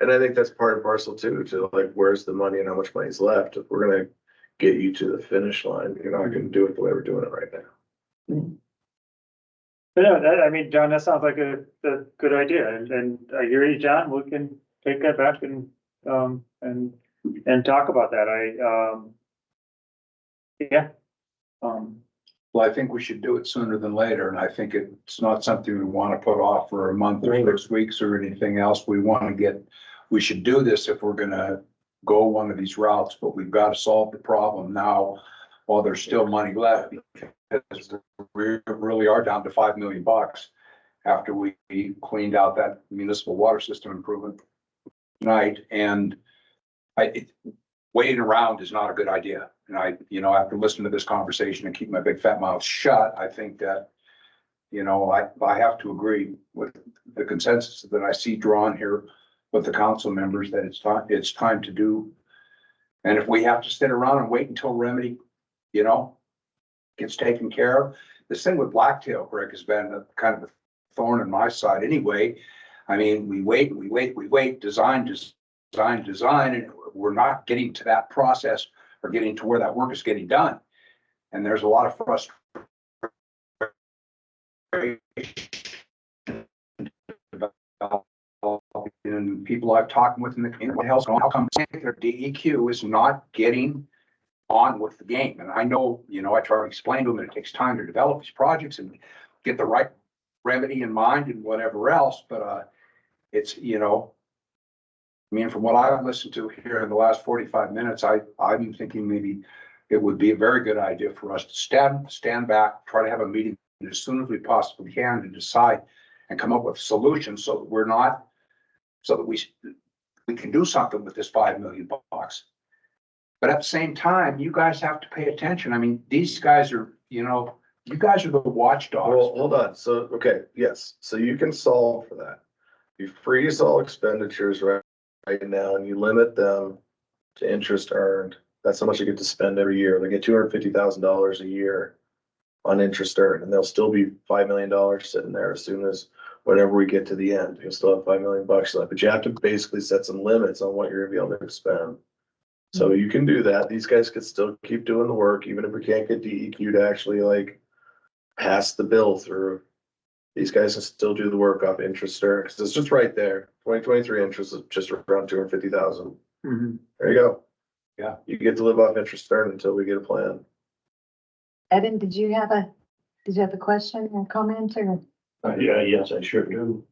[SPEAKER 13] And I think that's part and parcel too, to like, where's the money and how much money's left? If we're gonna get you to the finish line, you're not gonna do it the way we're doing it right now.
[SPEAKER 15] But no, John, that sounds like a good idea, and I hear you, John, we can take that back and talk about that.
[SPEAKER 9] Well, I think we should do it sooner than later, and I think it's not something we want to put off for a month or 6 weeks or anything else. We should do this if we're gonna go one of these routes, but we've got to solve the problem now while there's still money left, because we really are down to $5 million after we cleaned out that municipal water system improvement tonight. And waiting around is not a good idea. And after listening to this conversation and keep my big fat mouth shut, I think that, I have to agree with the consensus that I see drawn here with the council members that it's time to do. And if we have to sit around and wait until remedy, gets taken care of. This thing with Blacktail, Greg, has been a kind of a thorn in my side anyway. I mean, we wait, design, and we're not getting to that process or getting to where that work is getting done. And there's a lot of frustration. And people I've talked with in the health, how come their DEQ is not getting on with the game. And I know, you know, I try to explain to them that it takes time to develop these projects and get the right remedy in mind and whatever else, but, it's, you know, I mean, from what I've listened to here in the last 45 minutes, I'm thinking maybe it would be a very good idea for us to stand back, try to have a meeting as soon as we possibly can to decide and come up with solutions so that we're not, so that we can do something with this $5 million. But at the same time, you guys have to pay attention. I mean, these guys are, you know, you guys are the watchdogs.
[SPEAKER 13] Well, hold on. So, okay, yes, so you can solve for that. You freeze all expenditures right now and you limit them to interest earned. That's how much you get to spend every year. They get $250,000 a year on interest earned, and they'll still be $5 million sitting there as soon as whenever we get to the end. You'll still have $5 million left, but you have to basically set some limits on what you're gonna be able to spend. So you can do that. These guys could still keep doing the work, even if we can't get DEQ to actually like pass the bill through. These guys can still do the work off interest earned, because it's just right there. 2023 interest is just around 250,000. There you go.
[SPEAKER 9] Yeah.
[SPEAKER 13] You get to live off interest earned until we get a plan.
[SPEAKER 18] Evan, did you have a question or comment or?
[SPEAKER 14] Yeah, yes, I sure do.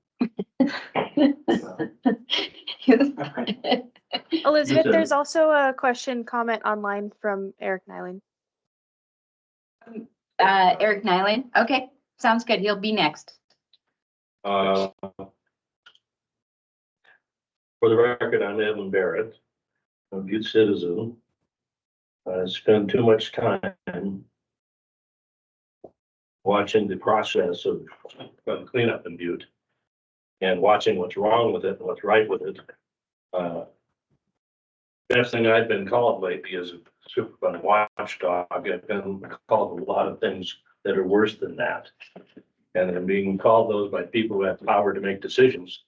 [SPEAKER 10] Elizabeth, there's also a comment online from Eric Nyland.
[SPEAKER 1] Eric Nyland. Okay, sounds good. He'll be next.
[SPEAKER 19] For the record, I'm Evan Barrett. I'm a Butte citizen. I spend too much time watching the process of cleanup in Butte and watching what's wrong with it and what's right with it. Best thing I've been called lately is a Superfund watchdog. I've been called a lot of things that are worse than that. And I'm being called those by people who have power to make decisions,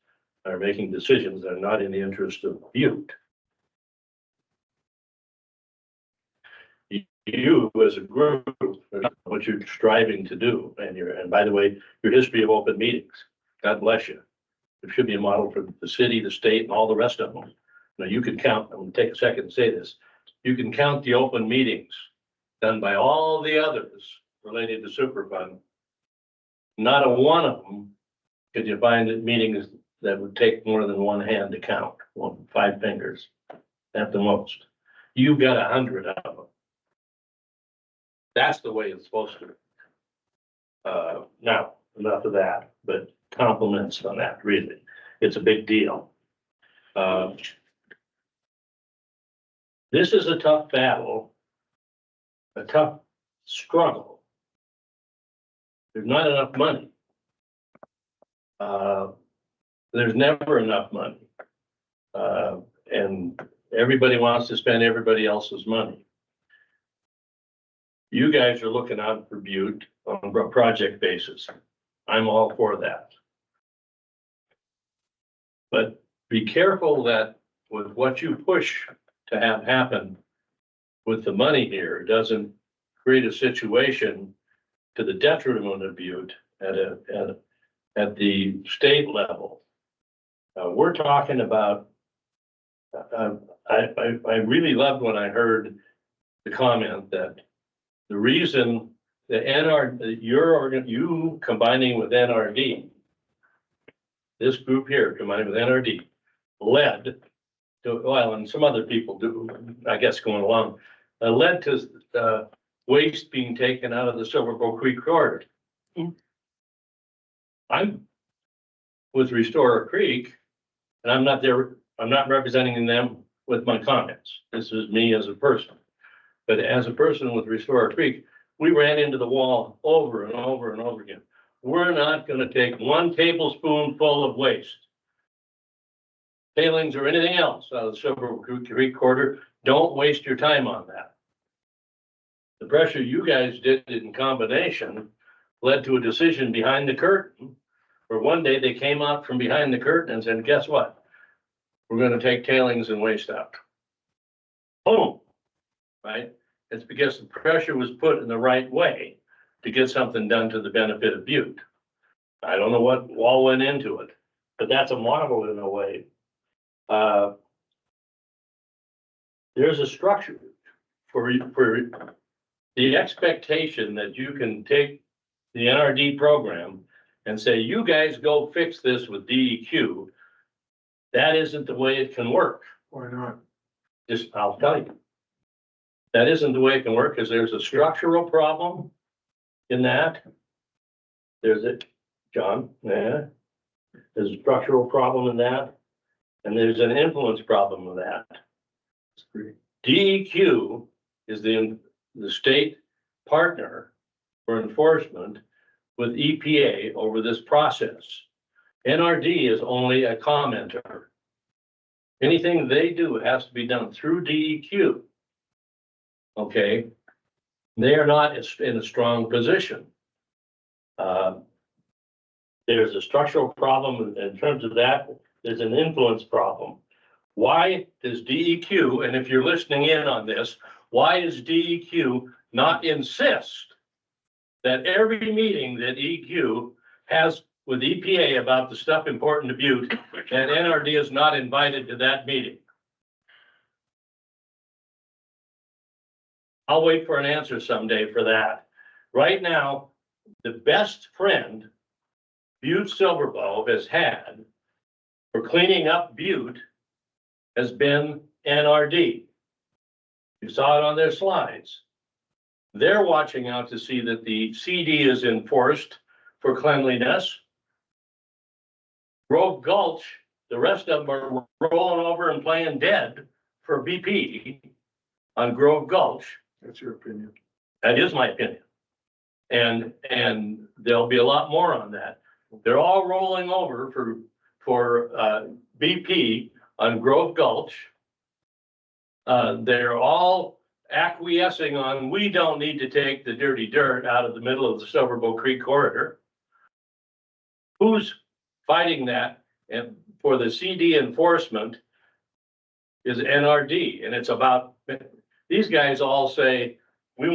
[SPEAKER 19] are making decisions that are not in the interest of Butte. You as a group, what you're striving to do, and by the way, your history of open meetings, God bless you. It should be a model for the city, the state, and all the rest of them. Now you can count, I'm gonna take a second to say this. You can count the open meetings done by all the others related to Superfund. Not a one of them could you find at meetings that would take more than one hand to count, 5 fingers at the most. You've got 100 of them. That's the way it's supposed to. Now, enough of that, but compliments on that, really. It's a big deal. This is a tough battle, a tough struggle. There's not enough money. There's never enough money. And everybody wants to spend everybody else's money. You guys are looking out for Butte on a project basis. I'm all for that. But be careful that with what you push to have happen with the money here doesn't create a situation to the detriment of Butte at the state level. We're talking about, I really loved when I heard the comment that the reason the you combining with NRD, this group here combining with NRD led to, well, and some other people do, I guess, going along, led to waste being taken out of the Silver Bow Creek corridor. I'm with Restorer Creek, and I'm not there, I'm not representing them with my comments. This is me as a person. But as a person with Restorer Creek, we ran into the wall over and over and over again. We're not going to take 1 tablespoonful of waste, tailings or anything else out of the Silver Creek corridor. Don't waste your time on that. The pressure you guys did in combination led to a decision behind the curtain, where one day they came out from behind the curtain and said, guess what? We're going to take tailings and waste out. Boom. Right? It's because the pressure was put in the right way to get something done to the benefit of Butte. I don't know what all went into it, but that's a model in a way. There's a structure for the expectation that you can take the NRD program and say, you guys go fix this with DEQ, that isn't the way it can work.
[SPEAKER 5] Why not?
[SPEAKER 19] Just, I'll tell you. That isn't the way it can work, because there's a structural problem in that. There's a, John, yeah. There's a structural problem in that, and there's an influence problem with that. DEQ is the state partner for enforcement with EPA over this process. NRD is only a commenter. Anything they do has to be done through DEQ. Okay? They are not in a strong position. There's a structural problem in terms of that. There's an influence problem. Why does DEQ, and if you're listening in on this, why does DEQ not insist that every meeting that EQ has with EPA about the stuff important to Butte, and NRD is not invited to that meeting? I'll wait for an answer someday for that. Right now, the best friend Butte Silverbow has had for cleaning up Butte has been NRD. You saw it on their slides. They're watching out to see that the CD is enforced for cleanliness. Grove Gulch, the rest of them are rolling over and playing dead for BP on Grove Gulch.
[SPEAKER 5] That's your opinion.
[SPEAKER 19] That is my opinion. And there'll be a lot more on that. They're all rolling over for BP on Grove Gulch. They're all acquiescing on, we don't need to take the dirty dirt out of the middle of the Silverbow Creek corridor. Who's fighting that? And for the CD enforcement is NRD, and it's about, these guys all say, we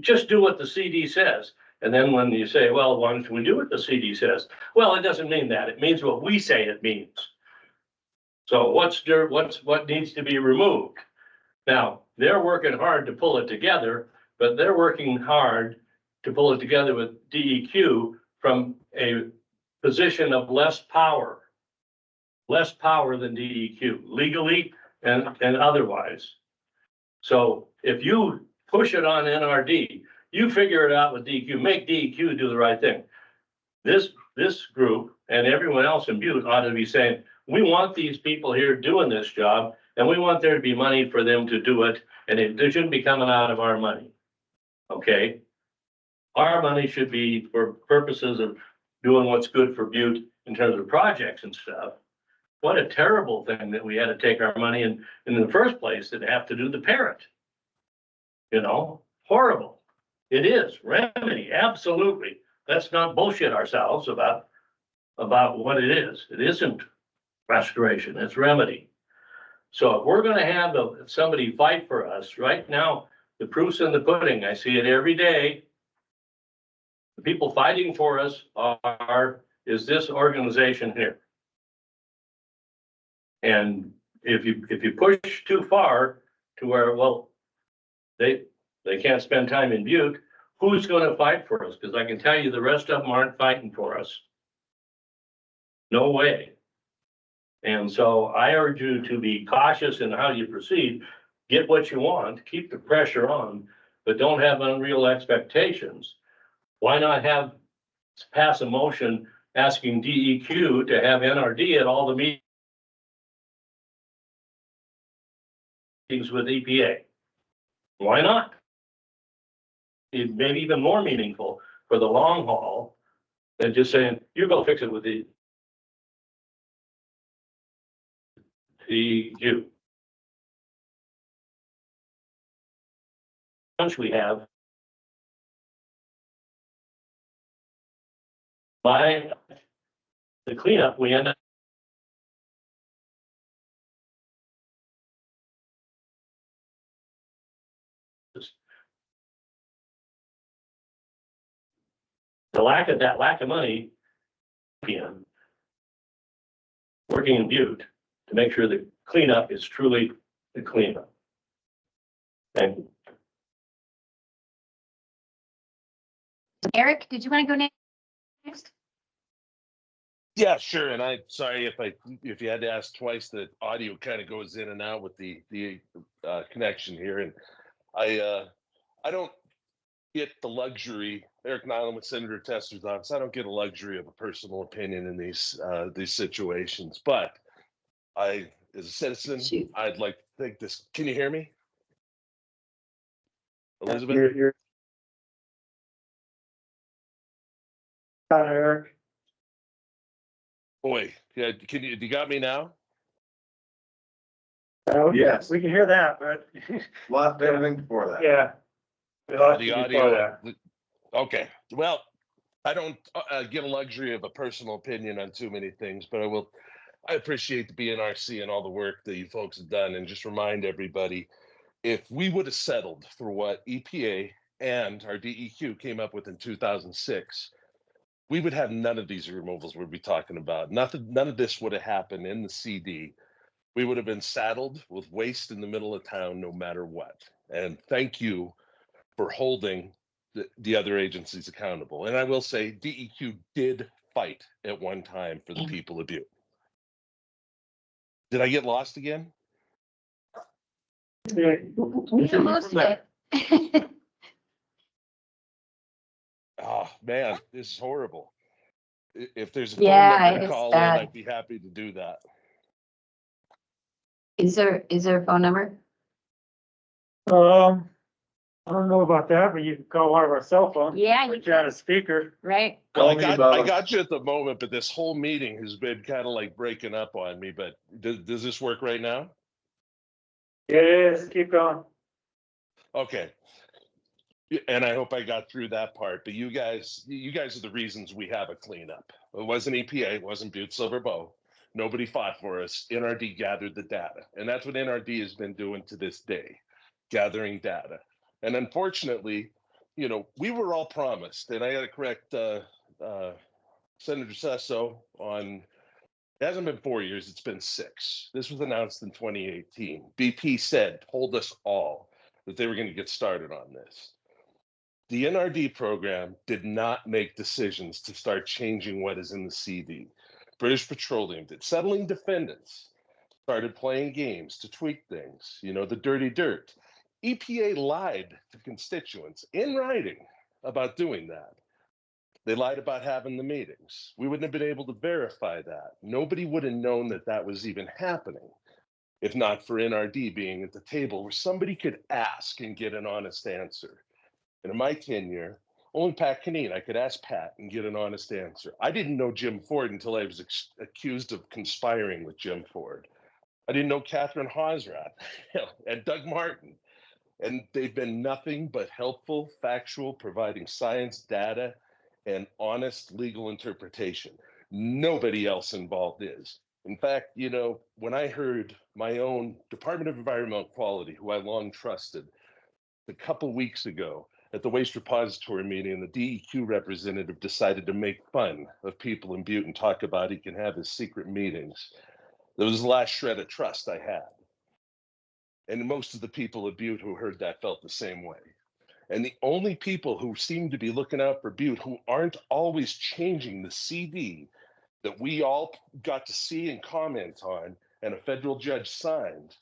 [SPEAKER 19] just do what the CD says. And then when you say, well, why don't we do what the CD says? Well, it doesn't mean that. It means what we say it means. So what needs to be removed? Now, they're working hard to pull it together, but they're working hard to pull it together with DEQ from a position of less power than DEQ, legally and otherwise. So if you push it on NRD, you figure it out with DEQ, make DEQ do the right thing. This group and everyone else in Butte ought to be saying, we want these people here doing this job, and we want there to be money for them to do it, and it shouldn't be coming out of our money. Okay? Our money should be for purposes of doing what's good for Butte in terms of projects and stuff. What a terrible thing that we had to take our money in the first place and have to do the parrot. You know, horrible. It is remedy, absolutely. Let's not bullshit ourselves about what it is. It isn't restoration, it's remedy. So if we're gonna have somebody fight for us, right now, the proof's in the pudding. I see it every day. The people fighting for us is this organization here. And if you push too far to where, well, they can't spend time in Butte, who's gonna fight for us? Because I can tell you the rest of them aren't fighting for us. No way. And so I urge you to be cautious in how you proceed. Get what you want, keep the pressure on, but don't have unreal expectations. Why not pass a motion asking DEQ to have NRD at all the meetings with EPA? Why not? It may be even more meaningful for the long haul than just saying, you go fix it with the DEQ. Once we have by the cleanup, we end up the lack of money in working in Butte to make sure the cleanup is truly the cleanup.
[SPEAKER 2] Okay.
[SPEAKER 1] Eric, did you want to go next?
[SPEAKER 19] Yeah, sure. And I'm sorry if you had to ask twice, the audio kind of goes in and out with the connection here. And I don't get the luxury, Eric Nyland with Senator Tester's office, I don't get a luxury of a personal opinion in these situations. But I, as a citizen, I'd like to think this. Can you hear me? Elizabeth?
[SPEAKER 15] You're Eric.
[SPEAKER 19] Boy, yeah, do you got me now?
[SPEAKER 15] Yes. We can hear that, but.
[SPEAKER 13] Lost everything before that.
[SPEAKER 15] Yeah. We lost
[SPEAKER 19] The
[SPEAKER 15] you before
[SPEAKER 19] audio.
[SPEAKER 15] that.
[SPEAKER 19] Okay. Well, I don't get a luxury of a personal opinion on too many things, but I appreciate the BNRC and all the work that you folks have done, and just remind everybody, if we would have settled for what EPA and our DEQ came up with in 2006, we would have none of these removals we'd be talking about. None of this would have happened in the CD. We would have been saddled with waste in the middle of town no matter what. And thank you for holding the other agencies accountable. And I will say DEQ did fight at one time for the people of Butte. Did I get lost again?
[SPEAKER 15] Yeah.
[SPEAKER 1] We got most of it.
[SPEAKER 19] Oh man, this is horrible. If there's a phone
[SPEAKER 1] Yeah,
[SPEAKER 19] number to
[SPEAKER 1] it's
[SPEAKER 19] call
[SPEAKER 1] bad.
[SPEAKER 19] in, I'd be happy to do that.
[SPEAKER 1] Is there a phone number?
[SPEAKER 15] I don't know about that, but you can call one of our cell phones.
[SPEAKER 1] Yeah,
[SPEAKER 15] Put you on a speaker.
[SPEAKER 1] Right.
[SPEAKER 19] Well,
[SPEAKER 13] Tell me
[SPEAKER 19] I
[SPEAKER 13] about-
[SPEAKER 19] got you at the moment, but this whole meeting has been kind of like breaking up on me. But does this work right now?
[SPEAKER 15] It is. Keep going.
[SPEAKER 19] Okay. And I hope I got through that part. But you guys are the reasons we have a cleanup. It wasn't EPA, it wasn't Butte Silver Bow. Nobody fought for us. NRD gathered the data, and that's what NRD has been doing to this day, gathering data. And unfortunately, we were all promised, and I got to correct Senator Sesso on. It hasn't been 4 years, it's been 6. This was announced in 2018. BP told us all that they were going to get started on this. The NRD program did not make decisions to start changing what is in the CD. British Petroleum did. Settling defendants started playing games to tweak things, the dirty dirt. EPA lied to constituents in writing about doing that. They lied about having the meetings. We wouldn't have been able to verify that. Nobody would have known that that was even happening if not for NRD being at the table where somebody could ask and get an honest answer. And in my tenure, only Pat Keenan, I could ask Pat and get an honest answer. I didn't know Jim Ford until I was accused of conspiring with Jim Ford. I didn't know Catherine Hosrath and Doug Martin. And they've been nothing but helpful, factual, providing science, data, and honest legal interpretation. Nobody else involved is. In fact, when I heard my own Department of Environmental Quality, who I long trusted, a couple weeks ago at the waste repository meeting, the DEQ representative decided to make fun of people in Butte and talk about he can have his secret meetings. That was the last shred of trust I had. And most of the people of Butte who heard that felt the same way. And the only people who seem to be looking out for Butte, who aren't always changing the CD that we all got to see and comment on, and a federal judge signed,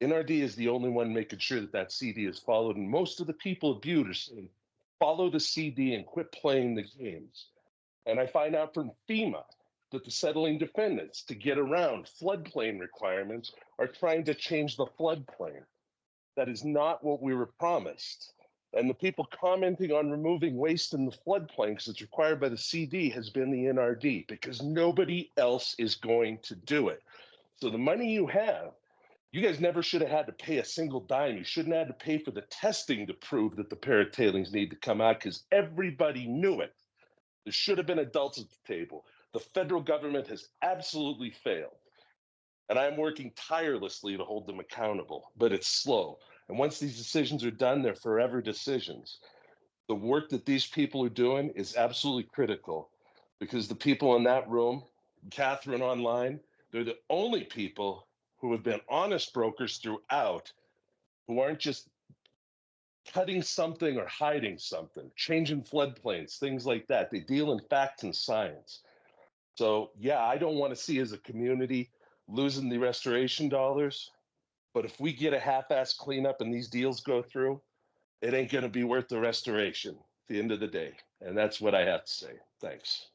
[SPEAKER 19] NRD is the only one making sure that that CD is followed. And most of the people of Butte are saying, follow the CD and quit playing the games. And I find out from FEMA that the settling defendants, to get around floodplain requirements, are trying to change the floodplain. That is not what we were promised. And the people commenting on removing waste in the floodplain because it's required by the CD has been the NRD, because nobody else is going to do it. So the money you have, you guys never should have had to pay a single dime. You shouldn't have had to pay for the testing to prove that the paratailings need to come out, because everybody knew it. There should have been adults at the table. The federal government has absolutely failed. And I'm working tirelessly to hold them accountable, but it's slow. And once these decisions are done, they're forever decisions. The work that these people are doing is absolutely critical, because the people in that room, Catherine online, they're the only people who have been honest brokers throughout
[SPEAKER 20] who aren't just cutting something or hiding something, changing floodplains, things like that. They deal in facts and science. So yeah, I don't want to see as a community losing the restoration dollars. But if we get a half-ass cleanup and these deals go through, it ain't going to be worth the restoration at the end of the day. And that's what I have to say. Thanks.